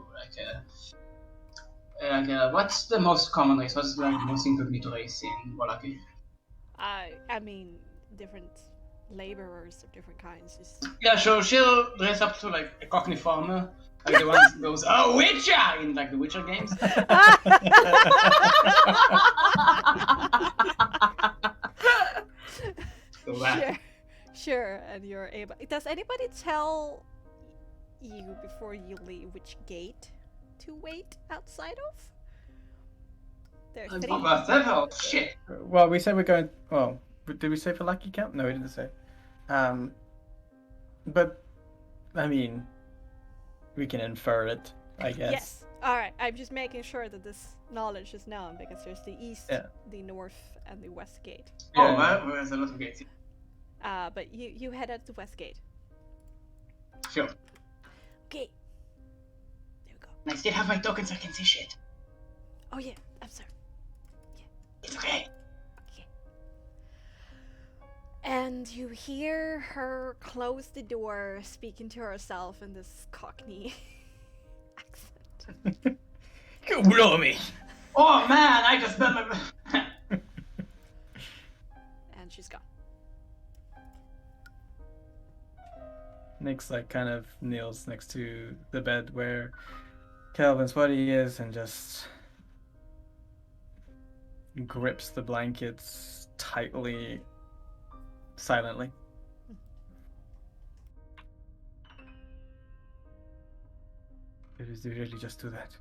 what's the most common race? What's like the most incognito race in Wallaki? I mean, different laborers of different kinds. Yeah, so she'll dress up to like a Cockney farmer, like the ones that goes, "Oh, Witcher!" in like the Witcher games. So Sure, and you're able. Does anybody tell you before you leave which gate to wait outside of? There's three. Oh, several. Shit. Well, we said we're going. Well, did we say for Lucky Camp? No, we didn't say. But I mean, we can infer it, I guess. Yes. All right. I'm just making sure that this knowledge is known because there's the east, the north, and the west gate. Oh, well, there's a lot of gates. But you head out the west gate. Sure. Okay. There we go. I still have my tokens, so I can see shit. Oh yeah. I'm sorry. It's okay. And you hear her close the door, speaking to herself in this Cockney accent. You blow me. Oh man, I just done my. And she's gone. Nyx like kind of kneels next to the bed where Calvin's body is and just grips the blankets tightly, silently. Did we really just do that?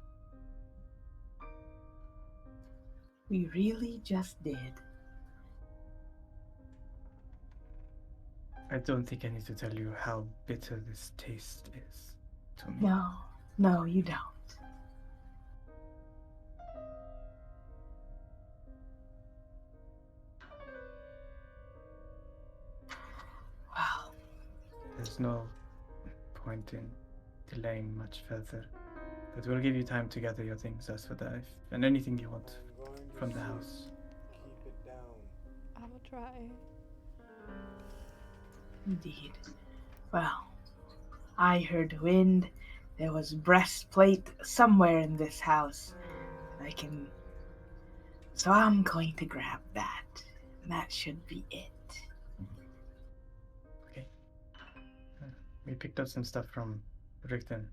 We really just did. I don't think I need to tell you how bitter this taste is to me. No, you don't. Well, There's no point in delaying much further. But we'll give you time to gather your things as for that, and anything you want from the house. Keep it down. I will try. indeed. Well, I heard wind. There was breastplate somewhere in this house. So I'm going to grab that. And that should be it. Okay. We picked up some stuff from Richten.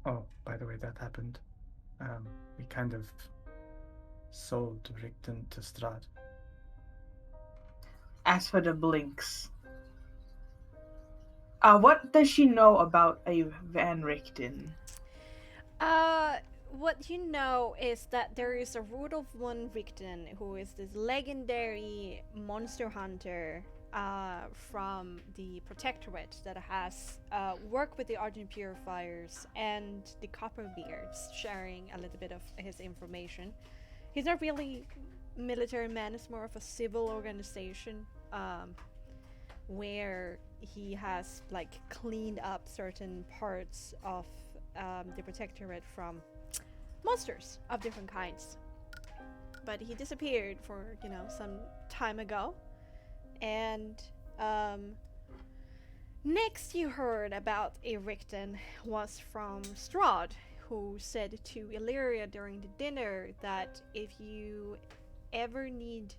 Oh, by the way, that happened. We kind of sold Richten to Strahd. As for the blinks, what does she know about a Van Richten? What you know is that there is a Rudolf von Richten who is this legendary monster hunter from the Protectorate that has worked with the Argent Purifiers and the Copperbeards, sharing a little bit of his information. He's not really military man, it's more of a civil organization where he has cleaned up certain parts of the Protectorate from monsters of different kinds. But he disappeared for, some time ago. And next you heard about Ericton was from Strahd, who said to Illyria during the dinner that if you ever need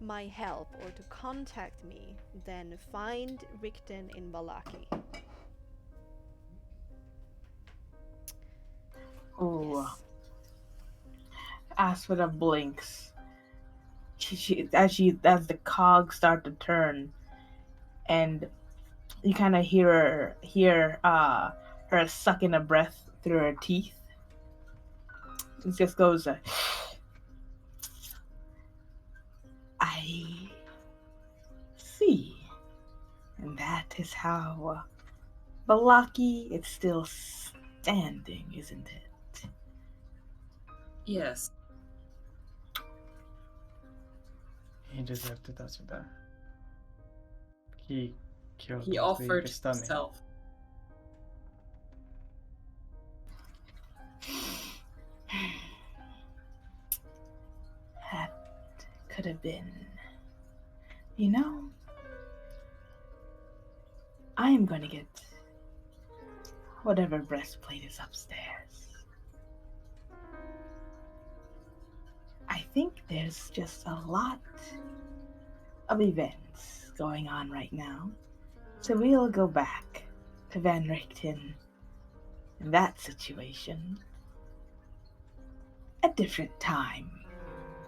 my help or to contact me, then find Ricton in Balaki. Oh, Yes. Asphodel blinks. As the cogs start to turn, and you kind of hear her sucking a breath through her teeth. It just goes, I see, and that is how Balaki is still standing, isn't it? Yes. He deserved it as well. He killed He the offered Vistani. himself. That could have been. I am going to get whatever breastplate is upstairs. I think there's just a lot of events going on right now. So we'll go back to Van Richten in that situation a different time.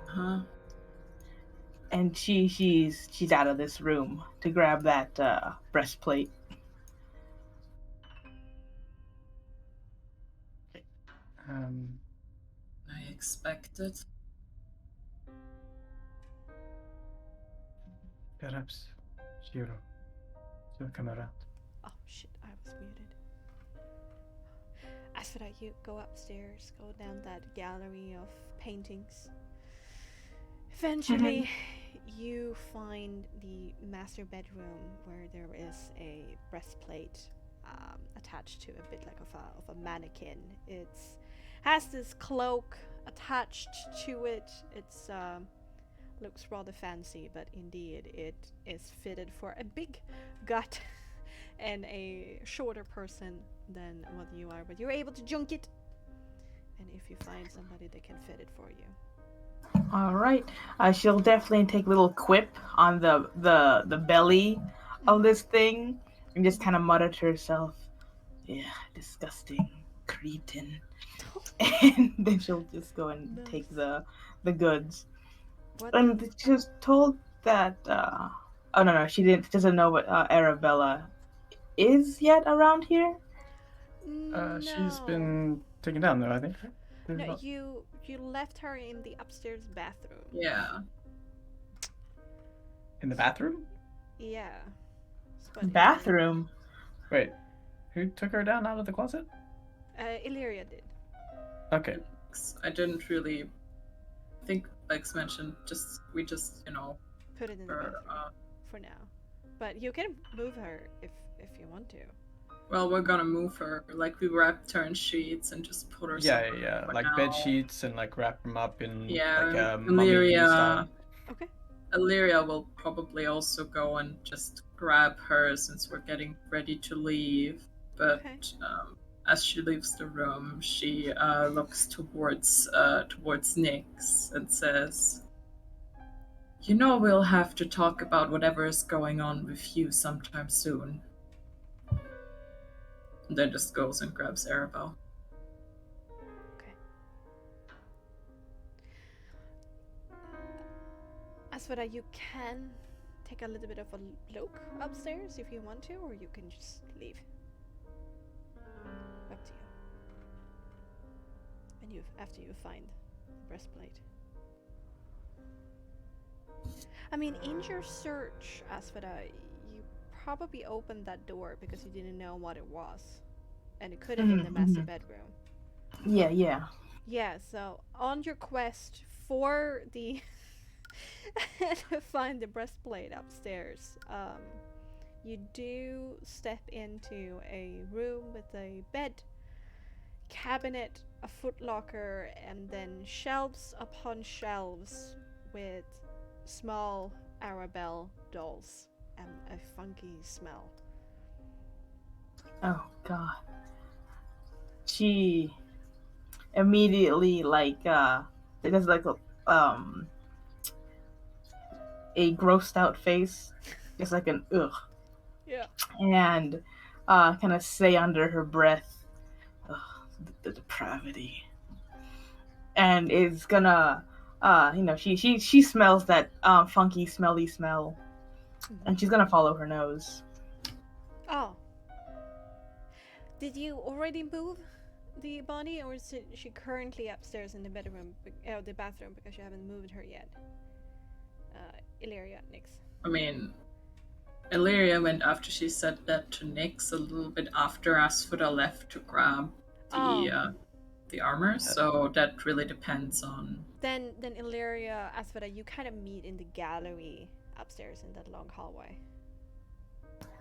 Huh? And she's out of this room to grab that breastplate. I expected. Perhaps Shiro will come around. Oh shit, I was muted. As for that, you go upstairs, go down that gallery of paintings. Eventually, you find the master bedroom where there is a breastplate attached to a bit like of a mannequin. It's has this cloak attached to it. It's looks rather fancy, but indeed it is fitted for a big gut and a shorter person than what you are. But you're able to junk it, and if you find somebody that can fit it for you. All right. She'll definitely take a little quip on the belly of this thing and just kind of mutter to herself, "Yeah, disgusting cretin." And then she'll just go and Nice. take the goods. What? And she was told that oh no, she doesn't know what Arabella is yet around here. No. She's been taken down though, I think. No, you left her in the upstairs bathroom. Yeah. In the bathroom? Yeah. But Bathroom. Wait, who took her down out of the closet? Illyria did. Okay. I didn't really think Bex mentioned we just Put it in the for bathroom for now. But you can move her if you want to. well, we're gonna move her. Like we wrapped her in sheets and just put her Yeah, somewhere yeah, for like now. bed sheets and like wrap them up in Yeah, like a mummy Illyria. style. Okay. Illyria will probably also go and just grab her since we're getting ready to leave. But Okay. As she leaves the room, she looks towards Nyx and says, we'll have to talk about whatever is going on with you sometime soon." And then just goes and grabs Arabelle. Okay. As for that, you can take a little bit of a look upstairs if you want to, or you can just leave. Up to you. And after you find the breastplate. I mean, in your search, Asfada, you probably opened that door because you didn't know what it was. And it could have been the master bedroom. Yeah. Yeah, so on your quest for the to find the breastplate upstairs, you do step into a room with a bed, cabinet, a footlocker and then shelves upon shelves with small Arabelle dolls and a funky smell. Oh God. She immediately it does like a grossed out face, just like an ugh, Yeah. and kind of say under her breath, ugh, the depravity, and is gonna she smells that funky smelly smell, and she's gonna follow her nose. Oh. Did you already move the body, or is she currently upstairs in the bedroom, the bathroom, because you haven't moved her yet? Illyria, Nyx. I mean, Illyria went after she said that to Nyx a little bit after Asphoda left to grab the armor, so that really depends on... Then Illyria, Asphoda, you kind of meet in the gallery upstairs in that long hallway.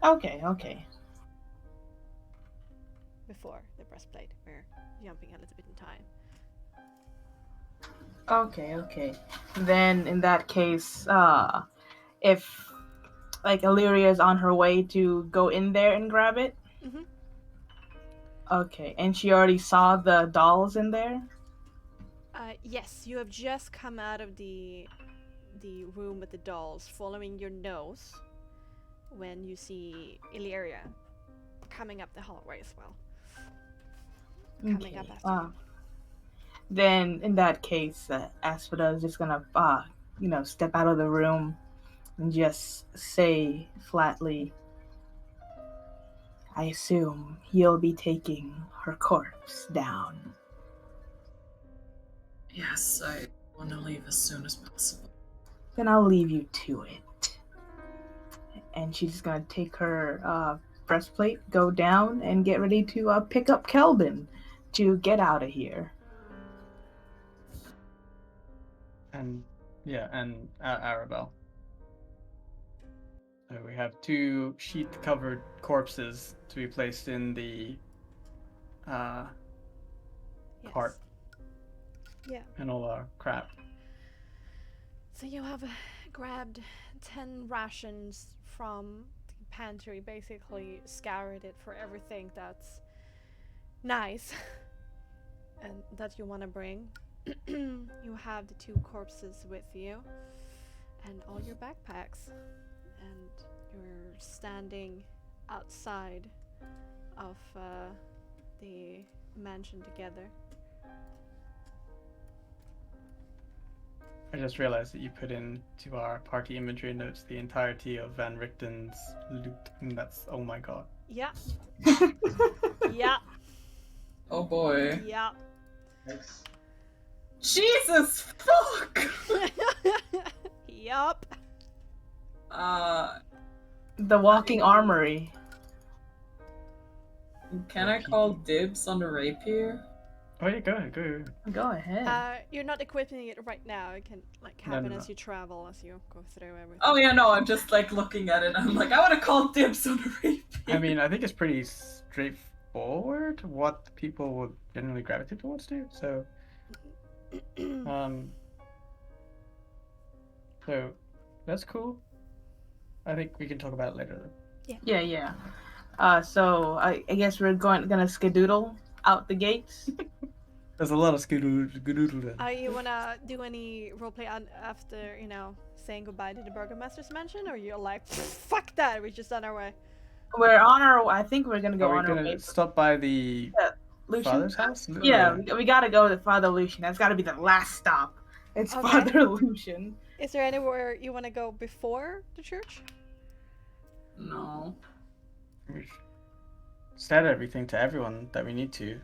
Okay. Before the breastplate. We're jumping a little bit in time. Okay. Then in that case, if like Illyria is on her way to go in there and grab it. Mm-hmm. Okay, and she already saw the dolls in there? Yes, you have just come out of the room with the dolls, following your nose, when you see Illyria coming up the hallway as well. Coming up after you. Then in that case, Asphoda is just gonna, step out of the room and just say flatly, I assume you'll be taking her corpse down. Yes, I want to leave as soon as possible. Then I'll leave you to it. And she's gonna take her breastplate, go down, and get ready to pick up Kelvin to get out of here. And Arabelle. So we have 2 sheet-covered corpses to be placed in the cart. Yeah. And all our crap. So you have grabbed 10 rations from the pantry, basically scoured it for everything that's nice and that you want to bring. You have the 2 corpses with you and all your backpacks, and you're standing outside of the mansion together. I just realized that you put into our party inventory notes the entirety of Van Richten's loot, and that's, oh my god. Yeah. Yeah. Oh boy. Yeah. Thanks. Jesus fuck! Yup. The walking armory. Can I call dibs on the rapier? Oh yeah, go ahead. Go ahead. You're not equipping it right now. It can happen No. as you travel, as you go through everything. Oh yeah, no, I'm just looking at it. I'm like, I want to call dibs on the rapier. I mean, I think it's pretty straightforward what people would generally gravitate towards too. So, so that's cool. I think we can talk about it later though. Yeah. So I guess we're gonna skedoodle out the gates. There's a lot of skedoodle. You wanna do any roleplay after, saying goodbye to the Burgomaster's mansion, or you're like, fuck that, we're just on our way? I think we're gonna go Are on we our gonna way. stop by the Lucian? father's house? Yeah, we gotta go to Father Lucian. That's gotta be the last stop. It's Okay. Father Lucian. Is there anywhere you wanna go before the church? No. We've said everything to everyone that we need to.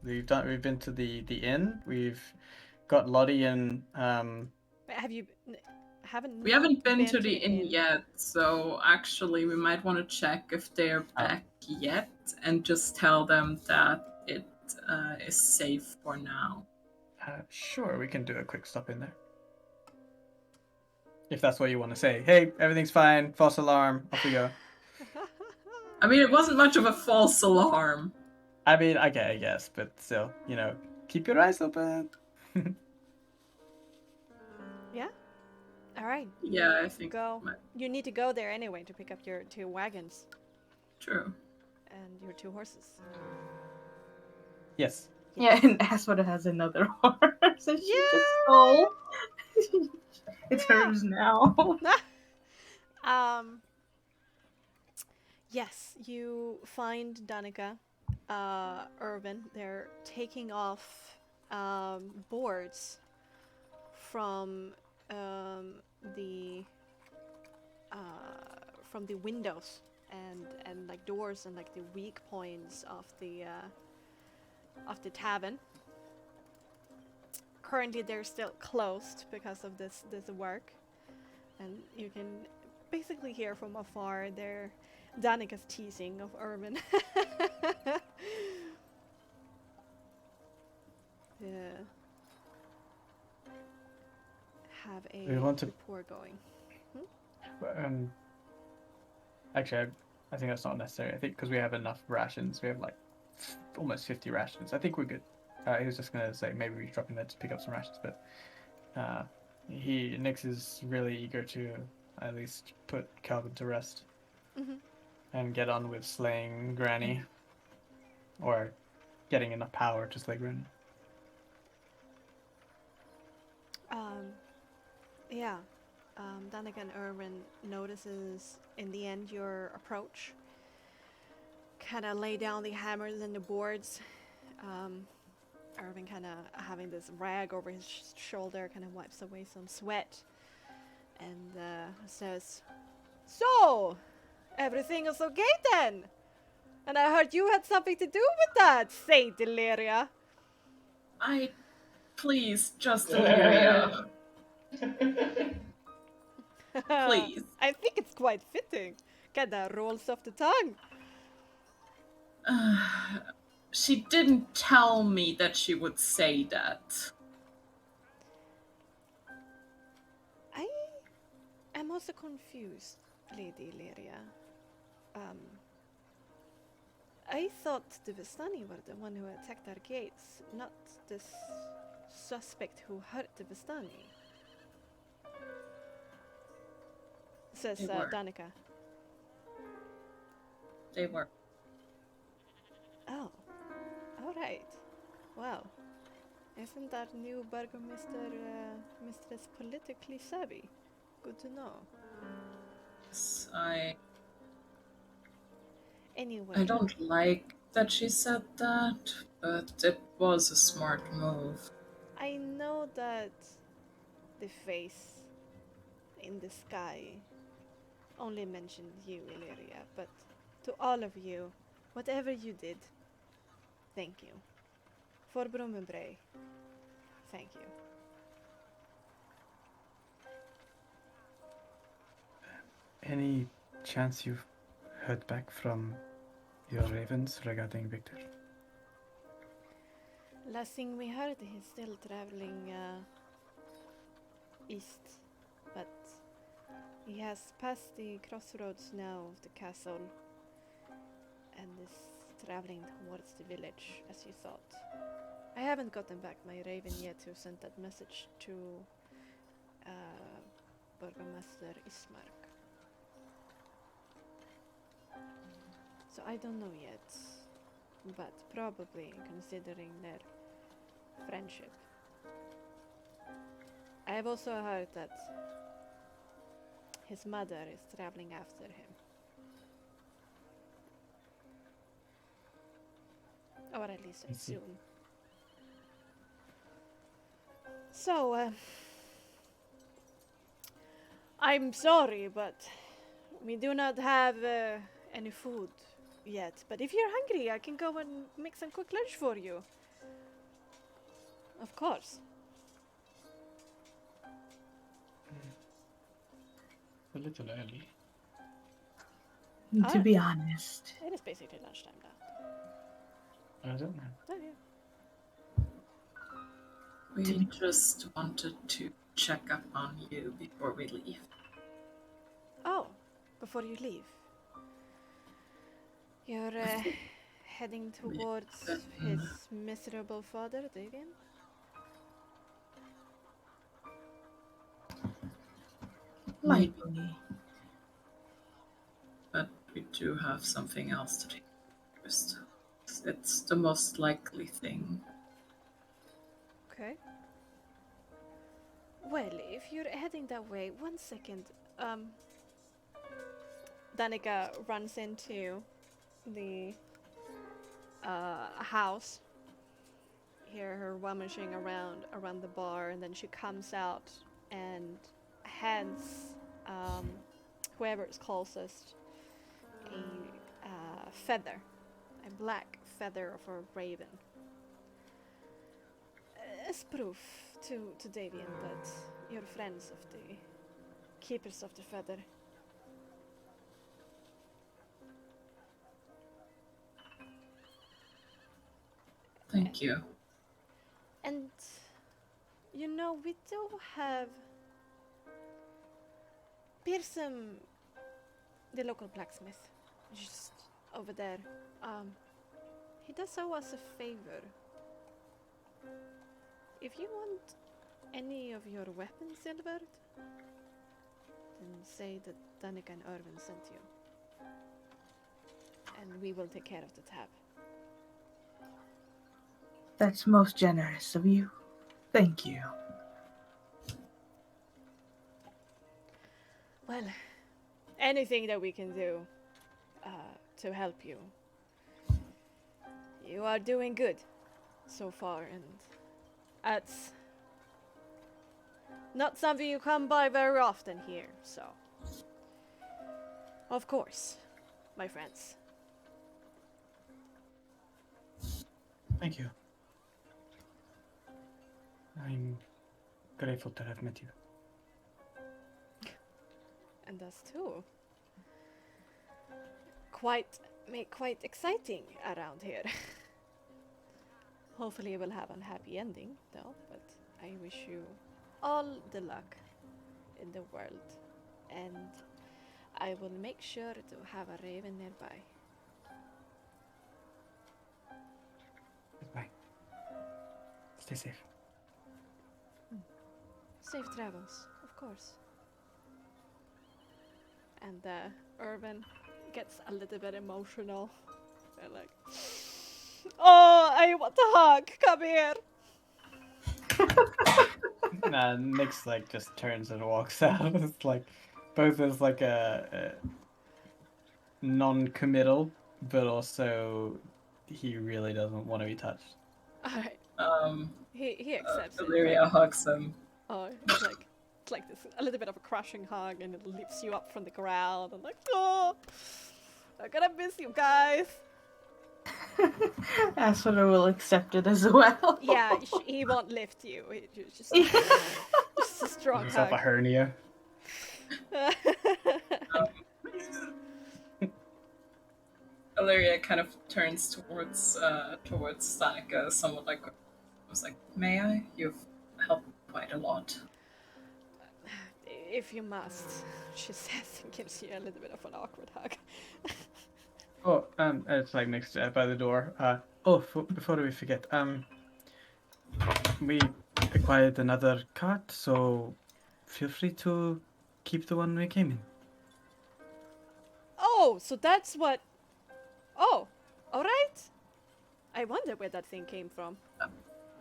We've been to the inn. We've got Lottie and We haven't been to the inn yet, so actually we might want to check if they're back yet and just tell them that it is safe for now. Sure, we can do a quick stop in there. If that's what you want to say. Hey, everything's fine. False alarm. Off we go. I mean, it wasn't much of a false alarm. I mean, I guess, but still, keep your eyes open. Yeah. All right. Yeah, I think. Go. You need to go there anyway to pick up your 2 wagons True. and your 2 horses. Yes. Yeah, and Asphodel has another horse that she just stole. It's hers now. Yes, you find Danica, Irvin. They're taking off boards from the windows and like doors and like the weak points of the tavern. Currently, they're still closed because of this work, and you can basically hear from afar Danica's teasing of Irvin. Yeah. Have a We want to- rapport going. Actually, I think that's not necessary. I think because we have enough rations, we have like almost 50 rations. I think we're good. He was just gonna say maybe we drop in there to pick up some rations, but Nix is really eager to at least put Calvin to rest and get on with slaying Granny, or getting enough power to slay Granny. Yeah. Danica and Irvin notices in the end your approach. Kind of lay down the hammers and the boards. Irvin kind of having this rag over his shoulder, kind of wipes away some sweat, and says, "So, everything is okay then? And I heard you had something to do with that, say Deliria." Please, just Deliria. Please. I think it's quite fitting. Kinda rolls off the tongue. She didn't tell me that she would say that. I am also confused, Lady Illyria. I thought the Vistani were the one who attacked our gates, not this suspect who hurt the Vistani. Says They were. Danica. They were. Oh, all right. Well, isn't our new burgomaster mistress politically savvy? Good to know. Yes, Anyway, I don't like that she said that, but it was a smart move. I know that the face in the sky only mentioned you, Illyria, but to all of you, whatever you did, thank you. For Brummenbray, thank you. Any chance you've heard back from your ravens regarding Victor? Last thing we heard, he's still traveling east, but he has passed the crossroads now of the castle and is traveling towards the village, as you thought. I haven't gotten back my raven yet who sent that message to Burgomaster Ismark. So I don't know yet, but probably considering their friendship. I have also heard that his mother is traveling after him. Or at least I see. soon. So, I'm sorry, but we do not have any food yet. But if you're hungry, I can go and make some quick lunch for you. Of course. A little early. To be honest. It is basically lunchtime now. I don't know. Oh, yeah. We just wanted to check up on you before we leave. Oh, before you leave. Your heading towards his miserable father, Davian? Likely. But we do have something else to take first. It's the most likely thing. Okay. Well, if you're heading that way, one second. Danica runs into the house. Hear her rummaging around the bar, and then she comes out and hands whoever is closest a feather, a black feather of a raven, as proof to Davian that you're friends of the keepers of the feather. Thank you. And you know, we do have Pearson, the local blacksmith, just over there. He does owe us a favor. If you want any of your weapons silvered, then say that Danica and Irvin sent you. And we will take care of the tab. That's most generous of you. Thank you. Well, anything that we can do to help you. You are doing good so far, and that's not something you come by very often here, so. Of course, my friends. Thank you. I'm grateful to have met you. And us too. Quite exciting around here. Hopefully it will have a happy ending, though, but I wish you all the luck in the world. And I will make sure to have a raven nearby. Goodbye. Stay safe. Safe travels, of course. And Irvin gets a little bit emotional. They're like, oh, I want a hug. Come here. Nah, Nick's like just turns and walks out. It's like both as like a non-committal, but also he really doesn't want to be touched. Alright. He accepts it. Valeria hugs him. Oh, it's like this, a little bit of a crushing hug, and it lifts you up from the ground, and like, oh, I'm gonna miss you guys. Asphodel will accept it as well. Yeah, he won't lift you. It's just a strong Himself a hug. hernia. Valeria kind of turns towards Danica, somewhat like, was like, "May I? You've helped quite a lot." If you must, she says, and gives you a little bit of an awkward hug. Oh, it's like next by the door. Before we forget, we acquired another cart, so feel free to keep the one we came in. Oh, so that's what. Oh, all right. I wonder where that thing came from.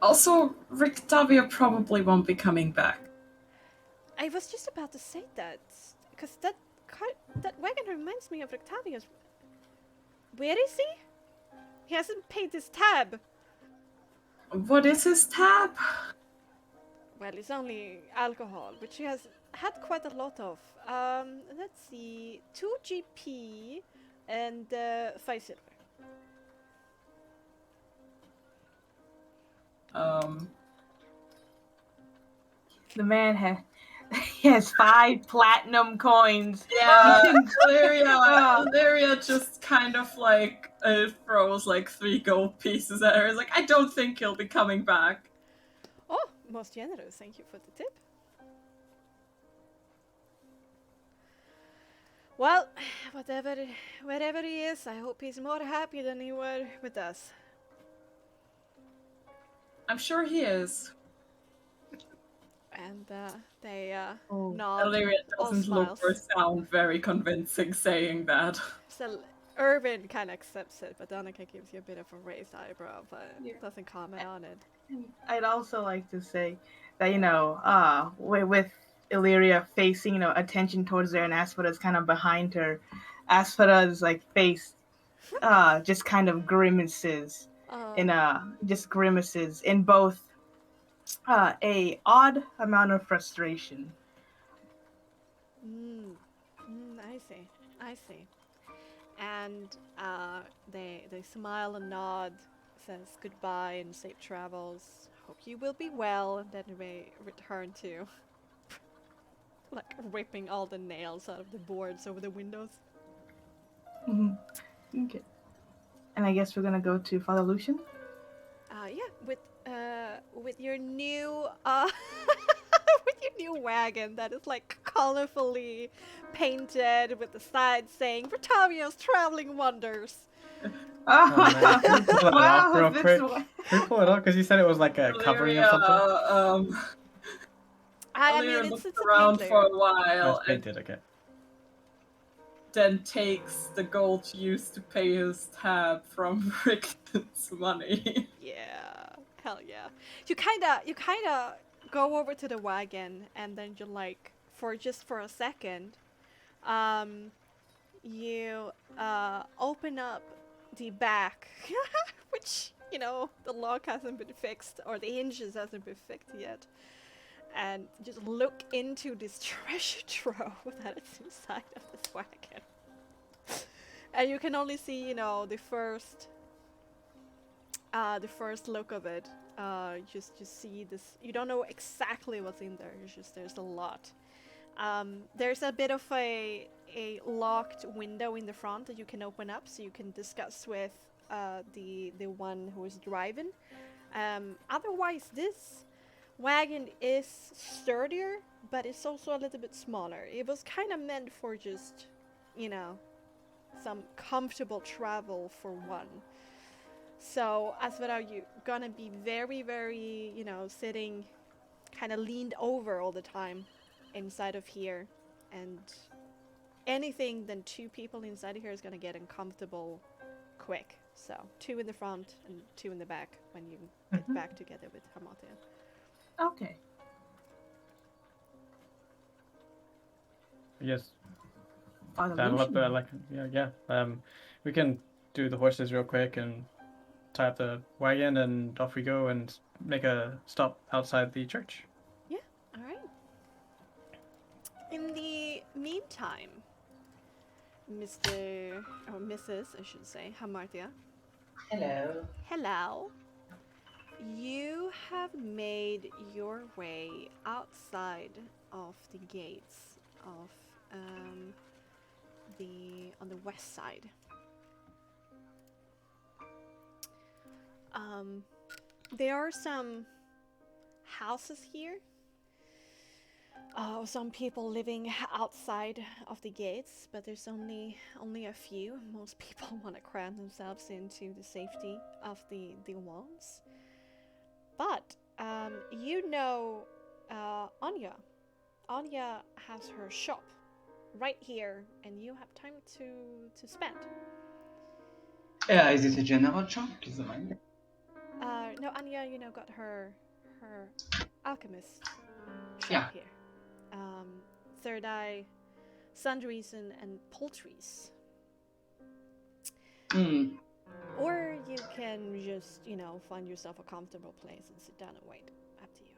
Also, Rictavia probably won't be coming back. I was just about to say that, because that wagon reminds me of Rictavia's. Where is he? He hasn't paid his tab. What is his tab? Well, it's only alcohol, which he has had quite a lot of. Let's see, 2 GP and 5 silver. The man has 5 platinum coins. Yeah, Valeria just kind of like throws like 3 gold pieces at her. It's like, I don't think he'll be coming back. Oh, most generous. Thank you for the tip. Well, whatever he is, I hope he's more happy than he were with us. I'm sure he is. And they Oh. nod, Illyria all doesn't look smiles. or sound very convincing saying that. So Irvin kind of accepts it, but Danica gives you a bit of a raised eyebrow, but Yeah. doesn't comment on it. I'd also like to say that, with Illyria facing, attention towards her and Asphora's kind of behind her, Asphora's face just kind of grimaces in both a odd amount of frustration. I see. And they smile and nod, says goodbye and safe travels. Hope you will be well, and then they return to like ripping all the nails out of the boards over the windows. Okay. And I guess we're gonna go to Father Lucian. With your new with your new wagon that is like colorfully painted with the sides saying Britannia's traveling wonders. Oh, man. Can we pull it up real this quick? one. Can we pull it up? Because you said it was like a covering of something. I Illyria mean, looks it's a around paint for layer. a while Oh, it's and painted, okay. then takes the gold used to pay his tab from Rick's money. Yeah, hell yeah. You kinda go over to the wagon and then you like for a second, you open up the back, which the lock hasn't been fixed or the hinges hasn't been fixed yet, and just look into this treasure trove that is inside of this wagon. And you can only see, the first look of it. Just see this. You don't know exactly what's in there. It's just there's a lot. There's a bit of a locked window in the front that you can open up, so you can discuss with the one who is driving. Otherwise, this wagon is sturdier, but it's also a little bit smaller. It was kind of meant for just, some comfortable travel for one. So, as well, are you gonna be very, very, sitting kind of leaned over all the time inside of here, and anything than two people inside of here is gonna get uncomfortable quick. So, two in the front and two in the back when you get back together with Hamatia. Okay. Yes. Father Saddle up, Lucian. we can do the horses real quick and tie up the wagon, and off we go and make a stop outside the church. Yeah, all right. In the meantime, Mr. or Mrs. I should say, Hamartia. Hello. Hello. You have made your way outside of the gates of on the west side. There are some houses here. Some people living outside of the gates, but there's only a few. Most people want to cram themselves into the safety of the walls. But Anya. Anya has her shop right here, and you have time to spend. Yeah, is it a general shop? Is it mine? No, Anya, got her alchemist shop Yeah. here. Third Eye, sundries and poultries. Or you can just, find yourself a comfortable place and sit down and wait. Up to you.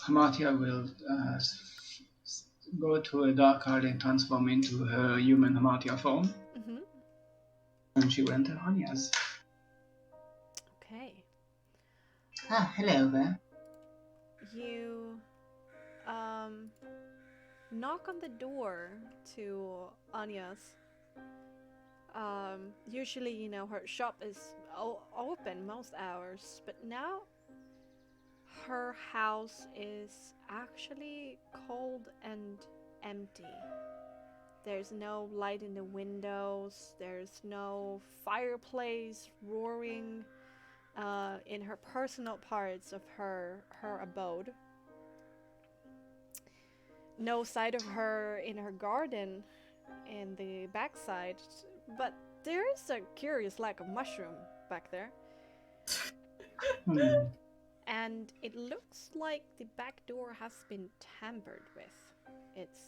Hamatia will go to a dark card and transform into her human Hamatia form. Mm-hmm. And she will enter Anya's. Okay. Hello there. You knock on the door to Anya's. Usually, her shop is open most hours, but now her house is actually cold and empty. There's no light in the windows, there's no fireplace roaring in her personal parts of her abode. No sight of her in her garden in the backside, but there is a curious lack of mushroom back there. Hmm. And it looks like the back door has been tampered with. It's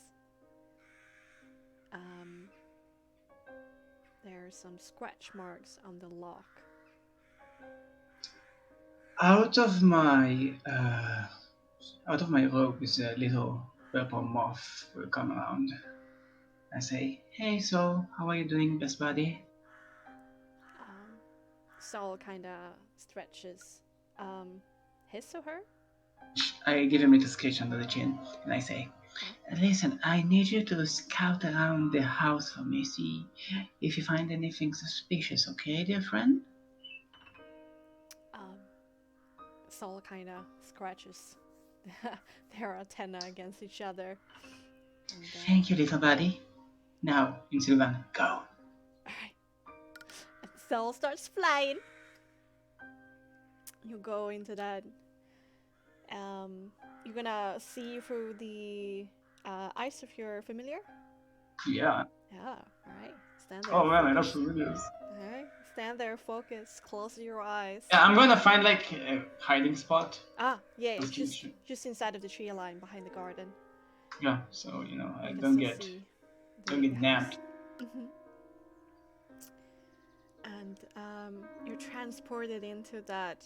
there are some scratch marks on the lock. Out of my robes, a little purple moth will come around. I say, "Hey, so how are you doing, best buddy?" Saul kind of stretches his or her. I give him a little sketch under the chin, and I say, "Listen, I need you to scout around the house for me. See if you find anything suspicious, okay, dear friend?" Saul kind of scratches their antenna against each other. And, Thank you, little buddy. Now, in Sylvan, go. Alright. And Saul starts flying. You go into that. You're gonna see through the eyes of your familiar? Yeah. Yeah, alright. Stand there. Oh man, I know focus. familiars. Alright. Stand there, focus, close your eyes. Yeah, I'm gonna find like a hiding spot. Ah, yeah, it's Okay, just sure. just inside of the tree line behind the garden. Yeah, so you know, I You can don't still get see don't the get napped. Mhm. And you're transported into that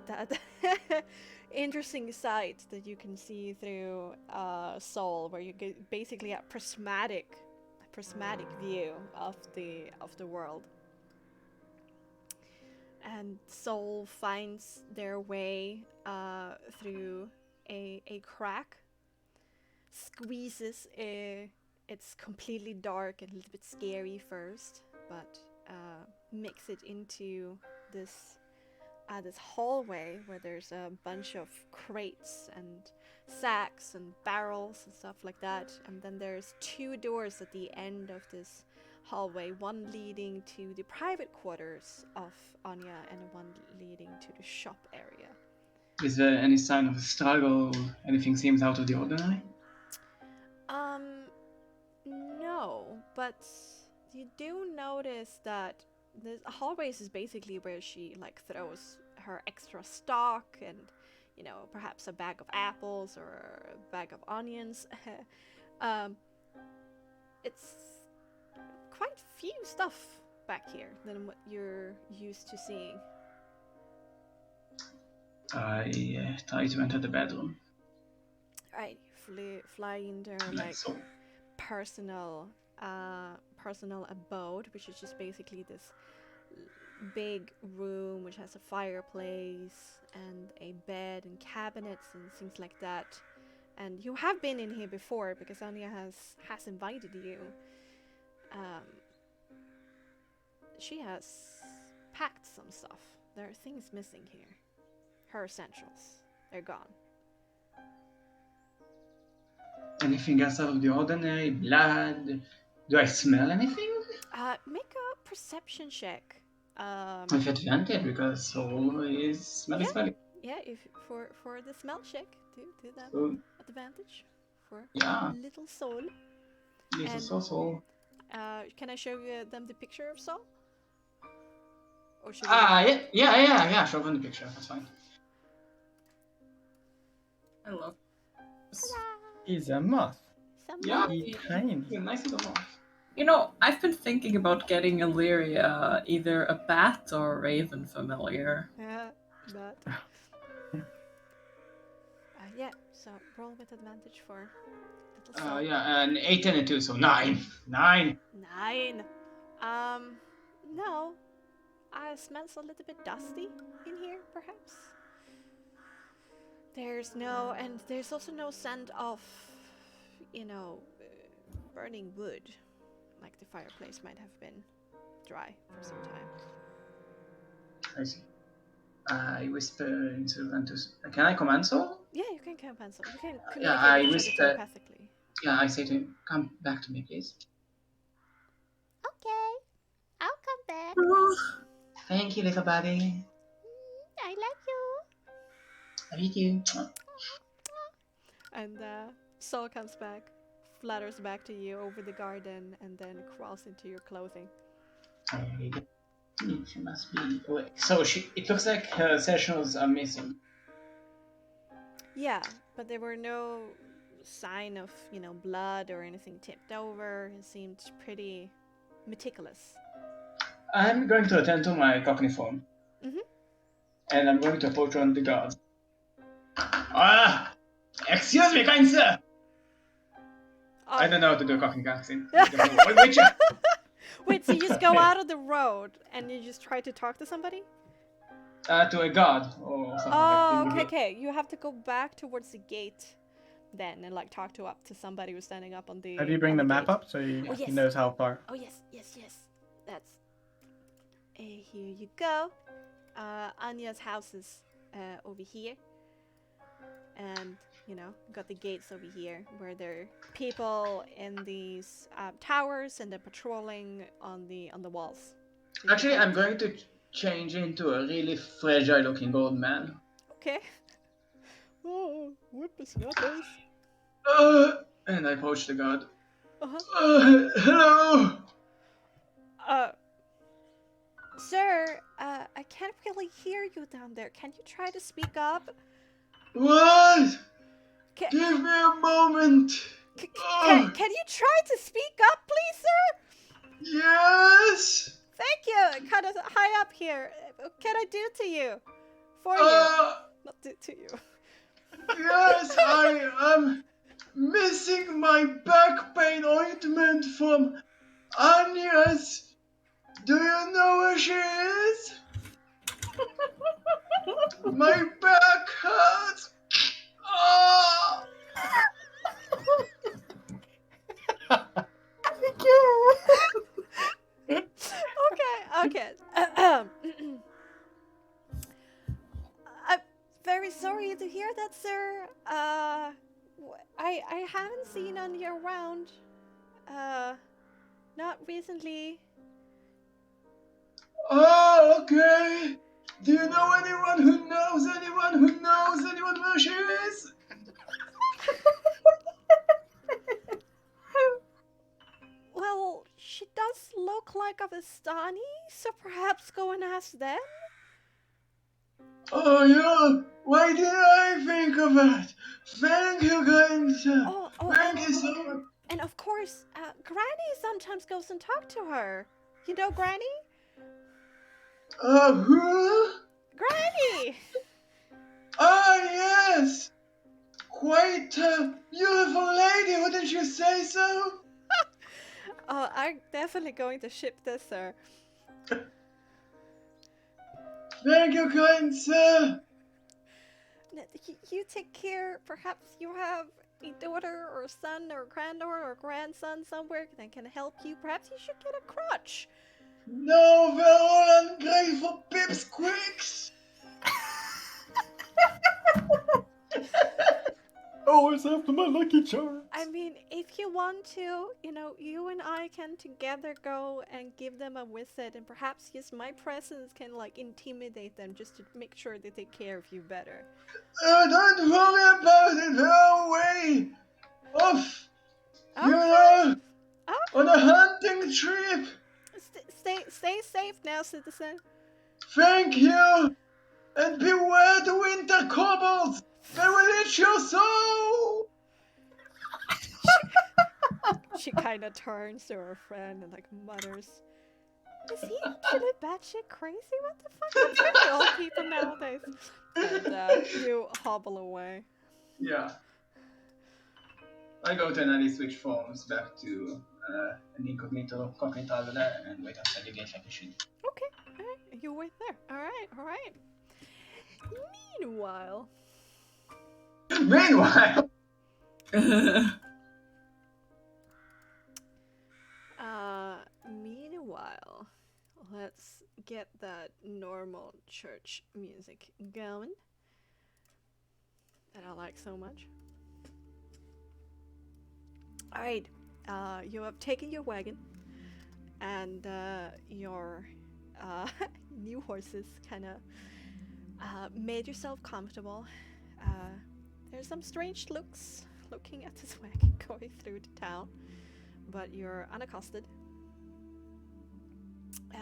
that interesting sight that you can see through Soul, where you get basically a prismatic view of the world. And Soul finds their way through a crack, squeezes it's completely dark and a little bit scary first, but makes it into this hallway where there's a bunch of crates and sacks and barrels and stuff like that. And then there's two doors at the end of this hallway, one leading to the private quarters of Anya and one leading to the shop area. Is there any sign of a struggle? Anything seems out of the ordinary? No, but you do notice that the hallways is basically where she like throws her extra stock and, you know, perhaps a bag of apples or a bag of onions. It's quite few stuff back here than what you're used to seeing. I try to enter the bedroom. Right, fly into her Like like so. personal abode, which is just basically this big room which has a fireplace and a bed and cabinets and things like that. And you have been in here before because Anya has invited you. She has packed some stuff. There are things missing here. Her essentials, they're gone. Anything else out of the ordinary? Blood? Do I smell anything? Make a perception check. With advantage because soul is smelly, smelly. Yeah, if for the smell check, do that So, advantage for yeah, little Soul. little And- soul. Can I show you them the picture of Soul? Or should Yeah. Show them the picture. That's fine. I love this. He's a moth. Yeah. Tiny. He's a nice little moth. You know, I've been thinking about getting Illyria either a bat or a raven familiar. Yeah, but yeah. So roll with advantage for little Soul. Yeah, an 8 and a 2, so 9. 9. 9. No. It smells a little bit dusty in here, perhaps. There's also no scent of, burning wood. Like the fireplace might have been dry for some time. I see. I whisper into Ventus. Can I command soul? Yeah, you can cancel. You can communicate Yeah, I with each other whisper. telepathically. Yeah, I say to him, "Come back to me, please." Okay, I'll come back. Thank you, little buddy. I love you. I meet you. And Soul comes back, flutters back to you over the garden, and then crawls into your clothing. She must be awake. So it looks like her sessionals are missing. Yeah, but there were no sign of, blood or anything tipped over. It seemed pretty meticulous. I'm going to attend to my Cockney phone. Mhm. And I'm going to approach one of the guards. Excuse me, kind sir. I don't know how to do a Cockney accent. Wait, so you just go out of the road and you just try to talk to somebody? To a guard or something like that. Okay. You have to go back towards the gate then and talk to somebody who's standing up on the. Have you bring the map gate. up so he yes. knows how far? Oh yes. That's. Here you go. Anya's house is over here, and got the gates over here where there are people in these towers and they're patrolling on the walls. Actually, I'm going to change into a really fragile-looking old man. Okay. Oh, whippersnappers. And I approach the guard. Uh-huh. Hello. Sir, I can't really hear you down there. Can you try to speak up? What? Give me a moment. Can you try to speak up, please, sir? Yes. Thank you. Kind of high up here. What can I do to you? For you. Not do to you. Yes, I am missing my back pain ointment from Anya's. Do you know where she is? My back hurts. Okay. I'm very sorry to hear that, sir. I haven't seen Anya around. Not recently. Oh, okay. Do you know anyone who knows anyone where she is? Well, she does look like a Vistani, so perhaps go and ask them? Oh, yeah. Why did I think of that? Thank you, kind sir. Thank you so much. And of course, Granny sometimes goes and talks to her. You know Granny? Who? Granny! Yes! Quite a beautiful lady, wouldn't you say so? I'm definitely going to ship this, sir. Thank you, kind sir. You take care. Perhaps you have a daughter or a son or a granddaughter or a grandson somewhere that can help you. Perhaps you should get a crutch. No, they're all ungrateful pipsqueaks. Always after my lucky charms. I mean, if you want to, you and I can together go and give them a visit, and perhaps just my presence can intimidate them just to make sure they take care of you better. Don't worry about it. They're away. Off. Okay. On a hunting trip. Stay safe now, citizen. Thank you. And beware the winter kobolds. They will eat your soul. She kind of turns to her friend and mutters, "Is he actually batshit crazy? What the fuck? What's with old people nowadays?" And you hobble away. Yeah. I go to and I switch phones back to an incognito over there and wait outside the gate like I should. Okay, alright. You wait there. Alright. Meanwhile. let's get that normal church music going that I like so much. Alright, you have taken your wagon and your new horses kind of made yourself comfortable. There's some strange looks looking at this wagon going through the town, but you're unaccosted.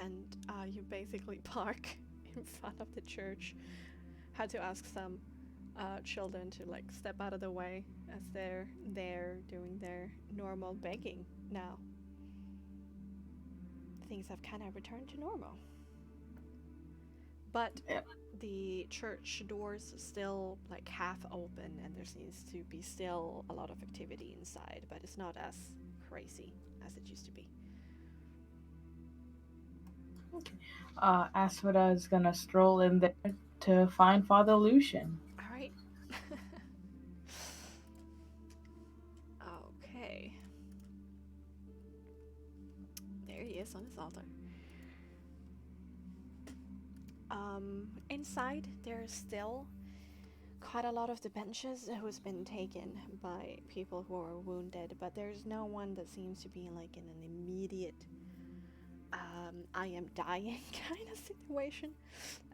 And you basically park in front of the church. Had to ask some children to like step out of the way as they're there doing their normal begging now. Things have kind of returned to normal. But the church doors are still like half open and there seems to be still a lot of activity inside, but it's not as crazy as it used to be. Asphoda is gonna stroll in there to find Father Lucian. Alright. Okay. There he is on his altar. Inside, there's still quite a lot of the benches who's been taken by people who are wounded, but there's no one that seems to be like in an immediate I am dying kind of situation.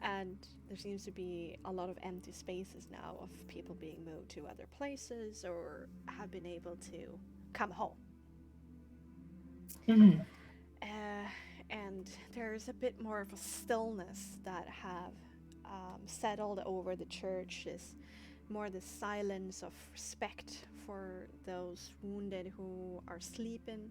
And there seems to be a lot of empty spaces now of people being moved to other places or have been able to come home. Mm-hmm. And there's a bit more of a stillness that have settled over the church. Is more the silence of respect for those wounded who are sleeping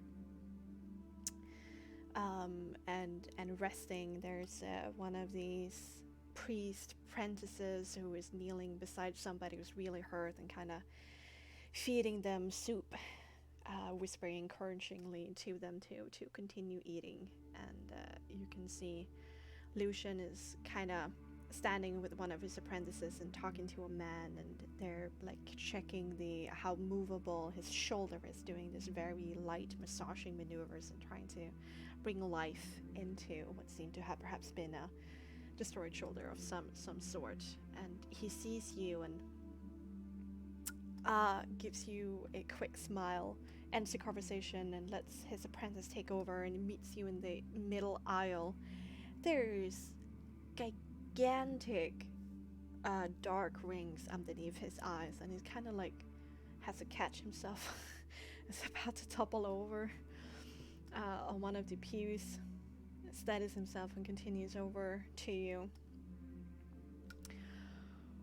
and resting. There's one of these priest apprentices who is kneeling beside somebody who's really hurt and kind of feeding them soup, whispering encouragingly to them to continue eating. And you can see Lucian is kind of standing with one of his apprentices and talking to a man, and they're like checking how movable his shoulder is, doing this very light massaging maneuvers and trying to bring life into what seemed to have perhaps been a destroyed shoulder of some sort. And he sees you and gives you a quick smile, ends the conversation, and lets his apprentice take over and meets you in the middle aisle. There's gigantic dark rings underneath his eyes, and he's kind of like has to catch himself. He's about to topple over on one of the pews, steadies himself and continues over to you.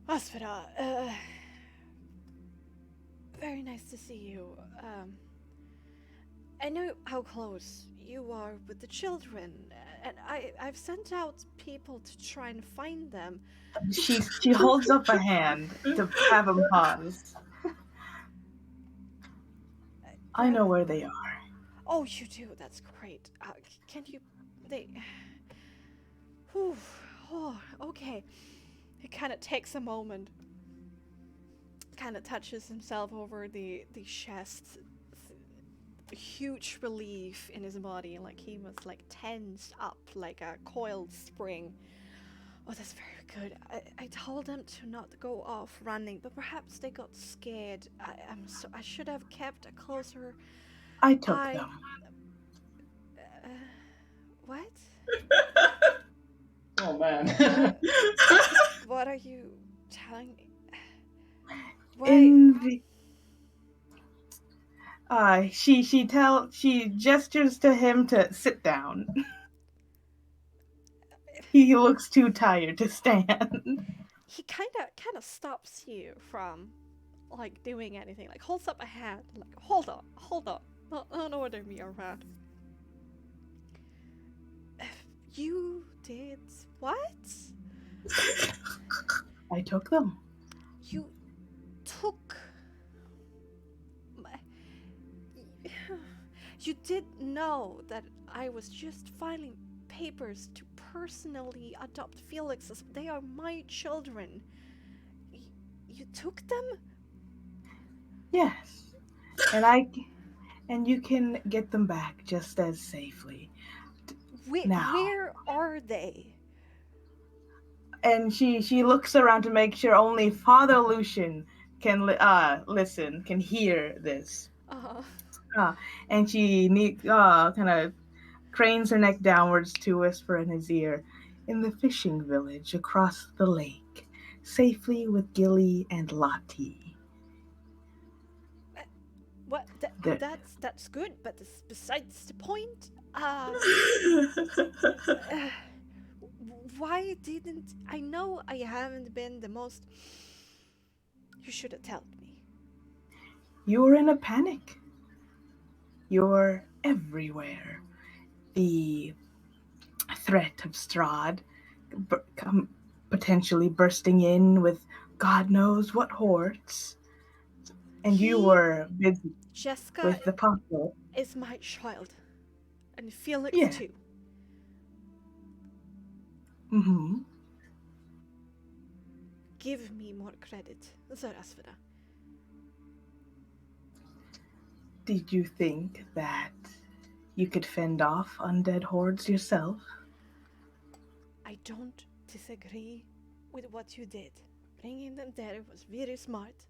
Asphoda, very nice to see you. I know how close you are with the children, and I've sent out people to try and find them. She holds up a hand to have him pause. I know where they are. Oh, you do? That's great. Can you... Whew. Oh, okay. It kind of takes a moment. Kind of touches himself over the chest. Huge relief in his body, like he was like tensed up like a coiled spring. Oh, that's very good. I told them to not go off running, but perhaps they got scared. I should have kept a closer I took eye. them. What? Oh man. What are you telling me? Why? She gestures to him to sit down. He looks too tired to stand. He kind of stops you from like doing anything. Like holds up a hand. Like hold on. Don't order me around. You did what? I took them. You took. You did know that I was just filing papers to personally adopt Felix. They are my children. You took them? Yes. And you can get them back just as safely. Now. Where are they? And she looks around to make sure only Father Lucian can listen, can hear this. And she kind of cranes her neck downwards to whisper in his ear, "In the fishing village across the lake, safely with Gilly and Lottie." What? That's good, but it's besides the point. Why didn't I know I haven't been the most? You should have told me. You were in a panic. You're everywhere. The threat of Strahd potentially bursting in with God knows what hordes. And you were busy Jessica with the puzzle. Is my child. And Felix too. Mm-hmm. Give me more credit, Zarasvara. Did you think that you could fend off undead hordes yourself? I don't disagree with what you did. Bringing them there was very smart.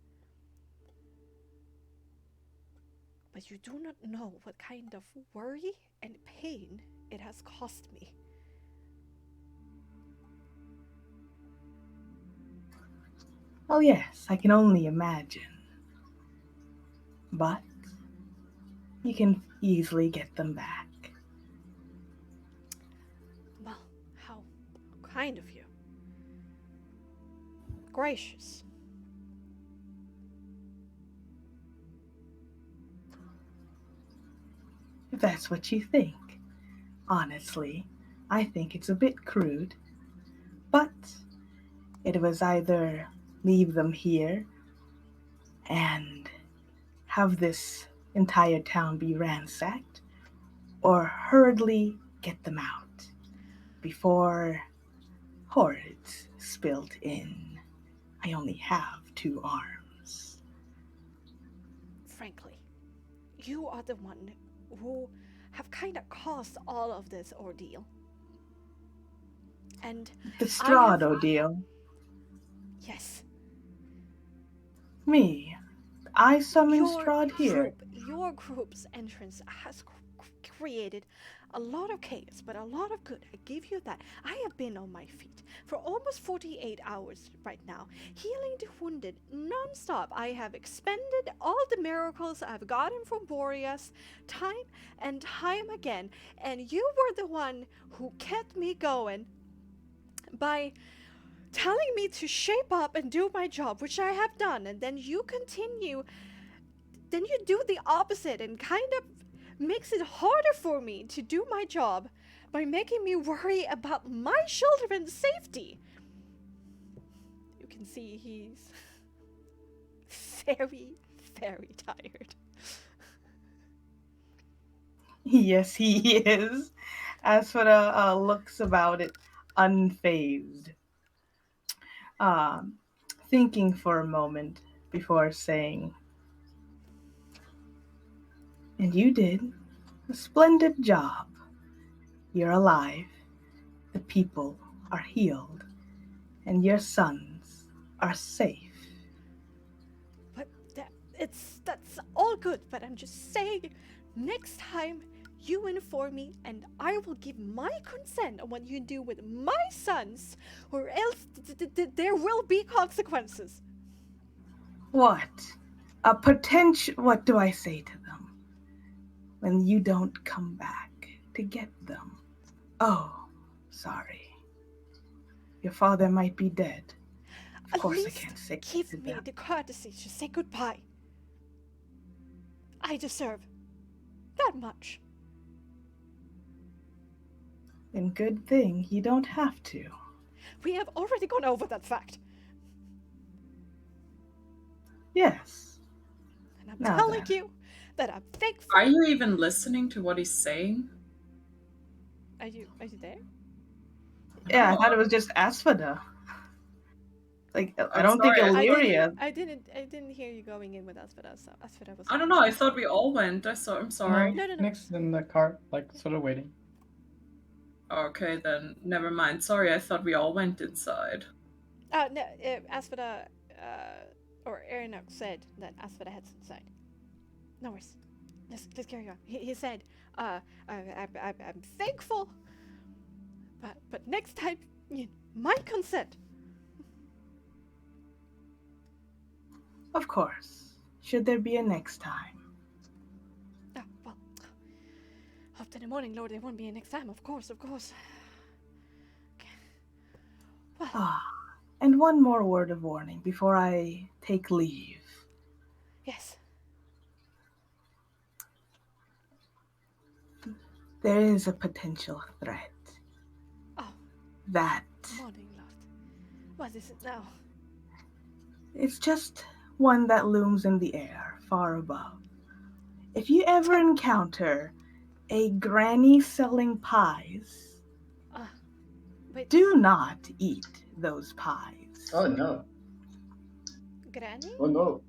But you do not know what kind of worry and pain it has cost me. Oh yes, I can only imagine. But you can easily get them back. Well, how kind of you. Gracious. If that's what you think. Honestly, I think it's a bit crude. But it was either leave them here and have this entire town be ransacked, or hurriedly get them out before hordes spilled in. I only have 2 arms. Frankly, you are the one who have kind of caused all of this ordeal. And the Strahd ordeal. Yes. Me. I summoned Strahd here. Your group's entrance has created a lot of chaos, but a lot of good. I give you that. I have been on my feet for almost 48 hours right now, healing the wounded non-stop. I have expended all the miracles I've gotten from Boreas time and time again, and you were the one who kept me going by telling me to shape up and do my job, which I have done, and then you do the opposite and kind of makes it harder for me to do my job by making me worry about my children's safety. You can see he's very, very tired. Yes, he is. Asphodel looks about it unfazed. Thinking for a moment before saying, "And you did a splendid job. You're alive, the people are healed, and your sons are safe." But that's all good, but I'm just saying, next time you inform me and I will give my consent on what you do with my sons, or else there will be consequences. What? What do I say to them when you don't come back to get them? "Oh, sorry. Your father might be dead. Of course I can't say give me the courtesy to say goodbye. I deserve that much." And good thing you don't have to. We have already gone over that fact. Yes. And I'm telling you that I'm thankful. Are you even listening to what he's saying? Are you there? Yeah, I thought it was just Asphodel. Like, I don't think Illyria. I didn't hear you going in with Asphodel, so Asphodel was. I don't know. I thought we all went. I'm sorry. No. Nick's in the cart, like sort of waiting. Okay, then never mind. Sorry, I thought we all went inside. No, Asphodel, or Aeronok said that Asphodel heads inside. No worries. Let's carry on. He said, I'm thankful, but next time, my consent. Of course. Should there be a next time? Well, hope in the morning, Lord, there won't be a next time. Of course. Okay. Well, And one more word of warning before I take leave. yes. There is a potential threat. Oh. That. Morning, Lord. What is it now? It's just one that looms in the air, far above. If you ever encounter a granny selling pies, Wait. do not eat those pies. Oh no. Granny? Oh no.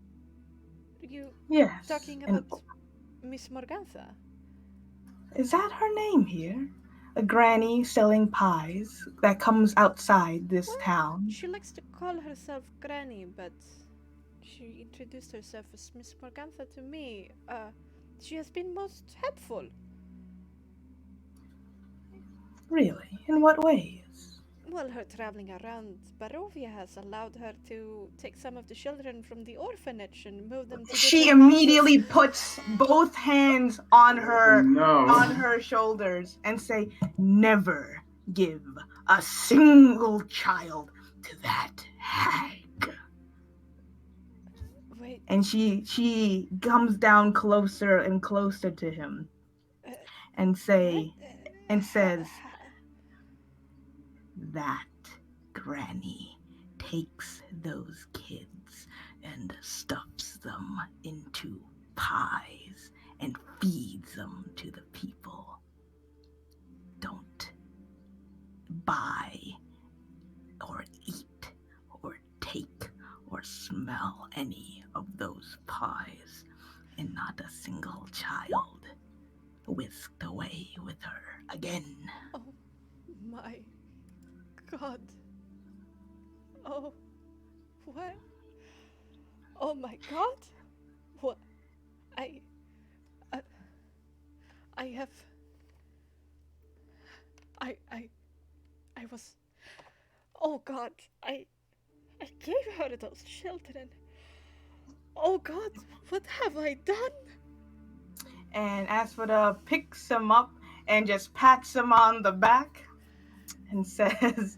You Yes. talking about Miss Morgantha? Is that her name here? A granny selling pies that comes outside this town? She likes to call herself Granny, but she introduced herself as Miss Morgantha to me. She has been most helpful. Really? In what ways? Well, her traveling around Barovia has allowed her to take some of the children from the orphanage and move them to She different immediately houses. puts both hands on her No. on her shoulders and say, "Never give a single child to that hag." Wait. And she comes down closer and closer to him and says, "That granny takes those kids and stuffs them into pies and feeds them to the people. Don't buy or eat or take or smell any of those pies, and not a single child whisked away with her again." Oh my God. Oh, what? Oh my God. What? I have. I was. Oh God. I gave her those children. Oh God, what have I done? And Asphodel picks him up and just pats him on the back and says,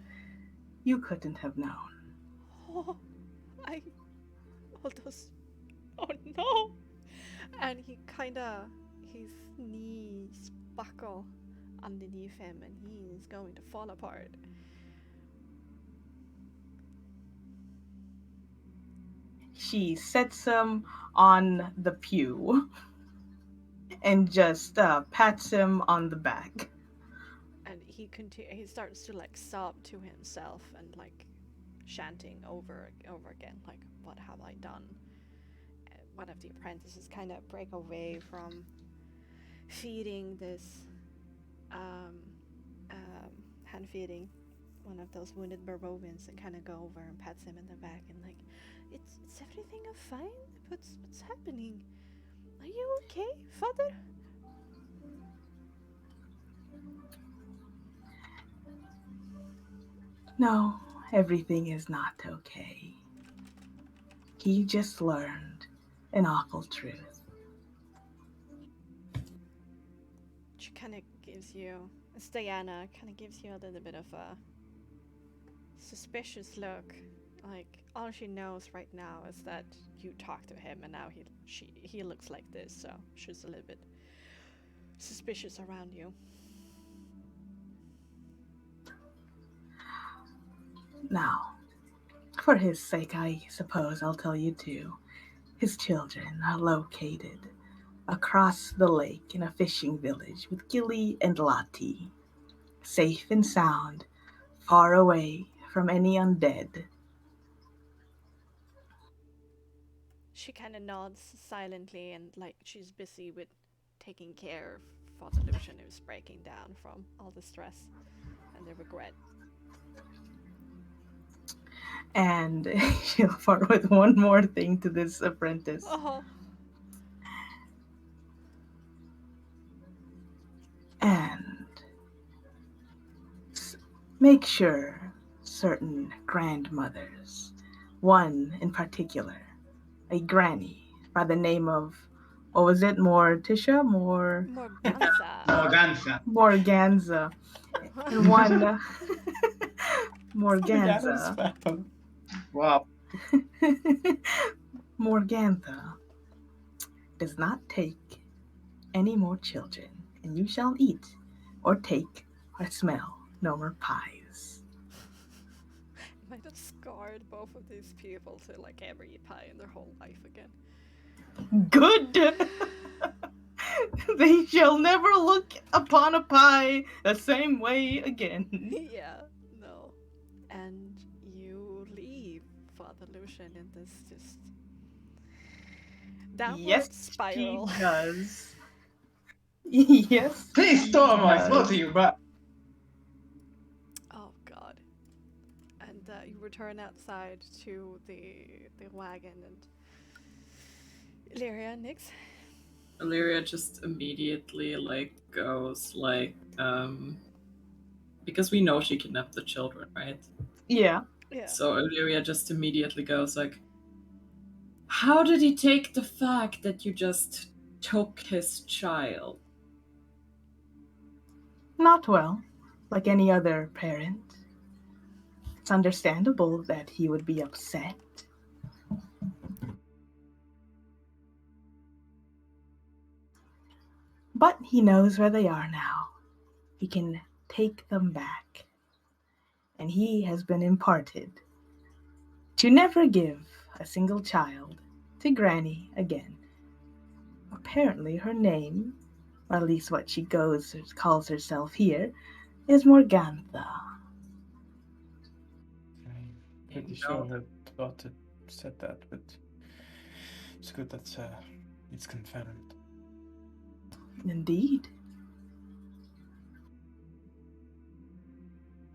"You couldn't have known." Oh, all those. Oh no! And his knees buckle underneath him, and he is going to fall apart. She sets him on the pew and just pats him on the back. And he starts to like sob to himself and like chanting over again, like, what have I done? And one of the apprentices kind of break away from feeding this hand feeding one of those wounded Barovians and kind of go over and pats him in the back and like, it's everything fine? What's happening? Are you okay, father? No, everything is not okay. He just learned an awful truth. She kind of gives you, Diana kind of gives you a little bit of a suspicious look. Like, all she knows right now is that you talk to him, and now he looks like this, so she's a little bit suspicious around you. Now, for his sake, I suppose I'll tell you too. His children are located across the lake in a fishing village with Gilly and Lottie, safe and sound, far away from any undead. She kind of nods silently, and like she's busy with taking care of Father Lucian is breaking down from all the stress and the regret. And she'll part with one more thing to this apprentice. Oh, And make sure certain grandmothers, one in particular, a granny by the name of, what was it, Morticia? Morganza. Morganza. Morganza. And one Morganza. Wow. Morgantha does not take any more children, and you shall eat, or take, or smell no more pies. Might have scarred both of these people to like ever eat pie in their whole life again. Good! They shall never look upon a pie the same way again. Yeah, no. And you leave Father Lucian in this just downward Yes, spiral. she does. Yes. Please, she Storm, I does. spoke to you, but Oh god. And you return outside to the wagon and Illyria and Nyx. Illyria just immediately goes because we know she kidnapped the children, right? Yeah. Yeah. So Illyria just immediately goes how did he take the fact that you just took his child? Not well, like any other parent. It's understandable that he would be upset. But he knows where they are now. He can take them back. And he has been imparted to never give a single child to Granny again. Apparently her name, or at least what she calls herself here, is Morgantha. I'm pretty sure her daughter said that, but it's good that it's confirmed. Indeed.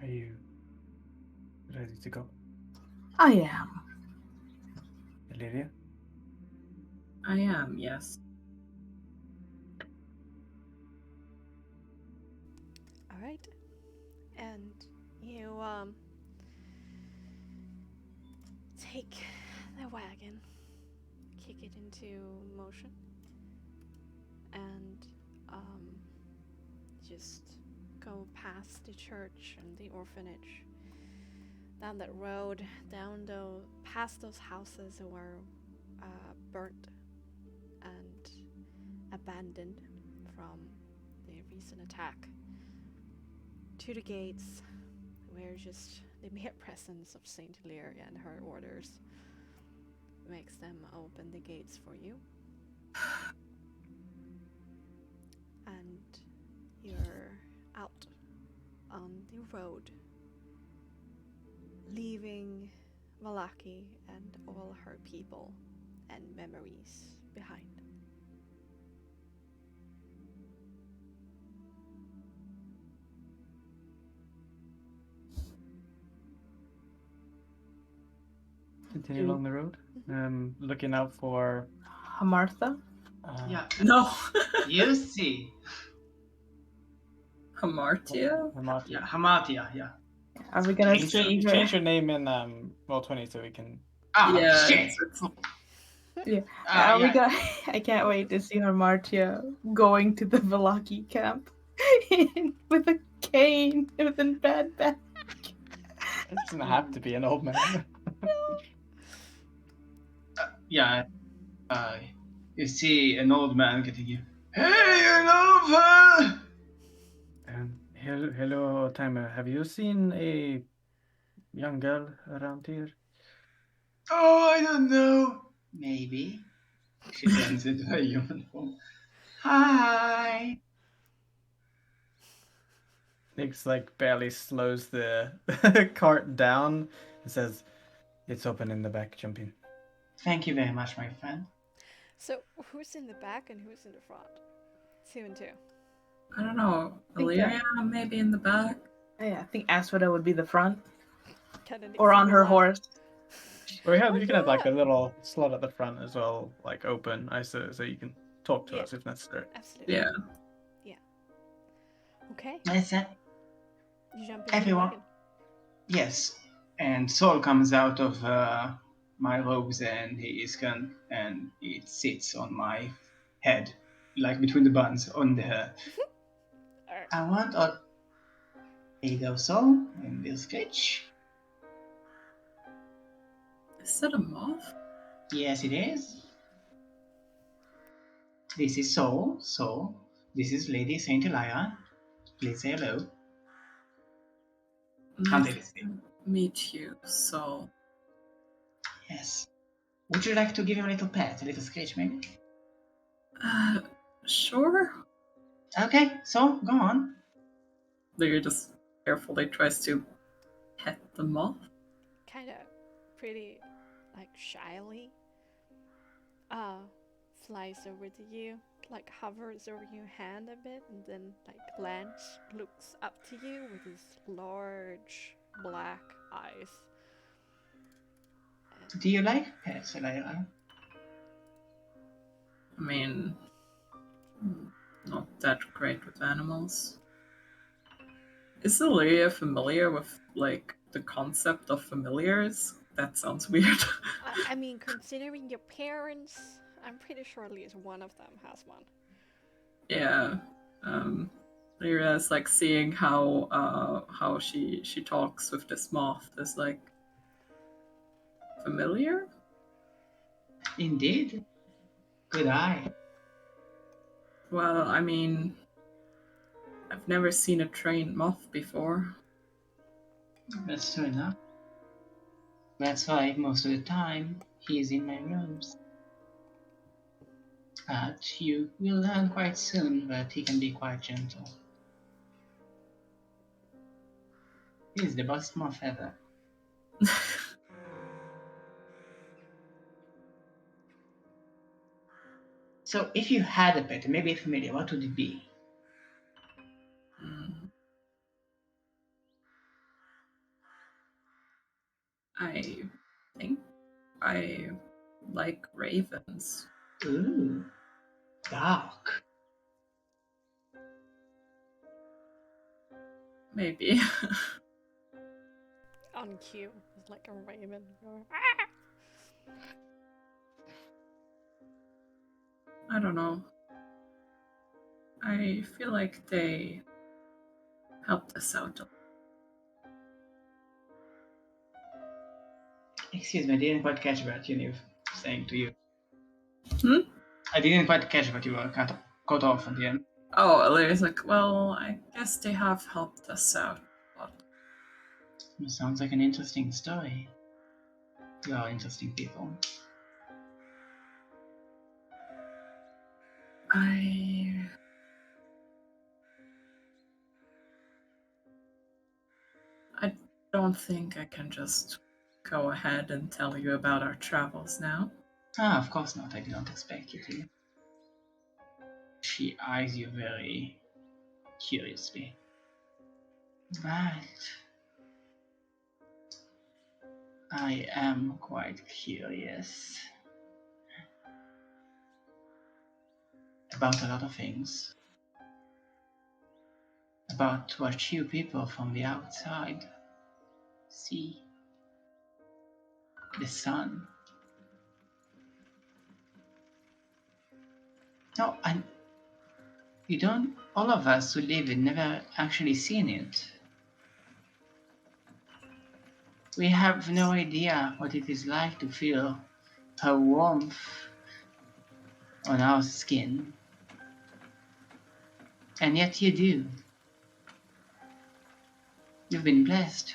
Are you ready to go, I am. Illyria? I am, yes. Alright. And you take the wagon, kick it into motion, and just go past the church and the orphanage, down that road, past those houses that were burnt and abandoned from the recent attack, to the gates, where just the mere presence of Saint Illyria and her orders makes them open the gates for you. And you're out on the road, leaving Vallaki and all her people and memories behind. Continue along the road. Looking out for Martha? yeah. No. You see. Hamartia? Hamartia. Yeah, Hamatia, yeah. Are we gonna Change see her? your name in Roll20 so we can. Ah, Yeah, shit! Yeah. Ah, Are we yeah. gonna? I can't wait to see Hamartia going to the Vallaki camp with a cane with a bad back. It doesn't have to be an old man. Yeah. You see an old man getting you. Hey, Nova! Hello, Timer. Have you seen a young girl around here? Oh, I don't know. Maybe. She turns into a human form. Hi. Nyx barely slows the cart down and says, "It's open in the back. Jump in." Thank you very much, my friend. So, who's in the back and who's in the front? 2 and 2. I don't know. think Illyria maybe in the back. Yeah, I think Asphodel would be the front. Kinda needs Or to on be her left. horse. Or Oh, you can have like yeah. a little slot at the front as well, like open, so you can talk to Yeah. us if necessary. Absolutely. Yeah. Okay. That's it. You jump into Everyone. the wagon. Yes. And Saul comes out of my robes and he sits on my head, like between the buns on the. Alright. I want a. Here you go, Saul, in this sketch. Is that a moth? Yes, it is. This is Saul. This is Lady Saint Elia. Please say hello. Can't Nice say. to meet you, so Yes. Would you like to give him a little pet, a little scratch, maybe? sure. Okay, so go on. Lyria just carefully tries to pet the moth. Kinda pretty like shyly. Flies over to you, like hovers over your hand a bit, and then like lands, looks up to you with his large black eyes. Do you like pets, Elia? I mean, not that great with animals. Is Illyria familiar with, like, the concept of familiars? That sounds weird. I mean, considering your parents, I'm pretty sure at least one of them has one. Yeah. Lyria is like seeing how she talks with this moth is like familiar. Indeed. Good eye. Well, I mean, I've never seen a trained moth before. That's true enough. That's why most of the time he's in my rooms. But you will learn quite soon that he can be quite gentle. He's the best moth ever. So if you had a pet, maybe a familiar, what would it be? I think I like ravens. Ooh, dark. Maybe. On cue, it's like a raven. I don't know. I feel like they helped us out. Excuse me, I didn't quite catch what you were saying to you. Hmm? I didn't quite catch what you were cut off at the end. Oh, Illyria's like, well, I guess they have helped us out. But It sounds like an interesting story. You are interesting people. I don't think I can just go ahead and tell you about our travels now. Ah, of course not. I did not expect you to. She eyes you very curiously. But I am quite curious about a lot of things. About what you people from the outside see. The sun. No, and you don't, all of us who live it never actually seen it. We have no idea what it is like to feel her warmth on our skin. And yet you do. You've been blessed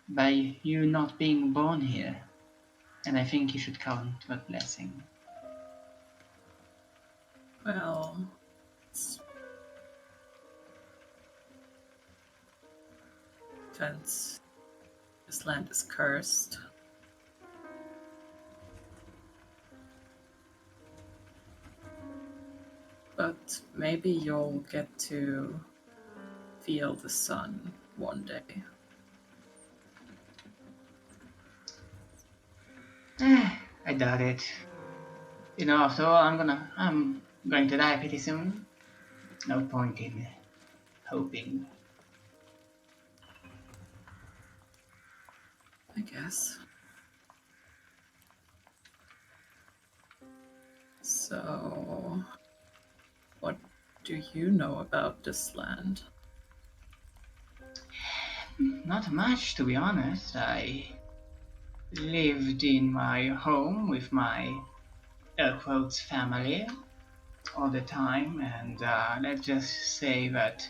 by you not being born here. And I think you should count that blessing. Well, since this land is cursed, But maybe you'll get to feel the sun one day. I doubt it. You know, after all, I'm going to die pretty soon. No point in hoping. I guess. So, what do you know about this land? Not much, to be honest. I lived in my home with my air quotes family all the time, and let's just say that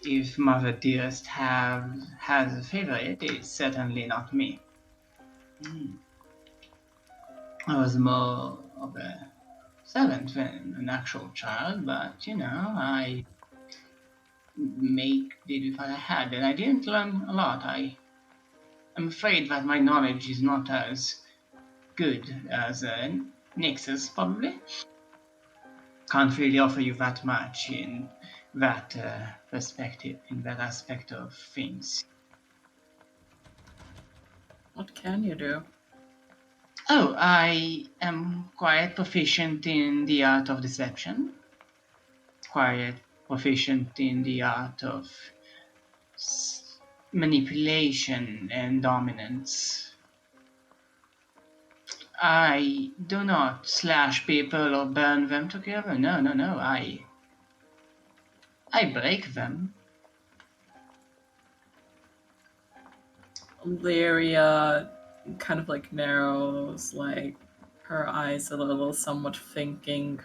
if Mother Dearest has a favorite, it's certainly not me. I was more of a servant than an actual child, but you know, I did with what I had, and I didn't learn a lot. I'm afraid that my knowledge is not as good as Nix's, probably. Can't really offer you that much in that perspective, in that aspect of things. What can you do? Oh, I am quite proficient in the art of deception. Quite proficient in the art of manipulation and dominance. I do not slash people or burn them together. No. I break them. Lyria kind of like narrows, like her eyes a little, somewhat thinking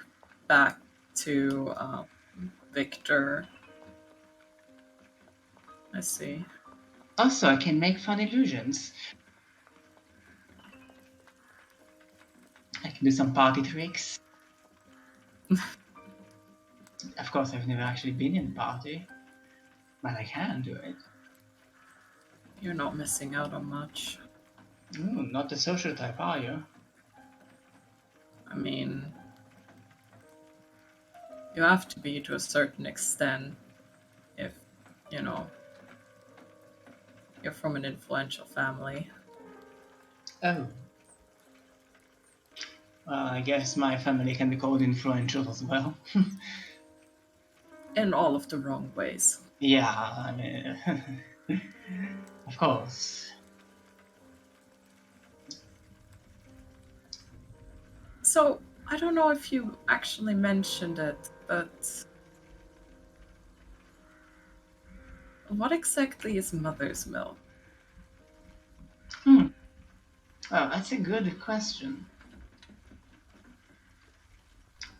back to Victor. I see. Also, I can make fun illusions. I can do some party tricks. Of course, I've never actually been in a party, but I can do it. You're not missing out on much. Ooh, not the social type, are you? I mean, you have to be to a certain extent if, you know, you're from an influential family. Oh. Well, I guess my family can be called influential as well. In all of the wrong ways. Yeah, I mean, of course. So, I don't know if you actually mentioned it, but what exactly is mother's milk? Oh, that's a good question.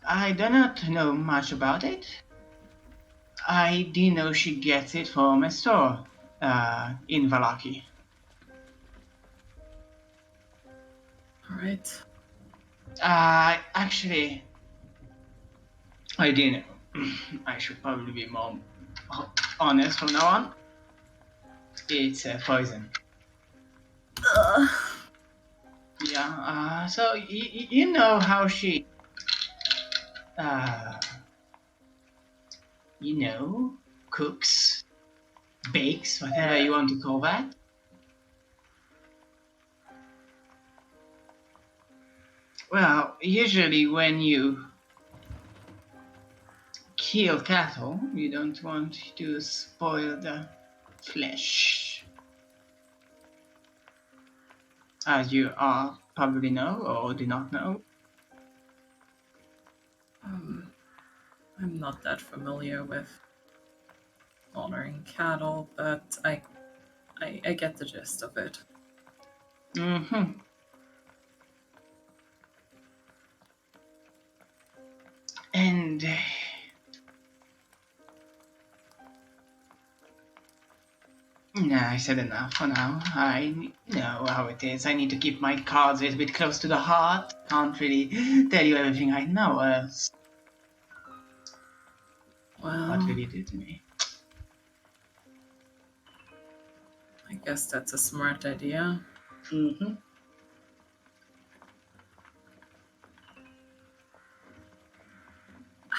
I do not know much about it. I do know she gets it from a store in Valaki. Alright. Actually, I do know. I should probably be more honest from now on. It's poison. Ugh. Yeah, so you know how she, cooks, bakes, whatever you want to call that. Well, usually when you kill cattle, you don't want to spoil the flesh. As you probably know or do not know. I'm not that familiar with honoring cattle, but I get the gist of it. Mm-hmm. And I said enough for now. I know how it is. I need to keep my cards a little bit close to the heart. Can't really tell you everything I know, else Well, what will you do to me? I guess that's a smart idea. Mm-hmm.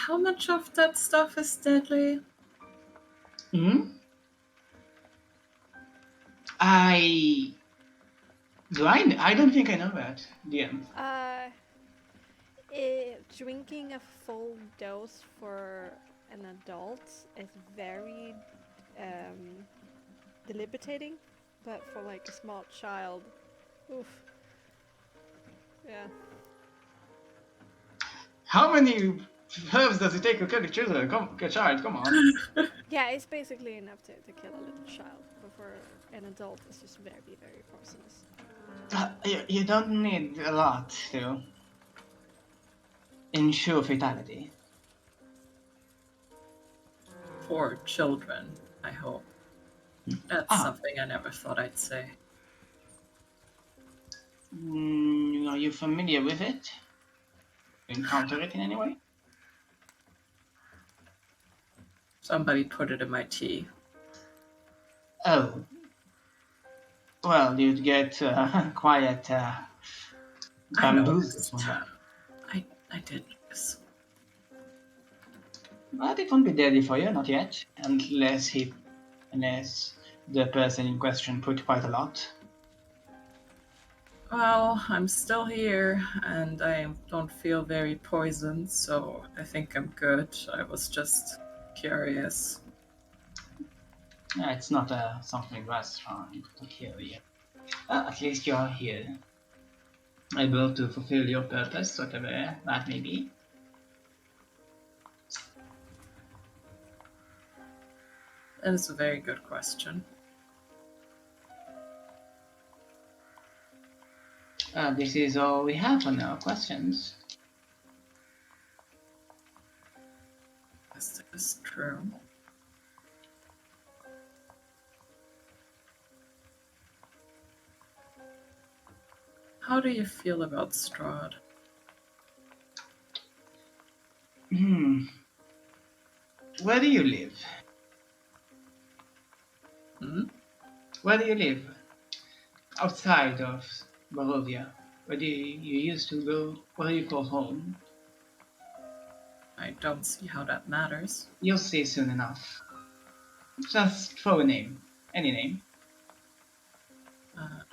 How much of that stuff is deadly? Hmm? I don't think I know that, DM. Drinking a full dose for an adult is very debilitating, but for like a small child, oof. Yeah. How many herbs does it take to kill a children? A child, come on. Yeah, it's basically enough to kill a little child, but for an adult, it's just very, very poisonous. You don't need a lot to ensure fatality. For children, I hope. That's something I never thought I'd say. Are you familiar with it? Encounter it in any way? Somebody put it in my tea. Oh. Well, you'd get quiet bamboozled from that. I did this. But it won't be deadly for you, not yet. Unless the person in question put quite a lot. Well, I'm still here, and I don't feel very poisoned, so I think I'm good. I was just curious. It's not something that's trying to kill you. At least you're here. Able to fulfill your purpose, whatever that may be. That is a very good question. This is all we have for now. Questions? This is true. How do you feel about Strahd? Where do you live? Where do you live? Outside of Barovia. Where do you used to go? What do you call home? I don't see how that matters. You'll see soon enough. Just throw a name. Any name. I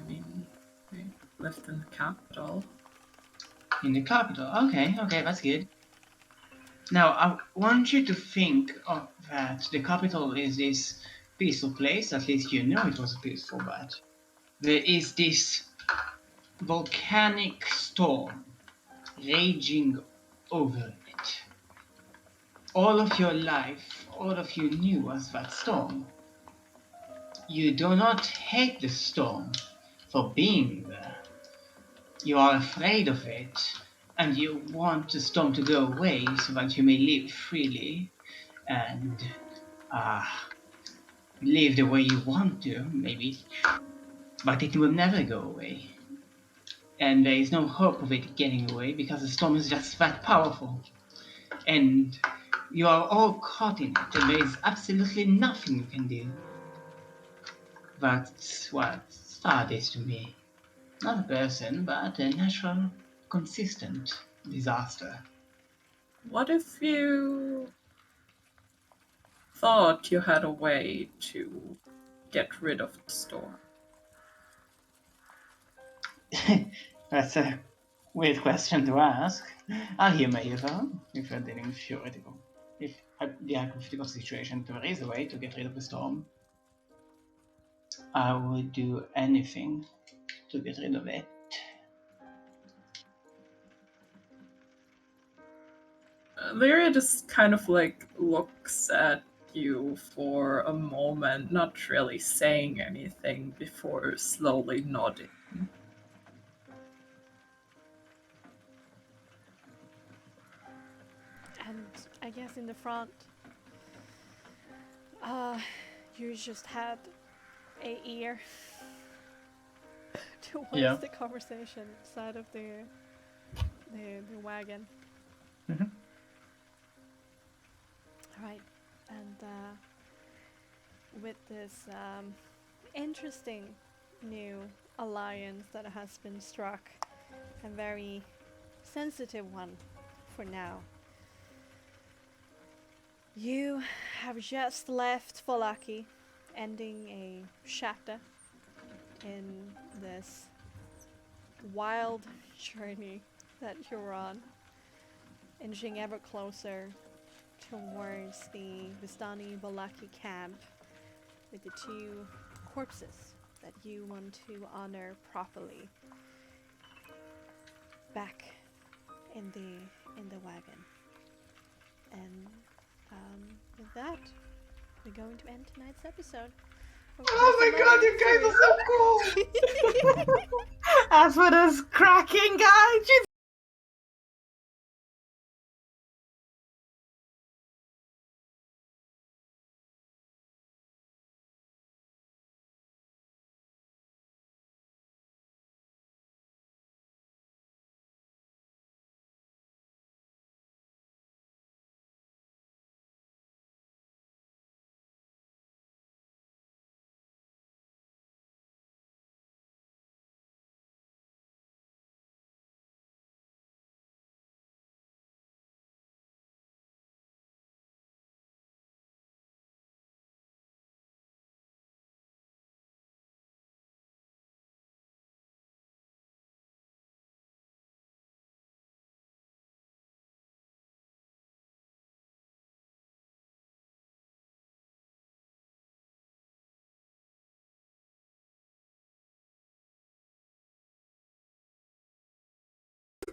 mean, I lived in the capital. In the capital. Okay, that's good. Now, I want you to think of that the capital is this peaceful place. At least you know it was peaceful, but there is this volcanic storm raging over it. All of your life, all of you knew was that storm. You do not hate the storm for being there. You are afraid of it, and you want the storm to go away so that you may live freely and live the way you want to, maybe. But it will never go away. And there is no hope of it getting away because the storm is just that powerful. And you are all caught in it, and there is absolutely nothing you can do. That's what Strahd is to me. Not a person, but a natural, consistent disaster. What if you thought you had a way to get rid of the storm? That's a weird question to ask. I'll humor you though, if you're dealing with theoretical. If the hypothetical situation there is a way to get rid of the storm, I would do anything to get rid of it. Lyria just kind of like looks at you for a moment, not really saying anything, before slowly nodding. And I guess in the front, you just had a ear towards the conversation side of the wagon. Mm-hmm. Right, and with this interesting new alliance that has been struck, a very sensitive one for now, You have just left Folaki, ending a chapter in this wild journey that you're on, inching ever closer towards the Vistani Balaki camp with the 2 corpses that you want to honor properly back in the wagon. And with that, we're going to end tonight's episode. Oh my god, you guys are so cool! As for this cracking guy, Jesus.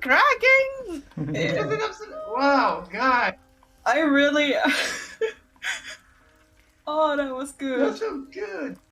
Cracking! Wow, God, I really. Oh, that was good. that's so good.